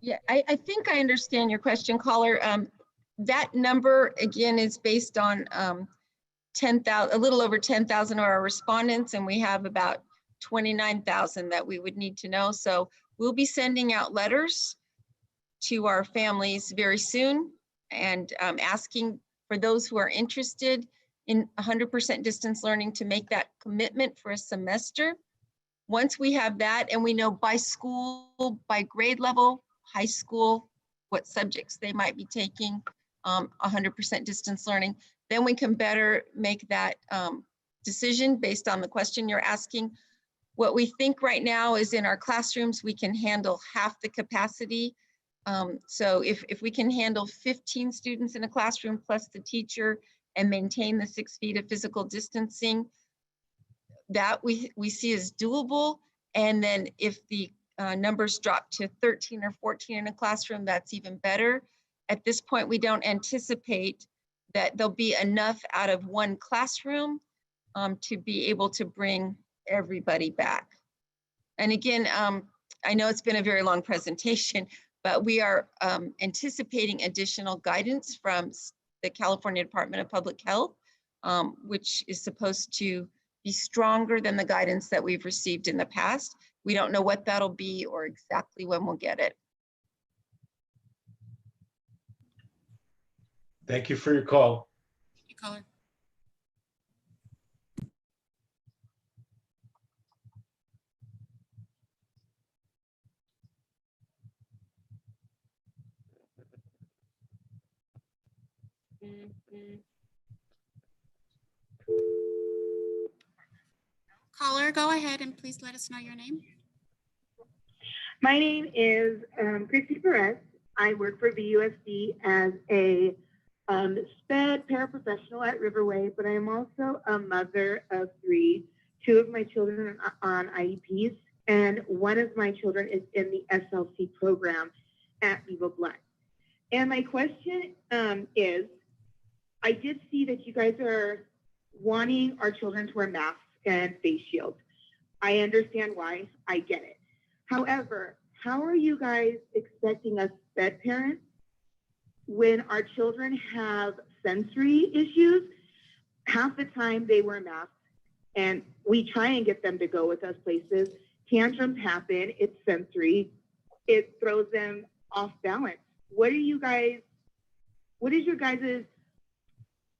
Speaker 3: Yeah, I think I understand your question, caller. That number, again, is based on 10,000, a little over 10,000 of our respondents, and we have about 29,000 that we would need to know. So we'll be sending out letters to our families very soon and asking for those who are interested in 100% distance learning to make that commitment for a semester. Once we have that and we know by school, by grade level, high school, what subjects they might be taking 100% distance learning, then we can better make that decision based on the question you're asking. What we think right now is in our classrooms, we can handle half the capacity. So if we can handle 15 students in a classroom plus the teacher and maintain the 6 feet of physical distancing, that we see as doable. And then if the numbers drop to 13 or 14 in a classroom, that's even better. At this point, we don't anticipate that there'll be enough out of one classroom to be able to bring everybody back. And again, I know it's been a very long presentation, but we are anticipating additional guidance from the California Department of Public Health, which is supposed to be stronger than the guidance that we've received in the past. We don't know what that'll be or exactly when we'll get it.
Speaker 1: Thank you for your call.
Speaker 15: Thank you, caller. Caller, go ahead and please let us know your name.
Speaker 18: My name is Christy Perez. I work for VUSD as a SPED paraprofessional at Riverway, but I am also a mother of 3. 2 of my children are on IEPs, and one of my children is in the SLC program at Viva Blood. And my question is, I did see that you guys are wanting our children to wear masks and face shields. I understand why, I get it. However, how are you guys expecting us SPED parents when our children have sensory issues? Half the time they wear masks, And we try and get them to go with us places. Tantrums happen, it's sensory, it throws them off balance. What is your guys'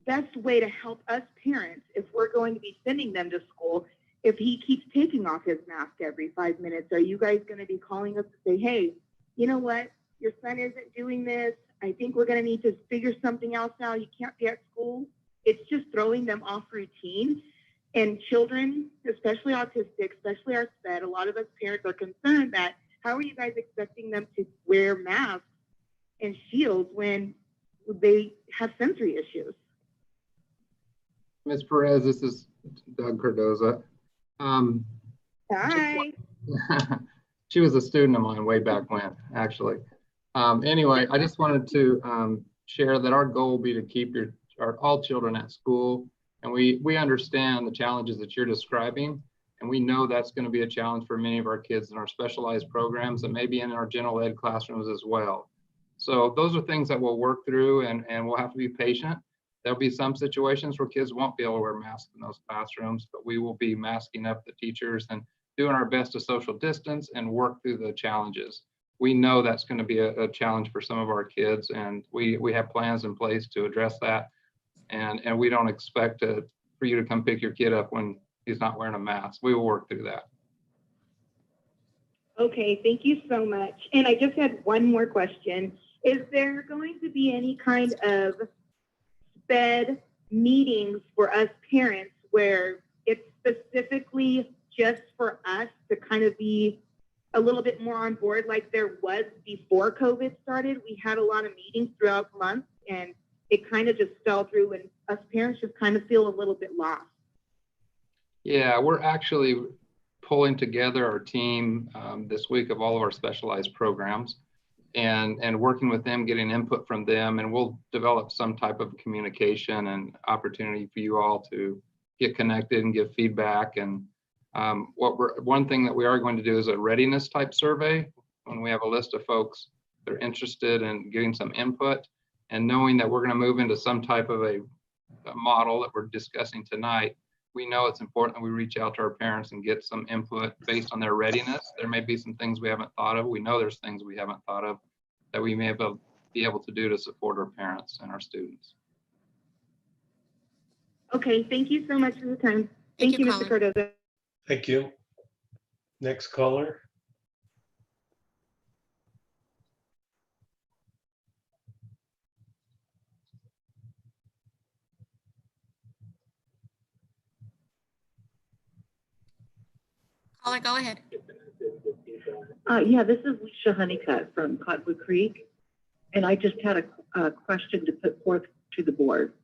Speaker 18: best way to help us parents if we're going to be sending them to school? If he keeps taking off his mask every 5 minutes, are you guys going to be calling us to say, hey, you know what, your son isn't doing this, I think we're going to need to figure something else out, you can't be at school? It's just throwing them off routine. And children, especially autistic, especially our SPED, a lot of us parents are concerned that how are you guys expecting them to wear masks and shields when they have sensory issues?
Speaker 19: Ms. Perez, this is Doug Cardoza.
Speaker 18: Hi.
Speaker 19: She was a student of mine way back when, actually. Anyway, I just wanted to share that our goal will be to keep all children at school. And we understand the challenges that you're describing. And we know that's going to be a challenge for many of our kids in our specialized programs and maybe in our general ed classrooms as well. So those are things that we'll work through, and we'll have to be patient. There'll be some situations where kids won't be able to wear masks in those classrooms, but we will be masking up the teachers and doing our best to social distance and work through the challenges. We know that's going to be a challenge for some of our kids, and we have plans in place to address that. And we don't expect for you to come pick your kid up when he's not wearing a mask. We will work through that.
Speaker 18: Okay, thank you so much. And I just had one more question. Is there going to be any kind of SPED meetings for us parents where it's specifically just for us to kind of be a little bit more on board like there was before COVID started? We had a lot of meetings throughout months, and it kind of just fell through, and us parents just kind of feel a little bit lost.
Speaker 19: Yeah, we're actually pulling together our team this week of all of our specialized programs and working with them, getting input from them, and we'll develop some type of communication and opportunity for you all to get connected and give feedback. And one thing that we are going to do is a readiness type survey when we have a list of folks that are interested in getting some input, and knowing that we're going to move into some type of a model that we're discussing tonight. We know it's important that we reach out to our parents and get some input based on their readiness. There may be some things we haven't thought of. We know there's things we haven't thought of that we may be able to do to support our parents and our students.
Speaker 18: Okay, thank you so much for the time. Thank you, Mr. Cardoza.
Speaker 1: Thank you. Next caller.
Speaker 15: Caller, go ahead.
Speaker 20: Yeah, this is Leisha Honeycutt from Cottonwood Creek, and I just had a question to put forth to the board.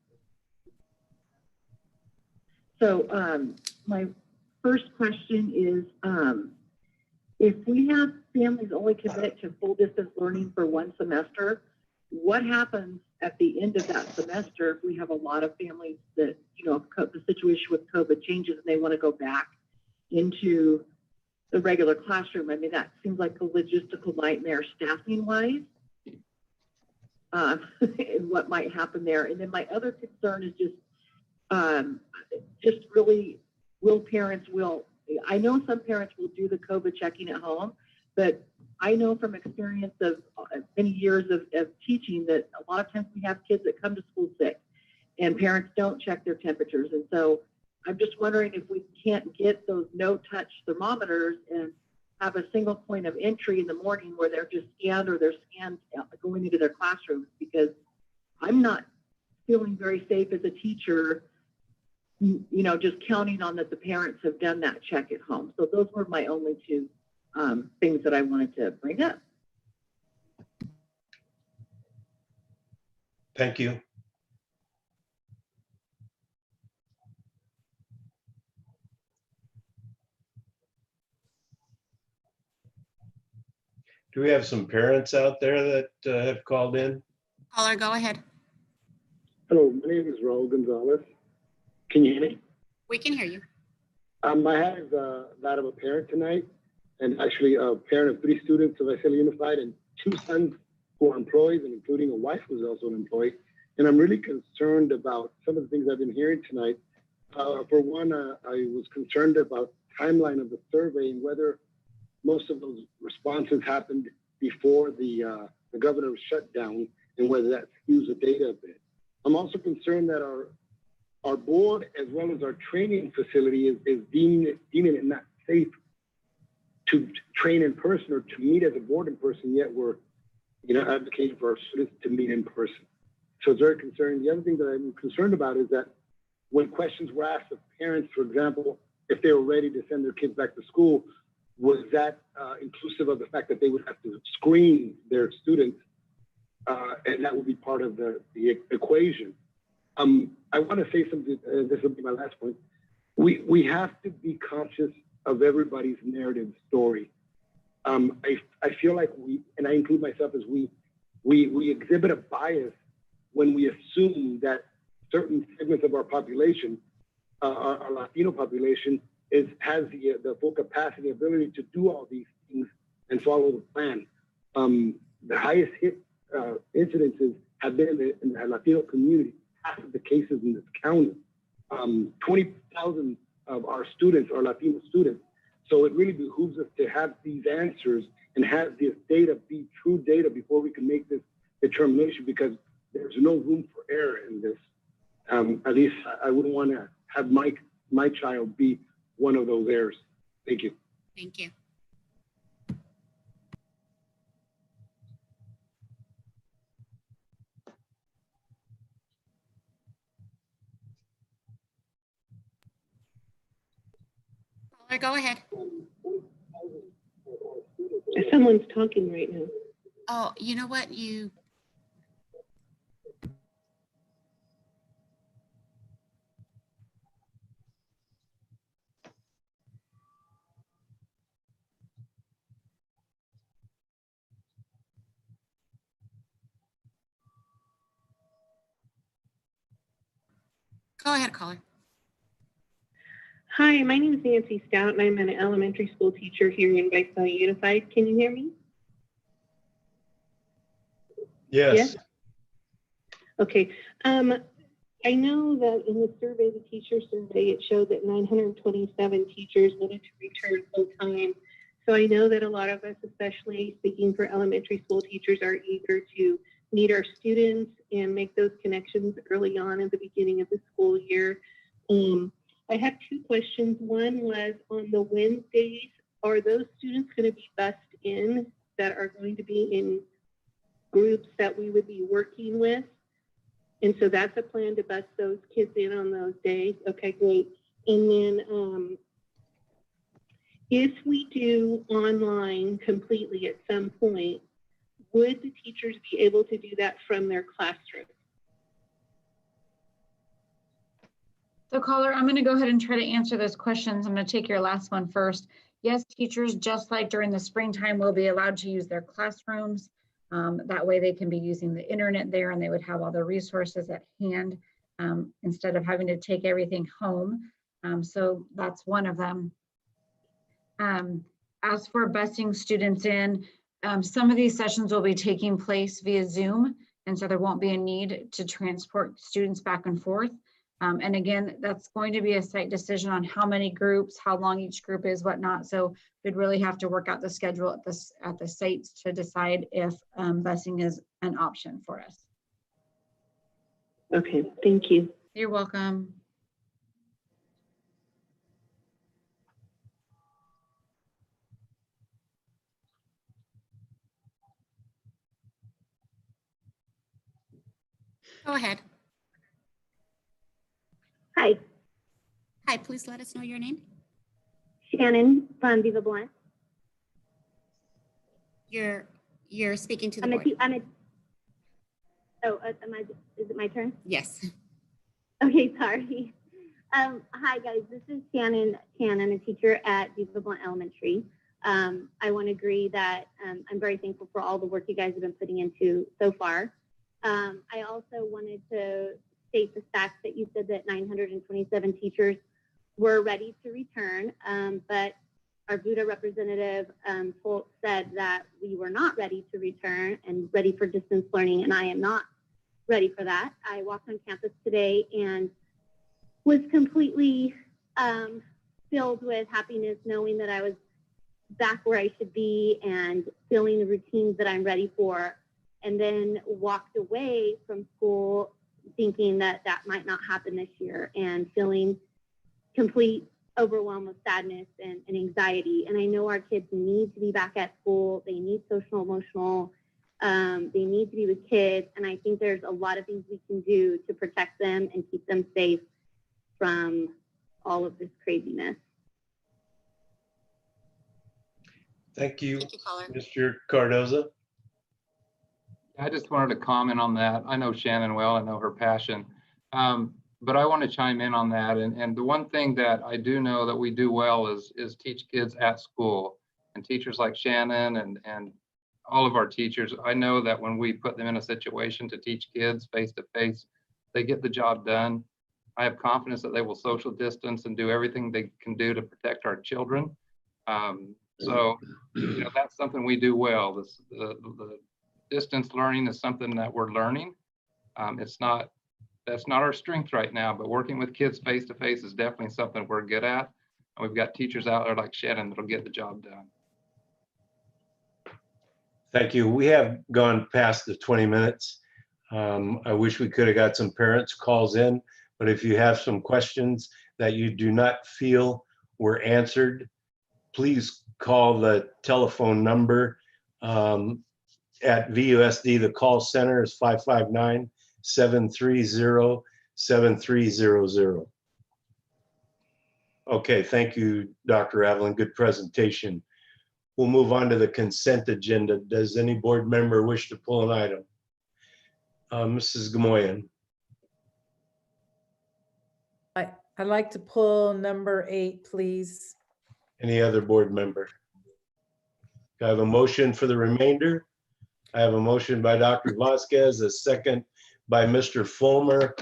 Speaker 20: So my first question is, if we have families only commit to full distance learning for one semester, what happens at the end of that semester if we have a lot of families that, the situation with COVID changes and they want to go back into the regular classroom? I mean, that seems like a logistical nightmare staffing wise, and what might happen there. And then my other concern is just really, I know some parents will do the COVID checking at home, but I know from experience of many years of teaching that a lot of times we have kids that come to school sick and parents don't check their temperatures. And so I'm just wondering if we can't get those no-touch thermometers and have a single point of entry in the morning where they're just scanned or they're scanned going into their classrooms, because I'm not feeling very safe as a teacher, just counting on that the parents have done that check at home. So those were my only two things that I wanted to bring up.
Speaker 1: Thank you. Do we have some parents out there that have called in?
Speaker 15: Caller, go ahead.
Speaker 17: Hello, my name is Raul Gonzalez. Can you hear me?
Speaker 15: We can hear you.
Speaker 17: I have that of a parent tonight, and actually a parent of 3 students of Visalia Unified and 2 sons who are employees, and including a wife who's also an employee. And I'm really concerned about some of the things I've been hearing tonight
Speaker 21: For one, I was concerned about timeline of the survey and whether most of those responses happened before the governor's shutdown and whether that skews the data a bit. I'm also concerned that our board, as well as our training facility, is deeming it not safe to train in person or to meet as a board in person, yet we're advocating for our students to meet in person. So it's very concerning. The other thing that I'm concerned about is that when questions were asked of parents, for example, if they were ready to send their kids back to school, was that inclusive of the fact that they would have to screen their students, and that would be part of the equation. I want to say something, this will be my last point. We have to be conscious of everybody's narrative story. I feel like we, and I include myself as we exhibit a bias when we assume that certain segments of our population, our Latino population, has the full capacity, ability to do all these things and follow the plan. The highest hit incidences have been in the Latino community. Half of the cases in this county. 20,000 of our students are Latino students. So it really behooves us to have these answers and have this data be true data before we can make this determination, because there's no room for error in this. At least I wouldn't want to have my child be one of those errors. Thank you.
Speaker 15: Thank you. Caller, go ahead.
Speaker 18: Someone's talking right now.
Speaker 15: Oh, you know what? Go ahead, caller.
Speaker 18: Hi, my name is Nancy Stout, and I'm an elementary school teacher here in Visalia Unified. Can you hear me?
Speaker 1: Yes.
Speaker 18: Okay. I know that in the survey, the teacher survey, it showed that 927 teachers wanted to return full time. So I know that a lot of us, especially speaking for elementary school teachers, are eager to meet our students and make those connections early on at the beginning of the school year. I have two questions. One was on the Wednesdays, are those students going to be bused in that are going to be in groups that we would be working with? And so that's a plan to bus those kids in on those days. Okay, great. And then if we do online completely at some point, would the teachers be able to do that from their classroom?
Speaker 12: So caller, I'm going to go ahead and try to answer those questions. I'm going to take your last one first. Yes, teachers, just like during the springtime, will be allowed to use their classrooms. That way they can be using the internet there and they would have all the resources at hand instead of having to take everything home. So that's one of them. As for busing students in, some of these sessions will be taking place via Zoom, and so there won't be a need to transport students back and forth. And again, that's going to be a site decision on how many groups, how long each group is, whatnot. So we'd really have to work out the schedule at the sites to decide if busing is an option for us.
Speaker 18: Okay, thank you.
Speaker 12: You're welcome.
Speaker 15: Go ahead.
Speaker 22: Hi,
Speaker 15: Hi, please let us know your name.
Speaker 22: Shannon from Viva Blunt.
Speaker 15: You're speaking to the board.
Speaker 22: Is it my turn?
Speaker 15: Yes.
Speaker 22: Okay, sorry. Hi guys, this is Shannon Cannon, a teacher at Viva Blunt Elementary. I want to agree that I'm very thankful for all the work you guys have been putting into so far. I also wanted to state the fact that you said that 927 teachers were ready to return, but our VUDA representative said that we were not ready to return and ready for distance learning, and I am not ready for that. I walked on campus today, and was completely filled with happiness, knowing that I was back where I should be and feeling the routines that I'm ready for. And then walked away from school thinking that that might not happen this year and feeling complete overwhelmed with sadness and anxiety. And I know our kids need to be back at school. They need social emotional. They need to be with kids. And I think there's a lot of things we can do to protect them and keep them safe from all of this craziness.
Speaker 1: Thank you, Mr. Cardoza.
Speaker 19: I just wanted to comment on that. I know Shannon well, I know her passion. But I want to chime in on that. And the one thing that I do know that we do well is teach kids at school. And teachers like Shannon and all of our teachers, I know that when we put them in a situation to teach kids face to face, they get the job done. I have confidence that they will social distance and do everything they can do to protect our children. So, you know, that's something we do well. The distance learning is something that we're learning. That's not our strength right now, but working with kids face to face is definitely something we're good at. And we've got teachers out there like Shannon that'll get the job done.
Speaker 1: Thank you. We have gone past the 20 minutes. I wish we could have got some parents calls in, but if you have some questions that you do not feel were answered, please call the telephone number at VUSD. The call center is 559-730-7300. Okay, thank you, Dr. Avalon. Good presentation. We'll move on to the consent agenda. Does any board member wish to pull an item? Mrs. Gamoyan.
Speaker 7: I'd like to pull number 8, please.
Speaker 1: Any other board member? I have a motion for the remainder. I have a motion by Dr. Vasquez, a second by Mr. Fulmer.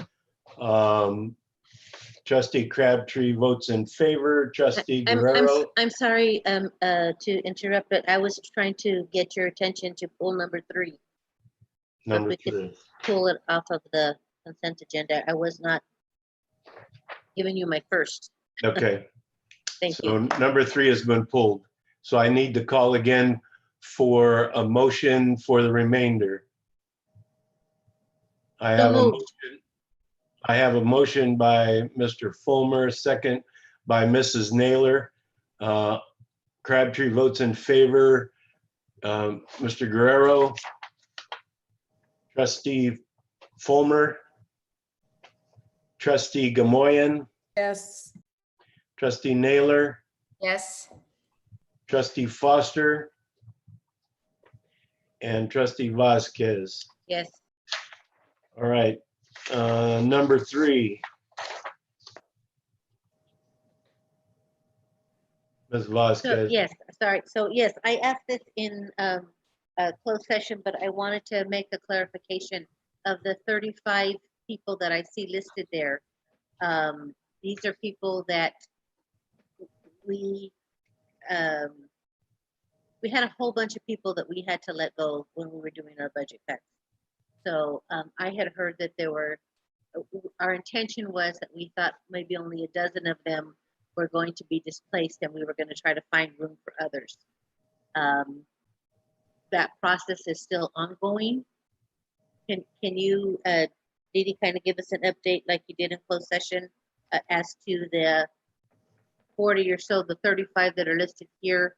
Speaker 1: Trustee Crabtree votes in favor. Trustee Guerrero.
Speaker 8: I'm sorry to interrupt, but I was trying to get your attention to pull number 3.
Speaker 1: Number
Speaker 8: we
Speaker 1: 3.
Speaker 8: Could pull it off of the consent agenda. I was not giving you my first.
Speaker 1: Okay.
Speaker 8: Thank
Speaker 1: So
Speaker 8: you.
Speaker 1: number 3 has been pulled. So I need to call again for a motion for the remainder. I have a motion by Mr. Fulmer, second by Mrs. Naylor. Crabtree votes in favor. Mr. Guerrero, Trustee Fulmer, Trustee Gamoyan,
Speaker 7: Yes.
Speaker 1: Trustee Naylor,
Speaker 6: Yes.
Speaker 1: Trustee Foster, and Trustee Vasquez.
Speaker 8: Yes.
Speaker 1: All right, number 3. Ms. Vasquez.
Speaker 8: So, yes, sorry. So yes, I asked this in a closed session, but I wanted to make a clarification of the 35 people that I see listed there. These are people that we had a whole bunch of people that we had to let go when we were doing our budget cuts. So I had heard that there were, our intention was that we thought maybe only a dozen of them were going to be displaced and we were going to try to find room for others. That process is still ongoing. Can you, Didi, kind of give us an update like you did in closed session as to the 40 or so, the 35 that are listed here,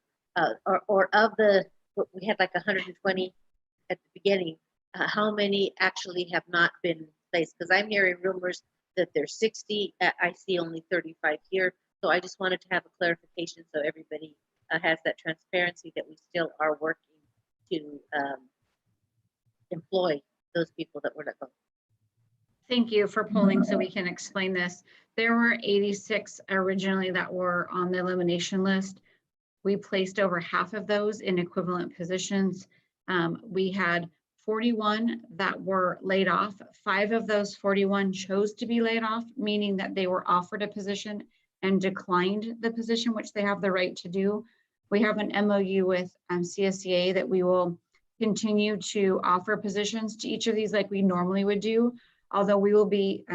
Speaker 8: or of the, we had like 120 at the beginning, how many actually have not been placed? Because I'm hearing rumors that there's 60, I see only 35 here. So I just wanted to have a clarification so everybody has that transparency that we still are working to employ those people that were let go.
Speaker 12: Thank you for polling so we can explain this. There were 86 originally that were on the elimination list. We placed over half of those in equivalent positions. We had 41 that were laid off. 5 of those 41 chose to be laid off, meaning that they were offered a position and declined the position, which they have the right to do. We have an MOU with CSEA that we will continue to offer positions to each of these like we normally would do, although we will be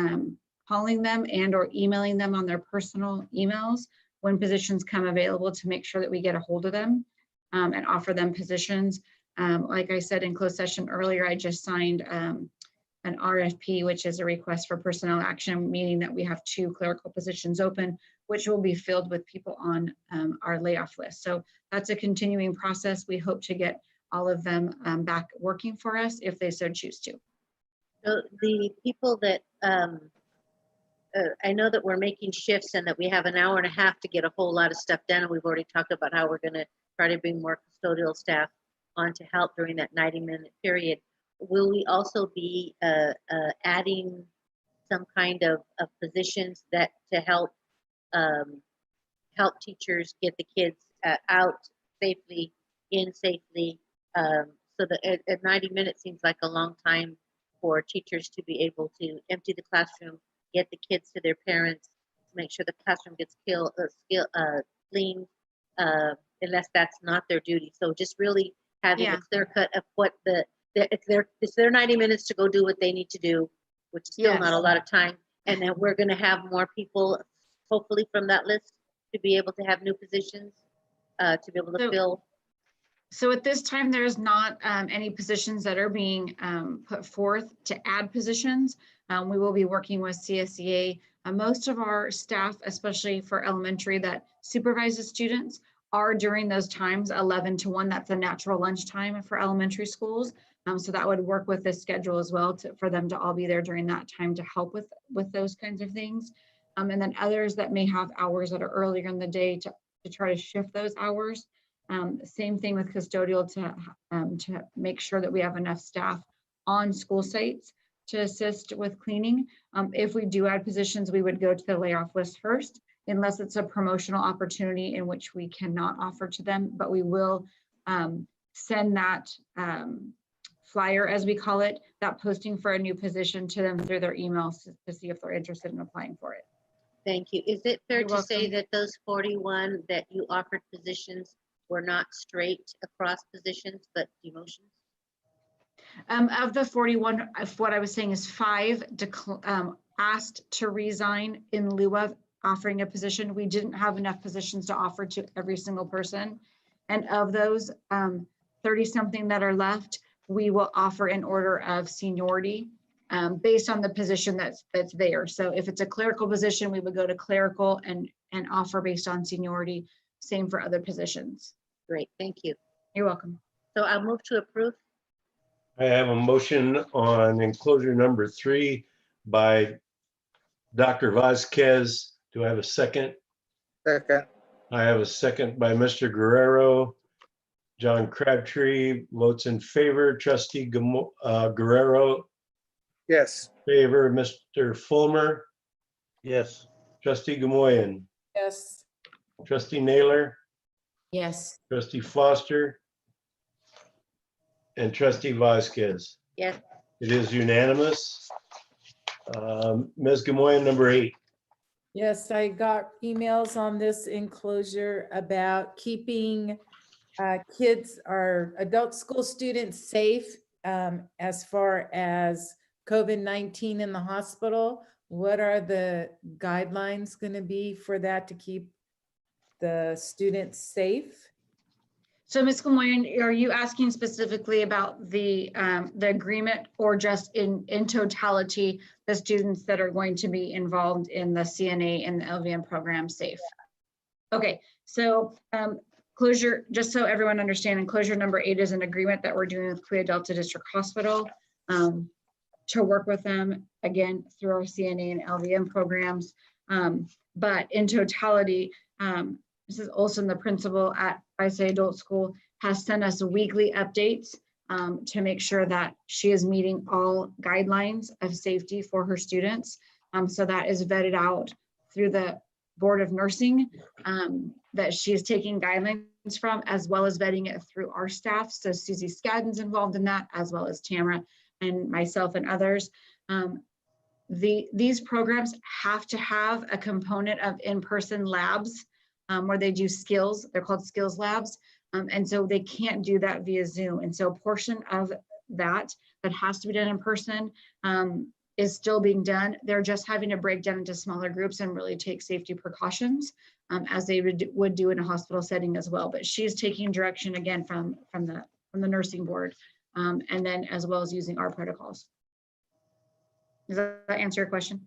Speaker 12: calling them and or emailing them on their personal emails when positions come available to make sure that we get a hold of them and offer them positions. Like I said in closed session earlier, I just signed an RFP, which is a request for personnel action, meaning that we have 2 clerical positions open, which will be filled with people on our layoff list. So that's a continuing process. We hope to get all of them back working for us if they so choose to.
Speaker 8: So the people that, I know that we're making shifts and that we have an hour and a half to get a whole lot of stuff done. And we've already talked about how we're gonna try to bring more custodial staff on to help during that 90-minute period. Will we also be adding some kind of positions that to help help teachers get the kids out safely, in safely? So that at 90 minutes seems like a long time for teachers to be able to empty the classroom, get the kids to their parents, make sure the classroom gets cleaned, unless that's not their duty. So just really having a clear cut of what it's their 90 minutes to go do what they need to do, which is still not a lot of time. And then we're going to have more people, hopefully from that list, to be able to have new positions, to be able to fill.
Speaker 12: So at this time, there's not any positions that are being put forth to add positions. We will be working with CSEA. Most of our staff, especially for elementary that supervises students, are during those times 11 to 1. That's a natural lunch time for elementary schools. So that would work with this schedule as well for them to all be there during that time to help with those kinds of things. And then others that may have hours that are earlier in the day to try to shift those hours. Same thing with custodial to make sure that we have enough staff on school sites to assist with cleaning. If we do add positions, we would go to the layoff list first, unless it's a promotional opportunity in which we cannot offer to them, but we will send that flyer, as we call it, that posting for a new position to them through their emails to see if they're interested in applying for it.
Speaker 8: Thank you. Is it fair
Speaker 12: You're
Speaker 8: to say
Speaker 12: welcome.
Speaker 8: that those 41 that you offered positions were not straight across positions, but demotions?
Speaker 12: Of the 41, what I was saying is 5 asked to resign in lieu of offering a position. We didn't have enough positions to offer to every single person. And of those 30 something that are left, we will offer in order of seniority based on the position that's there. So if it's a clerical position, we would go to clerical and offer based on seniority. Same for other positions.
Speaker 8: Great, thank you.
Speaker 12: You're welcome.
Speaker 8: So I'll move to approve.
Speaker 1: I have a motion on enclosure number 3 by Dr. Vasquez. Do I have a second?
Speaker 2: Second.
Speaker 1: I have a second by Mr. Guerrero. John Crabtree votes in favor. Trustee Guerrero.
Speaker 2: Yes.
Speaker 1: Favor. Mr. Fulmer.
Speaker 9: Yes.
Speaker 1: Trustee Gamoyen.
Speaker 7: Yes.
Speaker 1: Trustee Naylor.
Speaker 6: Yes.
Speaker 1: Trustee Foster. And Trustee Vasquez.
Speaker 8: Yes.
Speaker 1: It is unanimous. Ms. Gamoyen, number 8.
Speaker 7: Yes, I got emails on this enclosure about keeping kids or adult school students safe as far as COVID-19 in the hospital. What are the guidelines going to be for that to keep the students safe?
Speaker 12: So Ms. Gamoyen, are you asking specifically about the agreement or just in totality, the students that are going to be involved in the CNA and the LVN program safe? Okay, so closure, just so everyone understands, enclosure number 8 is an agreement that we're doing with Clea Delta District Hospital to work with them, again, through our CNA and LVN programs. But in totality, Mrs. Olson, the principal at Visalia Adult School, has sent us weekly updates to make sure that she is meeting all guidelines of safety for her students. So that is vetted out through the Board of Nursing that she is taking guidelines from, as well as vetting it through our staff. So Susie Skadden's involved in that, as well as Tamara and myself and others. These programs have to have a component of in-person labs where they do skills. They're called skills labs. And so they can't do that via Zoom. And so a portion of that has to be done in person is still being done. They're just having to break down into smaller groups and really take safety precautions as they would do in a hospital setting as well. But she's taking direction again from the nursing board, and then as well as using our protocols. Does that answer your question?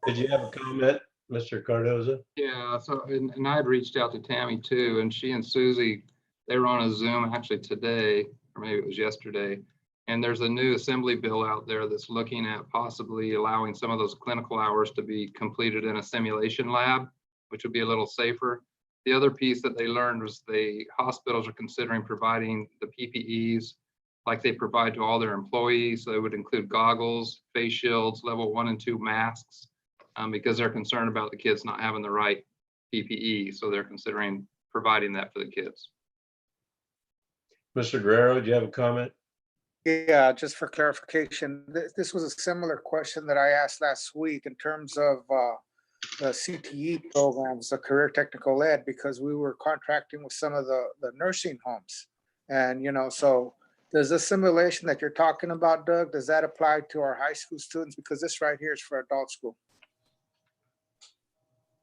Speaker 1: Did you have a comment, Mr. Cardoza?
Speaker 19: Yeah, so, and I had reached out to Tammy too, and she and Susie, they were on a Zoom actually today, or maybe it was yesterday. And there's a new assembly bill out there that's looking at possibly allowing some of those clinical hours to be completed in a simulation lab, which would be a little safer. The other piece that they learned was the hospitals are considering providing the PPEs like they provide to all their employees. So it would include goggles, face shields, level 1 and 2 masks, because they're concerned about the kids not having the right PPE. So they're considering providing that for the kids.
Speaker 1: Mr. Guerrero, do you have a comment?
Speaker 2: Yeah, just for clarification, this was a similar question that I asked last week in terms of the CTE programs, the career technical ed, because we were contracting with some of the nursing homes. And, you know, so does the simulation that you're talking about, Doug, does that apply to our high school students? Because this right here is for adult school.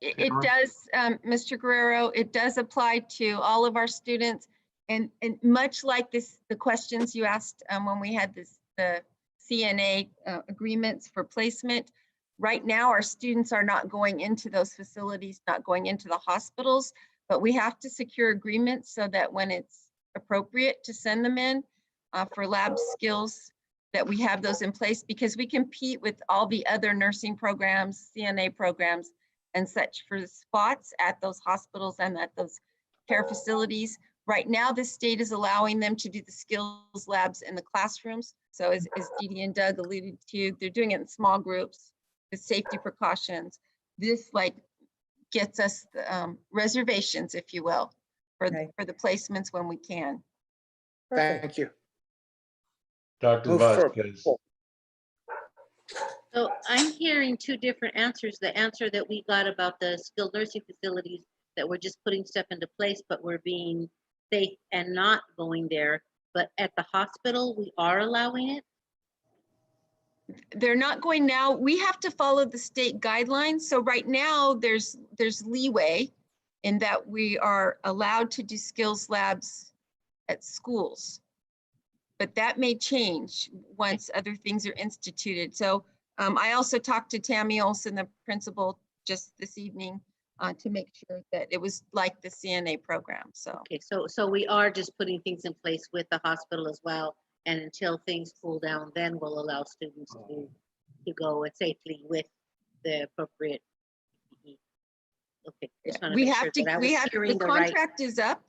Speaker 3: It does, Mr. Guerrero, it does apply to all of our students. And much like the questions you asked when we had the CNA agreements for placement, right now our students are not going into those facilities, not going into the hospitals, but we have to secure agreements so that when it's appropriate to send them in for lab skills, that we have those in place, because we compete with all the other nursing programs, CNA programs, and such for spots at those hospitals and at those care facilities. Right now, the state is allowing them to do the skills labs in the classrooms. So as Dee Dee and Doug alluded to, they're doing it in small groups with safety precautions. This like gets us reservations, if you will, for the placements when we can.
Speaker 2: Thank you.
Speaker 1: Dr. Vasquez.
Speaker 8: So I'm hearing two different answers. The answer that we got about the skilled nursing facilities, that we're just putting stuff into place, but we're being safe and not going there. But at the hospital, we are allowing it.
Speaker 3: They're not going now. We have to follow the state guidelines. So right now there's leeway in that we are allowed to do skills labs at schools. But that may change once other things are instituted. So I also talked to Tammy Olson, the principal, just this evening to make sure that it was like the CNA program. So
Speaker 8: okay, so we are just putting things in place with the hospital as well. And until things cool down, then we'll allow students to go safely with the appropriate PPE. Okay, just want
Speaker 3: we
Speaker 8: make
Speaker 3: have
Speaker 8: sure
Speaker 3: to.
Speaker 8: that I
Speaker 3: We
Speaker 8: was
Speaker 3: have
Speaker 8: hearing
Speaker 3: the
Speaker 8: right-
Speaker 3: contract is up,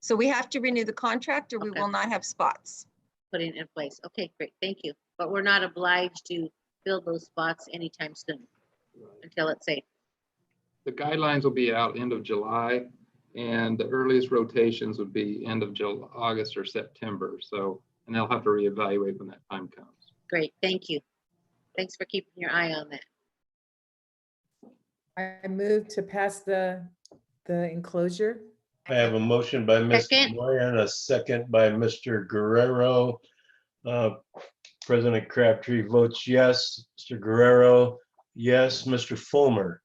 Speaker 3: so we have to renew the contract, or we will not have spots.
Speaker 8: putting in place. Okay, great, thank you. But we're not obliged to fill those spots anytime soon until it's safe.
Speaker 19: The guidelines will be out end of July, and the earliest rotations would be end of July, August or September. So, and they'll have to reevaluate when that time comes.
Speaker 8: Great, thank you. Thanks for keeping your eye on that.
Speaker 7: I move to pass the enclosure.
Speaker 1: I have a motion by Mr.
Speaker 8: Second.
Speaker 1: Moyer, a second by Mr. Guerrero. President Crabtree votes yes. Mr. Guerrero, yes. Mr. Fulmer,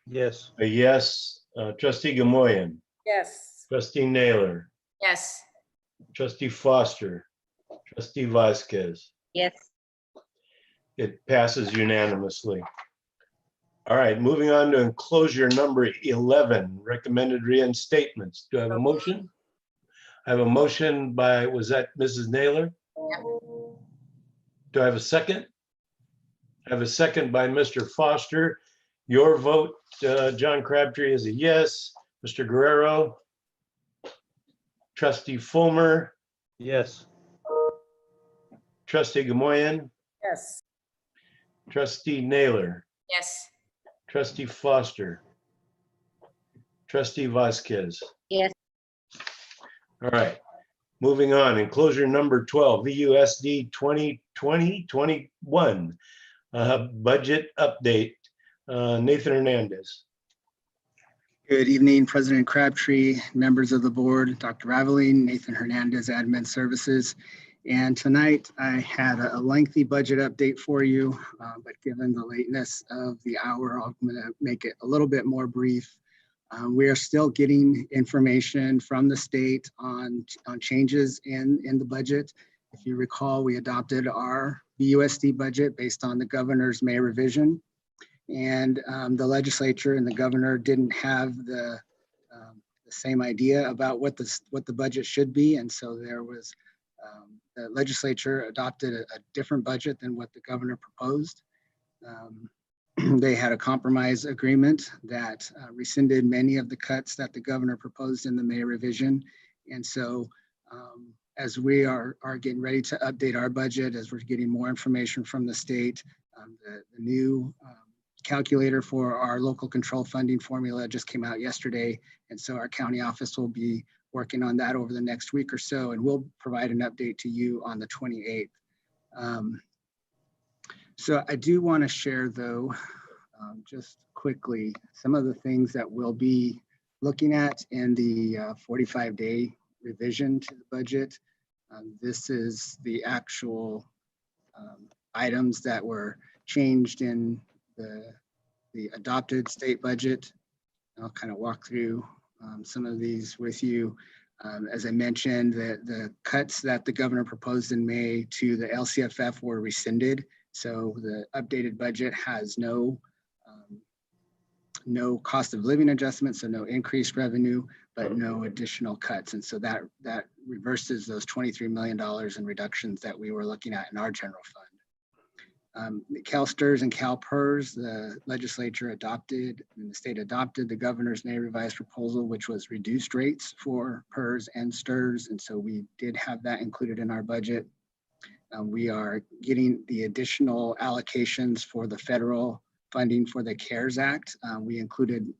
Speaker 9: Yes.
Speaker 1: a yes. Trustee Gamoyen,
Speaker 7: Yes.
Speaker 1: Trustee Naylor,
Speaker 6: Yes.
Speaker 1: Trustee Foster, Trustee Vasquez.
Speaker 8: Yes.
Speaker 1: It passes unanimously. All right, moving on to enclosure number 11, recommended reinstatements. Do I have a motion? I have a motion by, was that Mrs. Naylor? Do I have a second? I have a second by Mr. Foster. Your vote, John Crabtree, is a yes. Mr. Guerrero? Trustee Fulmer?
Speaker 9: Yes.
Speaker 1: Trustee Gamoyen?
Speaker 7: Yes.
Speaker 1: Trustee Naylor?
Speaker 6: Yes.
Speaker 1: Trustee Foster? Trustee Vasquez?
Speaker 8: Yes.
Speaker 1: All right, moving on, enclosure number 12, VUSD 2020-21, budget update. Nathan Hernandez.
Speaker 10: Good evening, President Crabtree, members of the board, Dr. Raveling, Nathan Hernandez, Admin Services. And tonight I had a lengthy budget update for you, but given the lateness of the hour, I'm going to make it a little bit more brief. We are still getting information from the state on changes in the budget. If you recall, we adopted our USD budget based on the governor's May revision. And the legislature and the governor didn't have the same idea about what the budget should be. And so there was, the legislature adopted a different budget than what the governor proposed. They had a compromise agreement that rescinded many of the cuts that the governor proposed in the May revision. And so as we are getting ready to update our budget, as we're getting more information from the state, the new calculator for our local control funding formula just came out yesterday. And so our county office will be working on that over the next week or so, and we'll provide an update to you on the 28th. So I do want to share, though, just quickly, some of the things that we'll be looking at in the 45-day revision to the budget. This is the actual items that were changed in the adopted state budget. I'll kind of walk through some of these with you. As I mentioned, the cuts that the governor proposed in May to the LCFF were rescinded. So the updated budget has no cost of living adjustments, so no increased revenue, but no additional cuts. And so that reverses those $23 million in reductions that we were looking at in our general fund. The CalSTRS and CalPERS, the legislature adopted and the state adopted the governor's May revised proposal, which was reduced rates for PERS and STRS. And so we did have that included in our budget. We are getting the additional allocations for the federal funding for the CARES Act. We included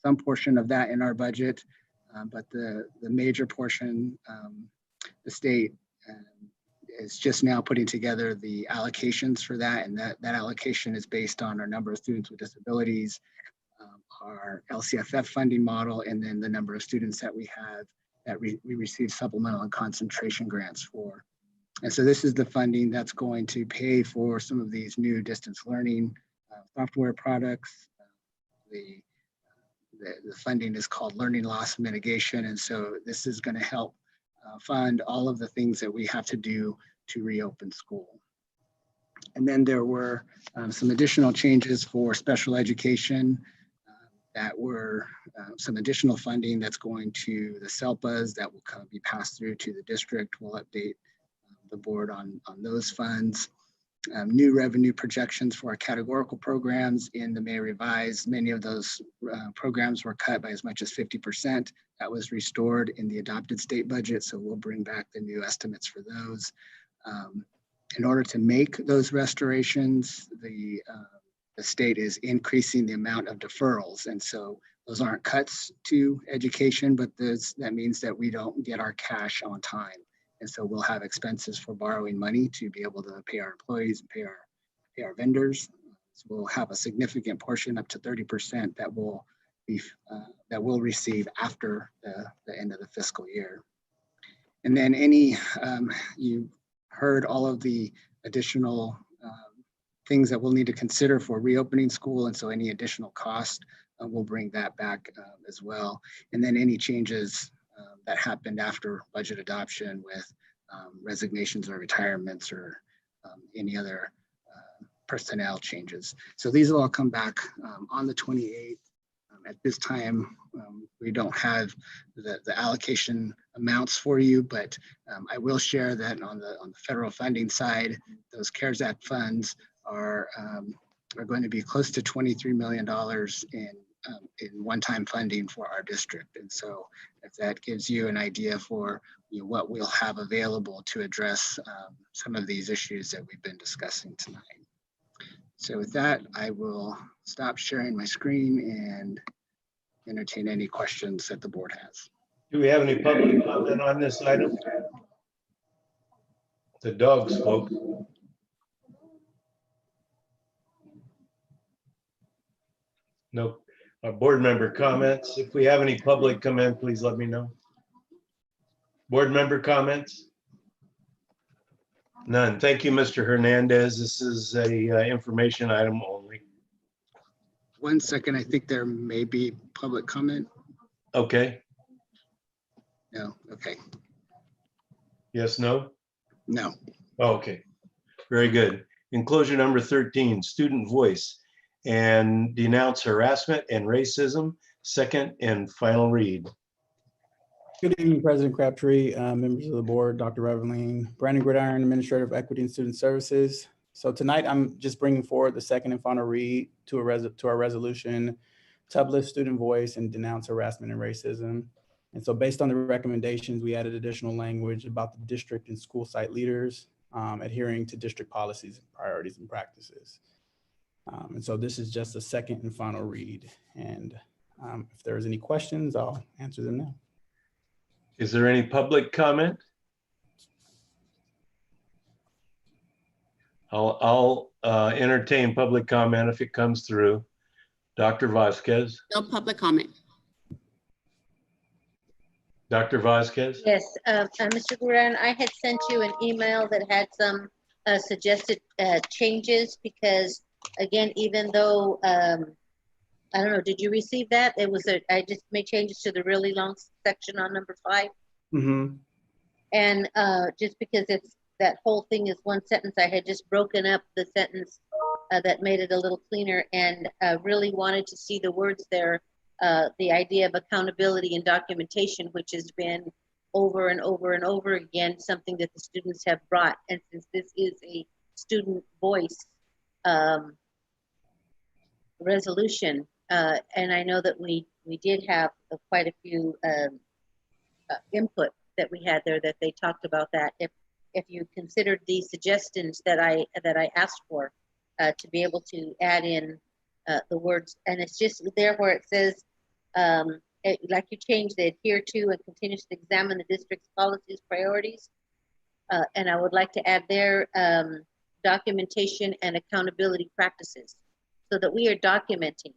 Speaker 10: some portion of that in our budget, but the major portion, the state is just now putting together the allocations for that. And that allocation is based on our number of students with disabilities, our LCFF funding model, and then the number of students that we have that we receive supplemental and concentration grants for. And so this is the funding that's going to pay for some of these new distance learning software products. The funding is called Learning Loss Mitigation. And so this is going to help fund all of the things that we have to do to reopen school. And then there were some additional changes for special education that were some additional funding that's going to the SELPAs that will be passed through to the district. We'll update the board on those funds. New revenue projections for our categorical programs in the May revised. Many of those programs were cut by as much as 50%. That was restored in the adopted state budget, so we'll bring back the new estimates for those. In order to make those restorations, the state is increasing the amount of deferrals, and so those aren't cuts to education, but that means that we don't get our cash on time. And so we'll have expenses for borrowing money to be able to pay our employees and pay our vendors. So we'll have a significant portion, up to 30%, that will receive after the end of the fiscal year. And then you heard all of the additional things that we'll need to consider for reopening school. And so any additional cost, we'll bring that back as well. And then any changes that happened after budget adoption with resignations or retirements or any other personnel changes. So these will all come back on the 28th. At this time, we don't have the allocation amounts for you, but I will share that on the federal funding side, those CARES Act funds are going to be close to $23 million in one-time funding for our district. And so if that gives you an idea for what we'll have available to address some of these issues that we've been discussing tonight. So with that, I will stop sharing my screen and entertain any questions that the board has.
Speaker 1: Do we have any public comment on this item? The dog spoke. Nope. Our board member comments. If we have any public comment, please let me know. Board member comments? None. Thank you, Mr. Hernandez. This is a information item only.
Speaker 10: 1 second, I think there may be public comment.
Speaker 1: Okay.
Speaker 10: No, okay,
Speaker 1: Yes, no?
Speaker 10: no.
Speaker 1: Okay. Very good. Enclosure number 13, student voice and denounce harassment and racism. Second and final read.
Speaker 4: Good evening, President Crabtree, members of the board, Dr. Reveline, Brandon Gridiron, Administrator of Equity and Student Services. So tonight, I'm just bringing forward the second and final read to our resolution to uplift student voice and denounce harassment and racism. And so based on the recommendations, we added additional language about the district and school site leaders adhering to district policies, priorities, and practices. And so this is just a second and final read. And if there's any questions, I'll answer them now.
Speaker 1: Is there any public comment? I'll entertain public comment if it comes through. Dr. Vasquez.
Speaker 15: No public comment.
Speaker 1: Dr. Vasquez?
Speaker 8: Yes, Mr. Guran, I had sent you an email that had some suggested changes because, again, even though, I don't know, did you receive that? It was I just made changes to the really long section on number 5.
Speaker 4: Mm-hmm.
Speaker 8: And just because it's that whole thing is one sentence, I had just broken up the sentence that made it a little cleaner and really wanted to see the words there. The idea of accountability and documentation, which has been over and over and over again, something that the students have brought. And since this is a student voice resolution, and I know that we did have quite a few input that we had there that they talked about that. If you considered the suggestions that I asked for to be able to add in the words, and it's just there where it says, like you changed the adhere to and continues to examine the district's policies, priorities. And I would like to add there documentation and accountability practices so that we are documenting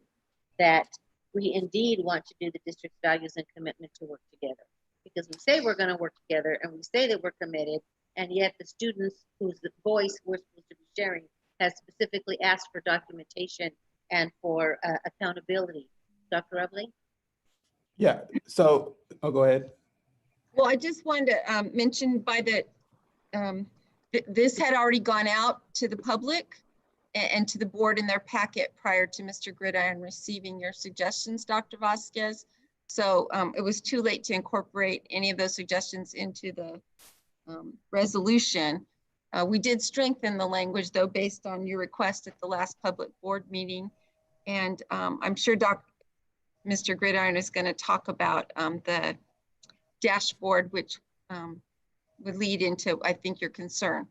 Speaker 8: that we indeed want to do the district's values and commitment to work together. Because we say we're going to work together and we say that we're committed, and yet the students whose voice we're supposed to be sharing has specifically asked for documentation and for accountability. Dr. Rubley?
Speaker 4: Yeah, so, go ahead.
Speaker 3: Well, I just wanted to mention by that this had already gone out to the public and to the board in their packet prior to Mr. Gridiron receiving your suggestions, Dr. Vasquez. So it was too late to incorporate any of those suggestions into the resolution. We did strengthen the language though, based on your request at the last public board meeting. And I'm sure Mr. Gridiron is going to talk about the dashboard, which would lead into, I think, your concern.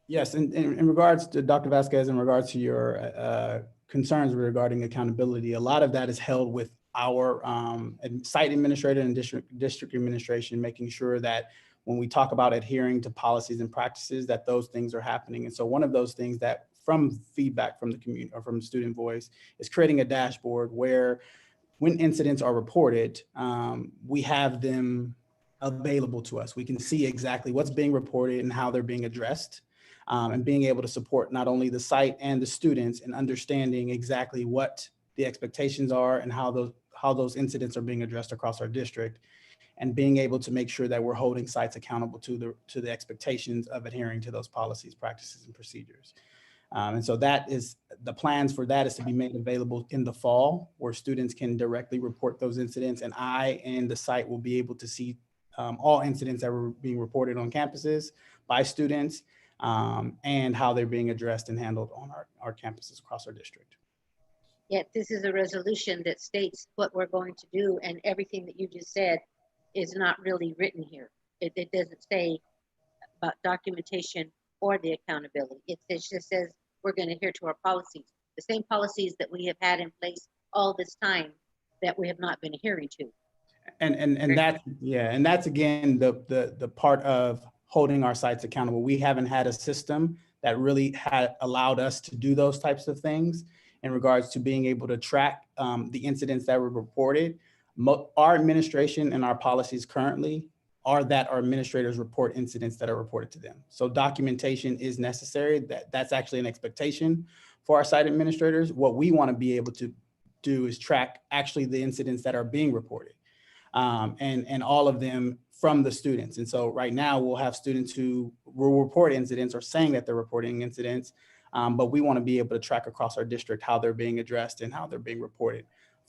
Speaker 4: Yes, and in regards to Dr. Vasquez, in regards to your concerns regarding accountability, a lot of that is held with our site administrator and district administration, making sure that when we talk about adhering to policies and practices, that those things are happening. And so one of those things that from feedback from the community or from student voice is creating a dashboard where when incidents are reported, we have them available to us. We can see exactly what's being reported and how they're being addressed, and being able to support not only the site and the students in understanding exactly what the expectations are and how those incidents are being addressed across our district, and being able to make sure that we're holding sites accountable to the expectations of adhering to those policies, practices, and procedures. And so that is the plans for that is to be made available in the fall, where students can directly report those incidents, and I and the site will be able to see all incidents that were being reported on campuses by students, and how they're being addressed and handled on our campuses across our district.
Speaker 8: Yet this is a resolution that states what we're going to do, and everything that you just said is not really written here. It doesn't say about documentation or the accountability. It just says we're going to adhere to our policies, the same policies that we have had in place all this time that we have not been adhering to.
Speaker 4: And that's again the part of holding our sites accountable. We haven't had a system that really had allowed us to do those types of things in regards to being able to track the incidents that were reported. Our administration and our policies currently are that our administrators report incidents that are reported to them. So documentation is necessary. That's actually an expectation for our site administrators. What we want to be able to do is track actually the incidents that are being reported, and all of them from the students. And so right now we'll have students who will report incidents or saying that they're reporting incidents, but we want to be able to track across our district how they're being addressed and how they're being reported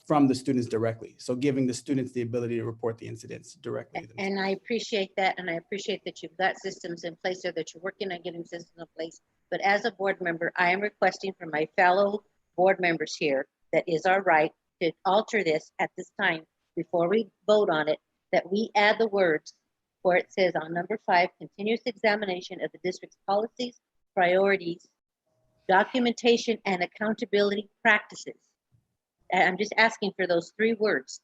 Speaker 4: from the students directly. So giving the students the ability to report the incidents directly.
Speaker 8: And I appreciate that. And I appreciate that you've got systems in place or that you're working on getting systems in place. But as a board member, I am requesting from my fellow board members here, that is our right to alter this at this time before we vote on it, that we add the words where it says on number 5, continuous examination of the district's policies, priorities, documentation, and accountability practices. And I'm just asking for those 3 words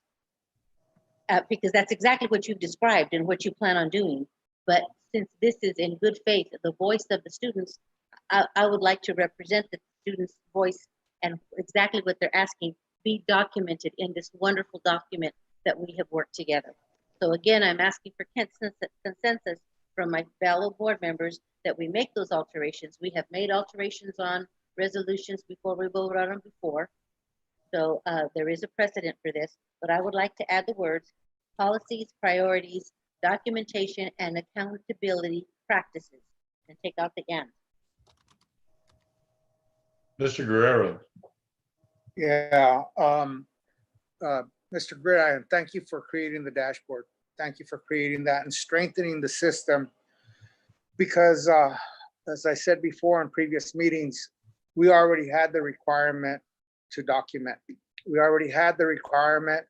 Speaker 8: because that's exactly what you've described and what you plan on doing. But since this is in good faith, the voice of the students, I would like to represent the students' voice and exactly what they're asking be documented in this wonderful document that we have worked together. So again, I'm asking for consensus from my fellow board members that we make those alterations. We have made alterations on resolutions before we voted on them before. So there is a precedent for this, but I would like to add the words policies, priorities, documentation, and accountability practices, and take out the and.
Speaker 1: Mr. Guerrero.
Speaker 2: Yeah, Mr. Gridiron, thank you for creating the dashboard. Thank you for creating that and strengthening the system because as I said before in previous meetings, we already had the requirement to document. We already had the requirement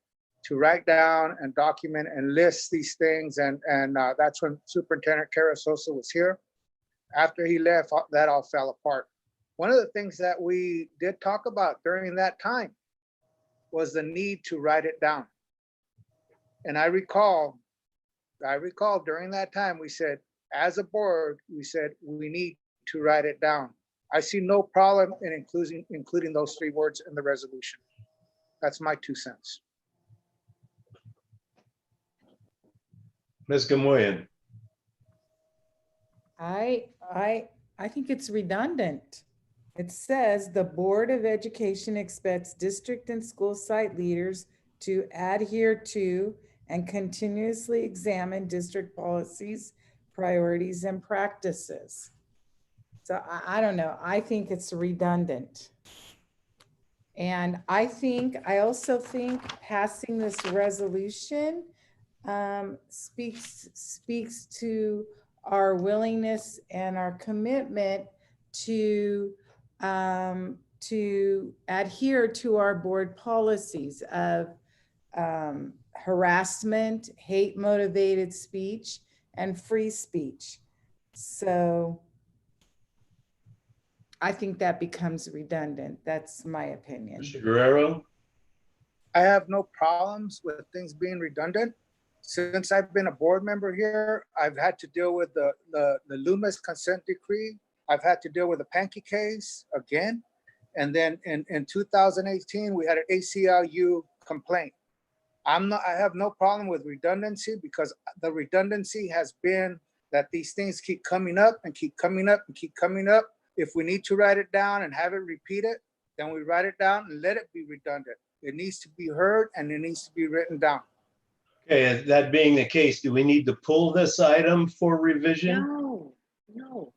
Speaker 2: to write down and document and list these things. And that's when Superintendent Carasosa was here. After he left, that all fell apart. One of the things that we did talk about during that time was the need to write it down. And I recall during that time, we said, as a board, we said, we need to write it down. I see no problem in including those 3 words in the resolution. That's my 2 cents.
Speaker 1: Ms. Gamoyan.
Speaker 7: I think it's redundant. It says the Board of Education expects district and school site leaders to adhere to and continuously examine district policies, priorities, and practices. So I don't know. I think it's redundant. And I also think passing this resolution speaks to our willingness and our commitment to adhere to our board policies of harassment, hate-motivated speech, and free speech. So I think that becomes redundant. That's my opinion.
Speaker 1: Mr. Guerrero.
Speaker 2: I have no problems with things being redundant. Since I've been a board member here, I've had to deal with the Loomis consent decree. I've had to deal with the Pankey case again. And then in 2018, we had an ACLU complaint. I have no problem with redundancy because the redundancy has been that these things keep coming up and keep coming up and keep coming up. If we need to write it down and have it repeated, then we write it down and let it be redundant. It needs to be heard and it needs to be written down.
Speaker 1: Okay, that being the case, do we need to pull this item for revision?
Speaker 8: No,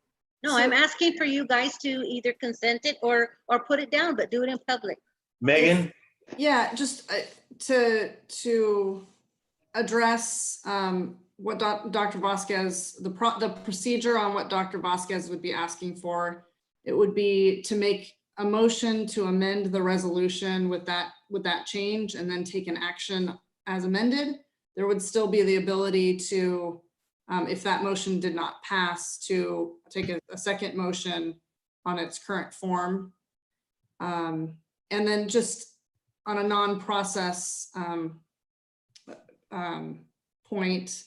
Speaker 8: I'm asking for you guys to either consent it or put it down, but do it in public.
Speaker 1: Megan?
Speaker 5: Yeah, just to address what Dr. Vasquez, the procedure on what Dr. Vasquez would be asking for, it would be to make a motion to amend the resolution with that change and then take an action as amended. There would still be the ability to, if that motion did not pass, to take a second motion on its current form. And then just on a non-process point,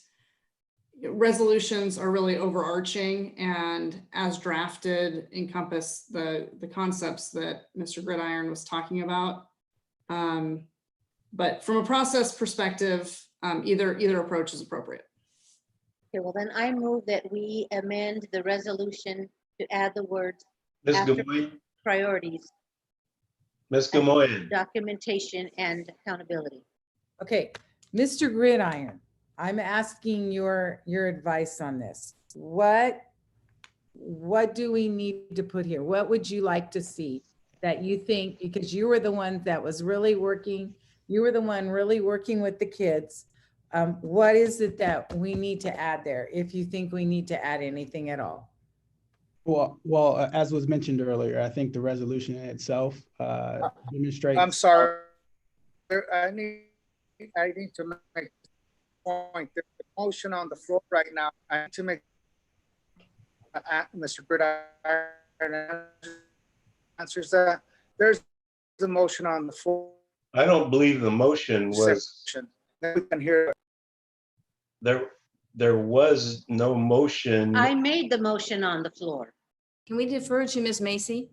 Speaker 5: resolutions are really overarching and as drafted encompass the concepts that Mr. Gridiron was talking about. But from a process perspective, either approach is appropriate.
Speaker 8: Okay, well then I move that we amend the resolution to add the words
Speaker 1: Ms.
Speaker 8: after
Speaker 1: Gamoyen,
Speaker 8: priorities,
Speaker 1: Ms. Gamoyen,
Speaker 8: documentation, and accountability.
Speaker 7: Okay, Mr. Gridiron, I'm asking your advice on this. What do we need to put here? What would you like to see that you think, because you were the one that was really working, you were the one really working with the kids. What is it that we need to add there, if you think we need to add anything at all?
Speaker 4: Well, as was mentioned earlier, I think the resolution in itself demonstrates.
Speaker 2: I'm sorry. I need to make a point. There's a motion on the floor right now. I need to make Mr. Gridiron answers that. There's the motion on the floor.
Speaker 1: I don't believe the motion was,
Speaker 2: Then we can hear.
Speaker 1: there was no motion.
Speaker 8: I made the motion on the floor.
Speaker 6: Can we defer to Ms. Macy?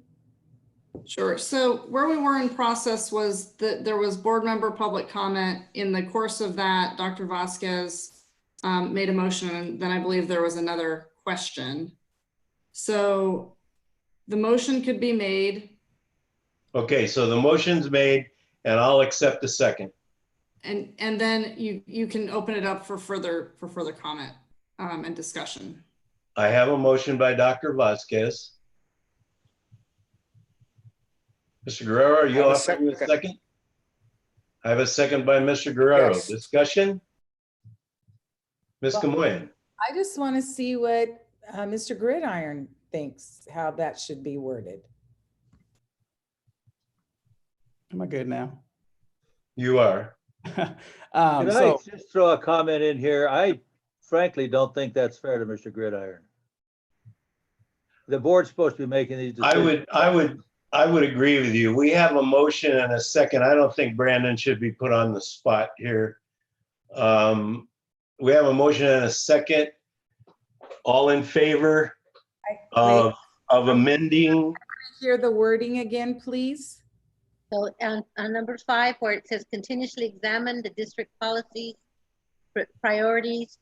Speaker 5: Sure. So where we were in process was that there was board member public comment. In the course of that, Dr. Vasquez made a motion, and then I believe there was another question. So the motion could be made.
Speaker 1: Okay, so the motion's made and I'll accept the second.
Speaker 5: And then you can open it up for further comment and discussion.
Speaker 1: I have a motion by Dr. Vasquez. Mr. Guerrero, are you offering a second? I have a second by Mr. Guerrero.
Speaker 2: Yes.
Speaker 1: Discussion? Ms. Gamoyen.
Speaker 7: I just want to see what Mr. Gridiron thinks, how that should be worded.
Speaker 4: Am I good now?
Speaker 1: You are.
Speaker 9: Can I just throw a comment in here? I frankly don't think that's fair to Mr. Gridiron. The board's supposed to be making these decisions.
Speaker 1: I would agree with you. We have a motion and a second. I don't think Brandon should be put on the spot here. We have a motion and a second. All in favor of amending?
Speaker 7: Hear the wording again, please.
Speaker 8: So on number 5, where it says continuously examine the district policies, priorities,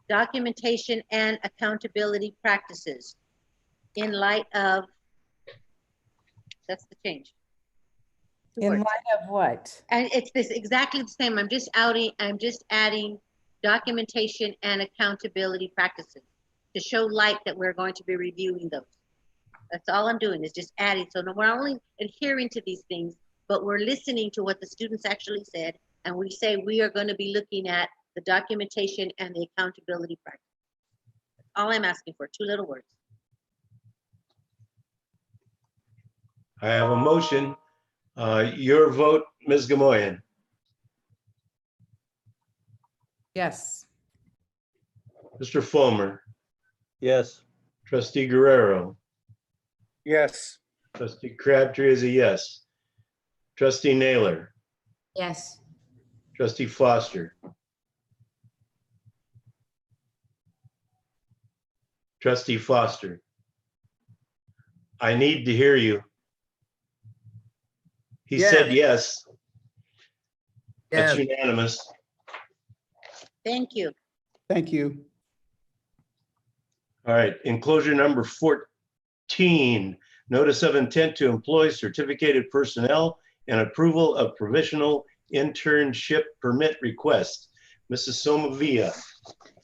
Speaker 8: documentation, and accountability practices in light of, that's the change.
Speaker 7: In light of what?
Speaker 8: And it's this exactly the same. I'm just adding documentation and accountability practices to show light that we're going to be reviewing those. That's all I'm doing, is just adding. So we're not only adhering to these things, but we're listening to what the students actually said. And we say we are going to be looking at the documentation and the accountability practice. That's all I'm asking for, 2 little words.
Speaker 1: I have a motion. Your vote, Ms. Gamoyen.
Speaker 7: Yes.
Speaker 1: Mr. Fulmer.
Speaker 9: Yes.
Speaker 1: Trustee Guerrero.
Speaker 2: Yes.
Speaker 1: Trustee Crabtree is a yes. Trustee Naylor.
Speaker 6: Yes.
Speaker 1: Trustee Foster. Trustee Foster. I need to hear you. He said yes. That's unanimous.
Speaker 8: Thank you.
Speaker 4: Thank you.
Speaker 1: All right, enclosure number 14, notice of intent to employ certificated personnel and approval of provisional internship permit request. Mrs. Somavia.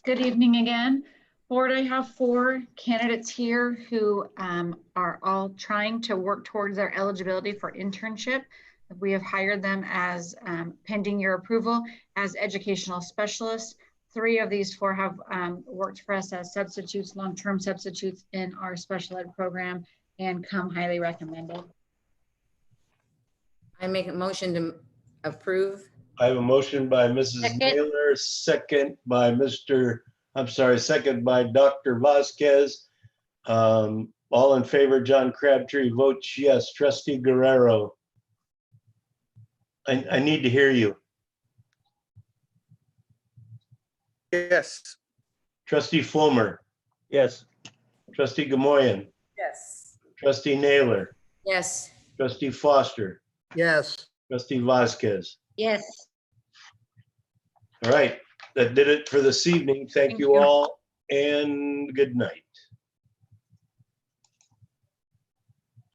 Speaker 12: Good evening again. Board, I have 4 candidates here who are all trying to work towards their eligibility for internship. We have hired them as pending your approval as educational specialists. 3 of these 4 have worked for us as substitutes, long-term substitutes in our special ed program, and come highly recommended.
Speaker 6: I make a motion to approve.
Speaker 1: I have a motion by Mrs. Naylor, second by Dr. Vasquez. All in favor, John Crabtree votes yes. Trustee Guerrero. I need to hear you.
Speaker 2: Yes.
Speaker 1: Trustee Fulmer.
Speaker 9: Yes.
Speaker 1: Trustee Gamoyen.
Speaker 7: Yes.
Speaker 1: Trustee Naylor.
Speaker 6: Yes.
Speaker 1: Trustee Foster.
Speaker 21: Yes.
Speaker 1: Trustee Vasquez.
Speaker 8: Yes.
Speaker 1: All right, that did it for this evening. Thank you all. and good night.